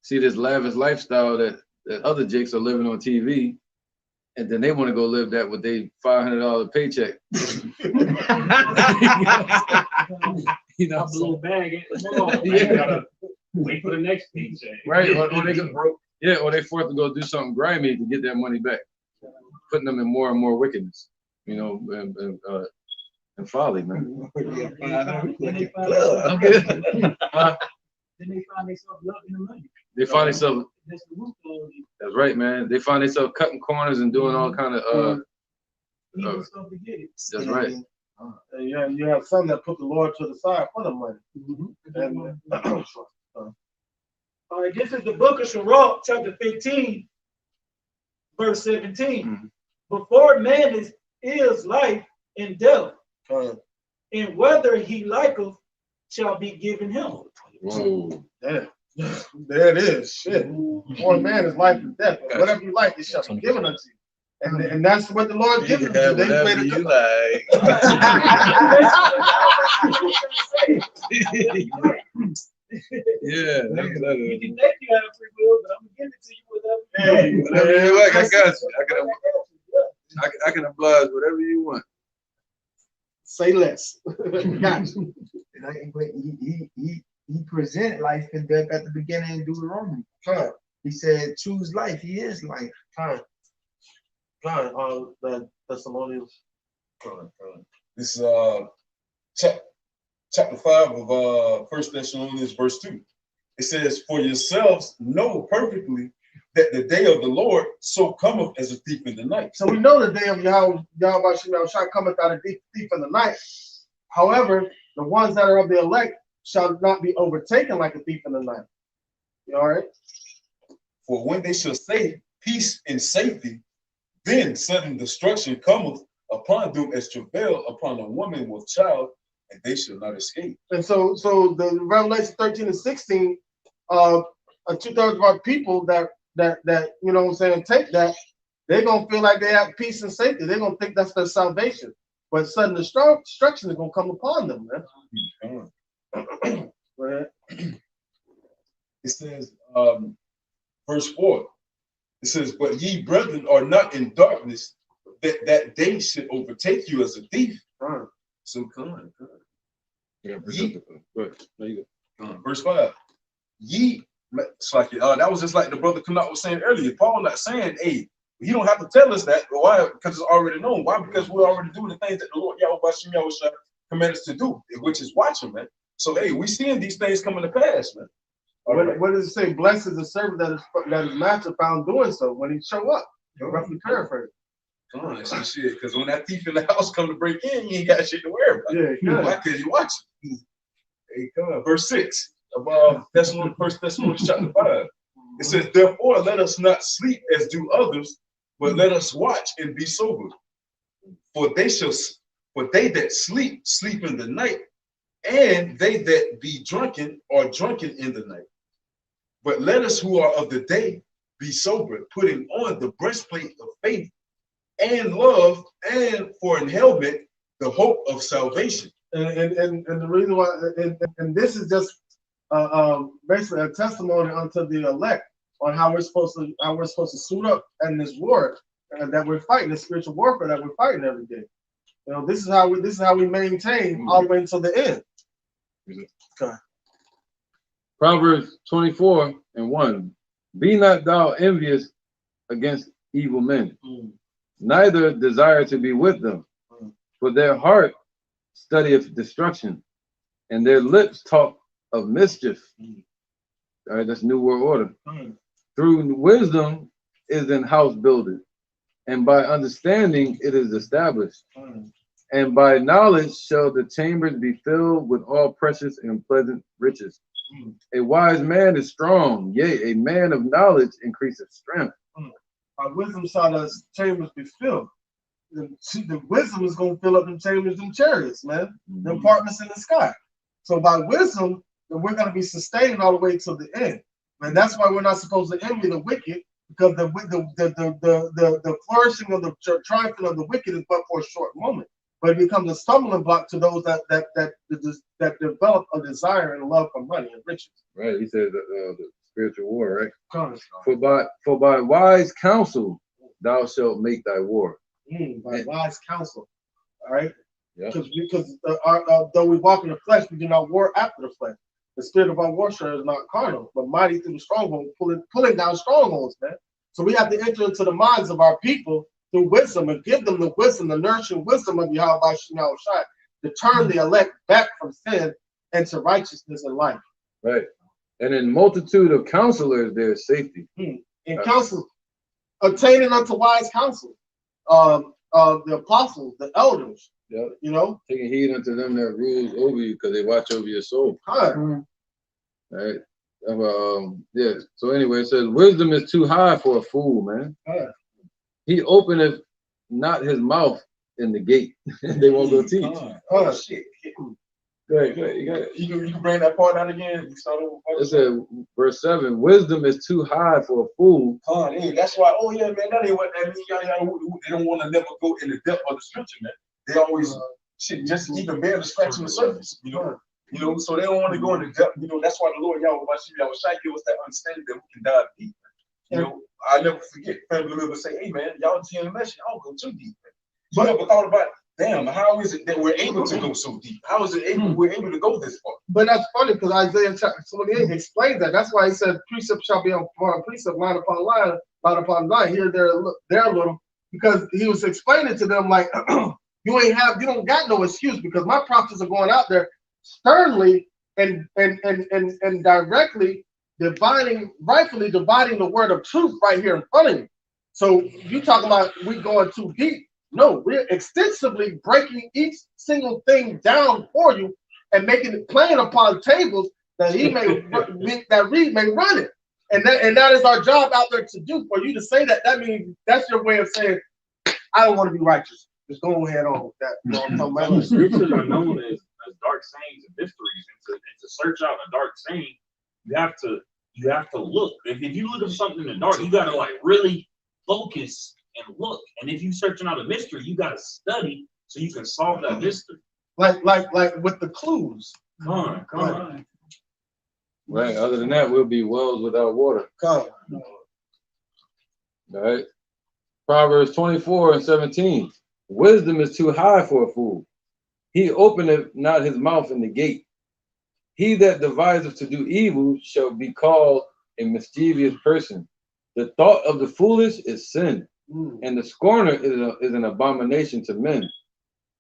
see this lavish lifestyle that other Jakes are living on TV, And then they want to go live that with their $500 paycheck. You know, a little bag. You gotta wait for the next paycheck. Right? Or they go, yeah, or they forced to go do something grimy to get that money back, putting them in more and more wickedness, you know, and folly, man. Then they find themselves loving the money. They find themselves. That's right, man. They find themselves cutting corners and doing all kind of Evil stuff to get it. That's right. And you have some that put the Lord to the side for the money. All right, this is the book of Sirach, chapter 15, verse 17. Before man is life and death, and whether he liketh shall be given him. Whoa. There it is. Shit. One man is life and death. Whatever you like, it shall be given unto you. And that's what the Lord gives you. Whatever you like. Yeah. You can think you have free will, but I'm gonna give it to you without. Whatever you like, I got you. I can oblige whatever you want. Say less. Got you. He presented life and death at the beginning in Deuteronomy. He said, choose life. He is life. The Thessalonians. This is chapter 5 of 1 Thessalonians verse 2. It says, for yourselves know perfectly that the day of the Lord so cometh as a thief in the night. So we know the day of Yahweh shall cometh out a thief in the night. However, the ones that are of the elect shall not be overtaken like a thief in the night. You all right? For when they shall say peace and safety, then sudden destruction cometh upon them as travail upon a woman with child, and they shall not escape. And so the Revelation 13 and 16, 2/3 of our people that you know what I'm saying, take that, they're gonna feel like they have peace and safety. They're gonna think that's their salvation. But sudden destruction is gonna come upon them, man. It says, verse 4, it says, but ye brethren are not in darkness, that day should overtake you as a thief. So come on. Verse 5, ye, it's like that was just like the brother Kanat was saying earlier. Paul not saying, hey, he don't have to tell us that. Why? Because it's already known. Why? Because we're already doing the things that the Lord Yahweh commanded us to do, which is watching, man. So hey, we seeing these things coming to pass, man. What does it say? Blessed is the servant that his master found doing so when he show up. Roughly paraphrase. Come on, some shit. Because when that thief in the house come to break in, you ain't got shit to worry about. Yeah, why? Because you watching. Hey, come on. Verse 6 of 1 Thessalonians chapter 5. It says, therefore, let us not sleep as do others, but let us watch and be sober. For they that sleep, sleep in the night, and they that be drunken are drunken in the night. But let us who are of the day be sober, putting on the breastplate of faith and love, and for an helmet, the hope of salvation. And the reason why, and this is just basically a testimony unto the elect on how we're supposed to suit up in this war that we're fighting, the spiritual warfare that we're fighting every day. You know, this is how we maintain all the way until the end. Okay. Proverbs 24:1. Be not thou envious against evil men, neither desire to be with them, for their heart studieth destruction, and their lips talk of mischief. All right, that's New World Order. Through wisdom is in house building, and by understanding it is established. And by knowledge shall the chambers be filled with all precious and pleasant riches. A wise man is strong, yea, a man of knowledge increaseth strength. By wisdom shall the chambers be filled. The wisdom is going to fill up them chambers and chariots, man. The apartments in the sky. So by wisdom, we're going to be sustained all the way to the end. And that's why we're not supposed to envy the wicked, because the flourishing of the triumphing of the wicked is but for a short moment. But it becomes a stumbling block to those that develop a desire and love for money and riches. Right, he said the spiritual war, right? For by wise counsel thou shalt make thy war. By wise counsel. All right. Yeah. Because though we walk in the flesh, we do not war after the flesh. The spirit of our warfare is not carnal, but mighty through the stronghold, pulling down strongholds, man. So we have to enter into the minds of our people through wisdom and give them the wisdom, the nourishing wisdom of Yahweh Shai, to turn the elect back from sin into righteousness and life. Right. And in multitude of counselors, there is safety. In counsel, attaining unto wise counsel, the apostles, the elders. Yep. You know, taking heed unto them that rules over you, because they watch over your soul. Right. Yeah. So anyway, it says wisdom is too high for a fool, man. He openeth not his mouth in the gate. They won't go teach. Oh shit. Good. You can bring that part out again. It said, verse 7, wisdom is too high for a fool. That's why, oh yeah, man, that ain't what that means. They don't want to never go in the depth of the scripture, man. They always just even barely scratching the surface, you know, so they don't want to go in the depth, you know. That's why the Lord Yahweh Shai give us that understanding that we can dive deep. You know, I never forget, family members say, hey man, y'all in the message, I don't go too deep. You never thought about, damn, how is it that we're able to go so deep? How is it we're able to go this far? But that's funny, because Isaiah chapter 28 explains that. That's why he said precept shall be upon precept, line upon line, line upon line, here, there a little, because he was explaining to them like, you don't got no excuse, because my prophets are going out there sternly and directly rightfully dividing the word of truth right here in front of you. So you talking about we going too deep? No, we're extensively breaking each single thing down for you and making it plain upon tables that he may that Reed may run it. And that is our job out there to do. For you to say that, that means that's your way of saying, I don't want to be righteous. Just go ahead on with that. You know what I'm talking about? Scriptures are known as dark sayings and mysteries. And to search out a dark saying, you have to look. If you look at something in the dark, you gotta like really focus and look. And if you're searching out a mystery, you gotta study so you can solve that mystery. Like with the clues. Come on. Right. Other than that, we'll be wells without water. Come. All right. Proverbs 24:17. Wisdom is too high for a fool. He openeth not his mouth in the gate. He that deviseth to do evil shall be called a mischievous person. The thought of the foolish is sin, and the scorner is an abomination to men.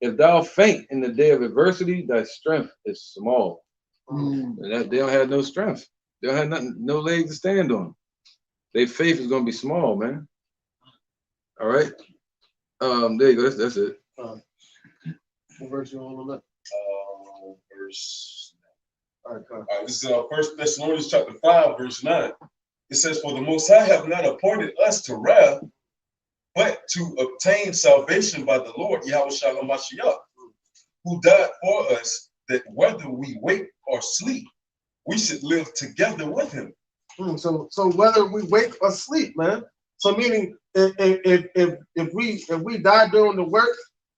If thou faint in the day of adversity, thy strength is small. And that they don't have no strength. They don't have nothing, no legs to stand on. Their faith is gonna be small, man. All right. There you go. That's it. What verse you want to look? Verse. All right, this is 1 Thessalonians chapter 5, verse 9. It says, "For the Most High have not appointed us to wrath, but to obtain salvation by the Lord Yahweh Shalom Mashiach, who died for us, that whether we wake or sleep, we should live together with him." So whether we wake or sleep, man. So meaning if we die during the work,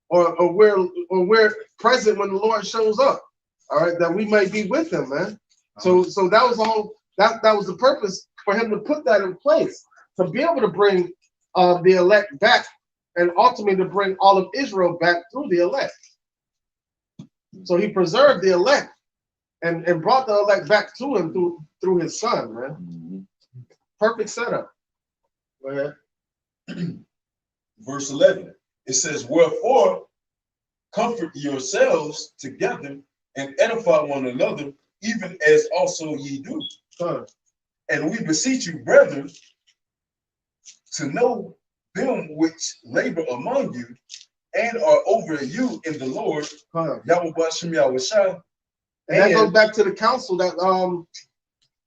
or we're present when the Lord shows up, all right, that we may be with him, man. So that was all. That was the purpose for him to put that in place, to be able to bring the elect back, and ultimately to bring all of Israel back through the elect. So he preserved the elect and brought the elect back to him through his son, man. Perfect setup. Go ahead. Verse 11, it says, "Wherefore comfort yourselves together and edify one another, even as also ye do. And we beseech you, brethren, to know them which labor among you and are over you in the Lord, Yahweh Bashem Yahweh Shai." And that goes back to the council that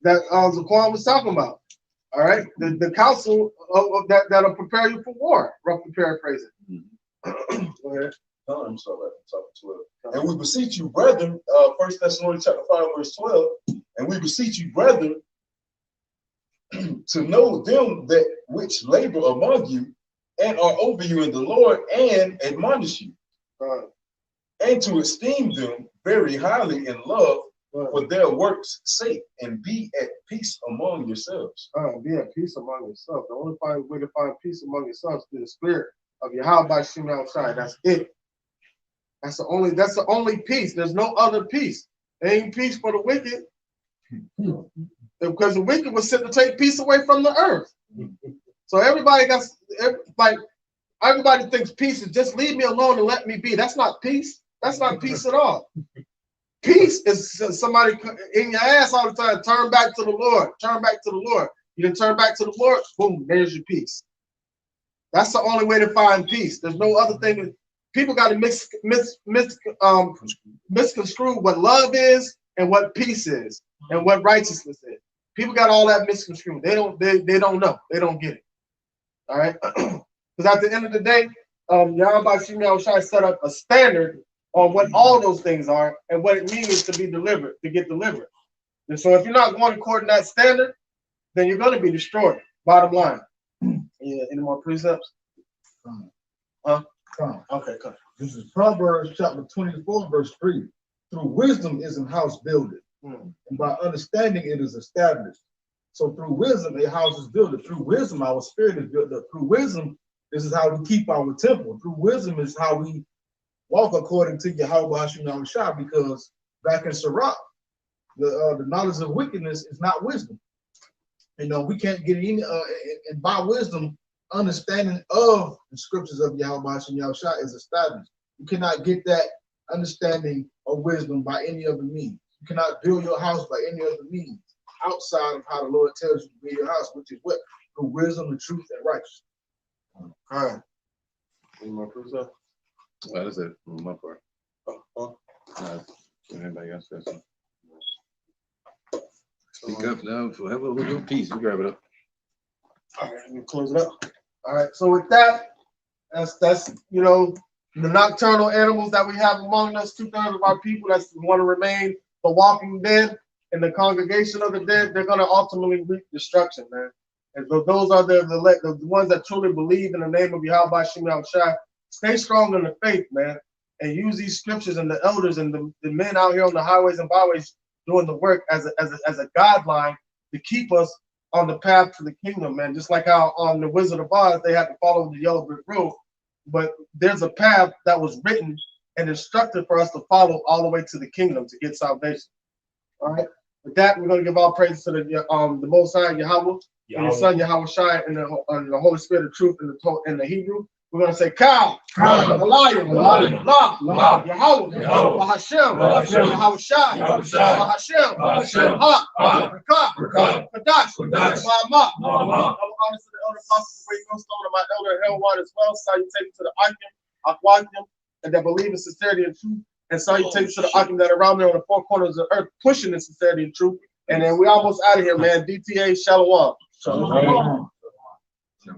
Zaquan was talking about. All right, the council that'll prepare you for war. Roughly paraphrasing. Go ahead. I'm sorry, chapter 12. "And we beseech you, brethren," 1 Thessalonians chapter 5, verse 12. "And we beseech you, brethren, to know them that which labor among you and are over you in the Lord, and admonish you, and to esteem them very highly in love for their works' sake, and be at peace among yourselves. Be at peace among yourselves. The only way to find peace among yourselves is the spirit of Yahweh by Shem outside. That's it. That's the only peace. There's no other peace. There ain't peace for the wicked. Because the wicked was sent to take peace away from the earth. So everybody thinks peace is just leave me alone and let me be. That's not peace. That's not peace at all. Peace is somebody in your ass all the time. Turn back to the Lord. Turn back to the Lord. You can turn back to the Lord. Boom, there's your peace. That's the only way to find peace. There's no other thing. People got to misconstrue what love is and what peace is and what righteousness is. People got all that misconstrued. They don't know. They don't get it. All right. Because at the end of the day, Yahweh Shai set up a standard on what all those things are and what it means to be delivered, to get delivered. And so if you're not going according to that standard, then you're going to be destroyed. Bottom line. Yeah, any more precepts? Huh? Okay, come. This is Proverbs chapter 24, verse 3. Through wisdom is an house builded, and by understanding it is established. So through wisdom, a house is built. Through wisdom, our spirit is built up. Through wisdom, this is how we keep our temple. Through wisdom is how we walk according to Yahweh Hashem Shah, because back in Sirach, the knowledge of wickedness is not wisdom. You know, we can't get any, and by wisdom, understanding of the scriptures of Yahweh Hashem Shah is established. You cannot get that understanding of wisdom by any other means. You cannot build your house by any other means outside of how the Lord tells you to build your house, which is what? Through wisdom, the truth, and righteousness. All right. Any more precepts? Well, that's it on my part. Anybody else got something? Speak up now. Forever hold your peace. We grab it up. All right, let me close it up. All right. So with that, that's you know, the nocturnal animals that we have among us. 2/3 of our people that want to remain the walking dead in the congregation of the dead. They're going to ultimately reap destruction, man. And so those are the ones that truly believe in the name of Yahweh Shem Shai. Stay strong in the faith, man, and use these scriptures and the elders and the men out here on the highways and byways doing the work as a guideline to keep us on the path to the kingdom, man. Just like how on the Wizard of Oz, they had to follow the yellow brick road, but there's a path that was written and instructed for us to follow all the way to the kingdom to get salvation. All right. With that, we're going to give all praise to the Most High Yahweh, and His Son Yahweh Shai, and the Holy Spirit of Truth in the Hebrew. We're going to say, Kal, Eliah, La, Yahweh, Hashem, Yahweh Shai, Hashem, Ha, Rakah, Kadash, Ma'amah. Honor to the elder apostles of Great Millstone and my elder Helwan as well. Salutation to the Akim, Aquakim, and that believe in sincerity and truth. And salutation to the Akim that are around there on the four corners of the earth, pushing in sincerity and truth. And then we almost out of here, man. DTA, Shalom.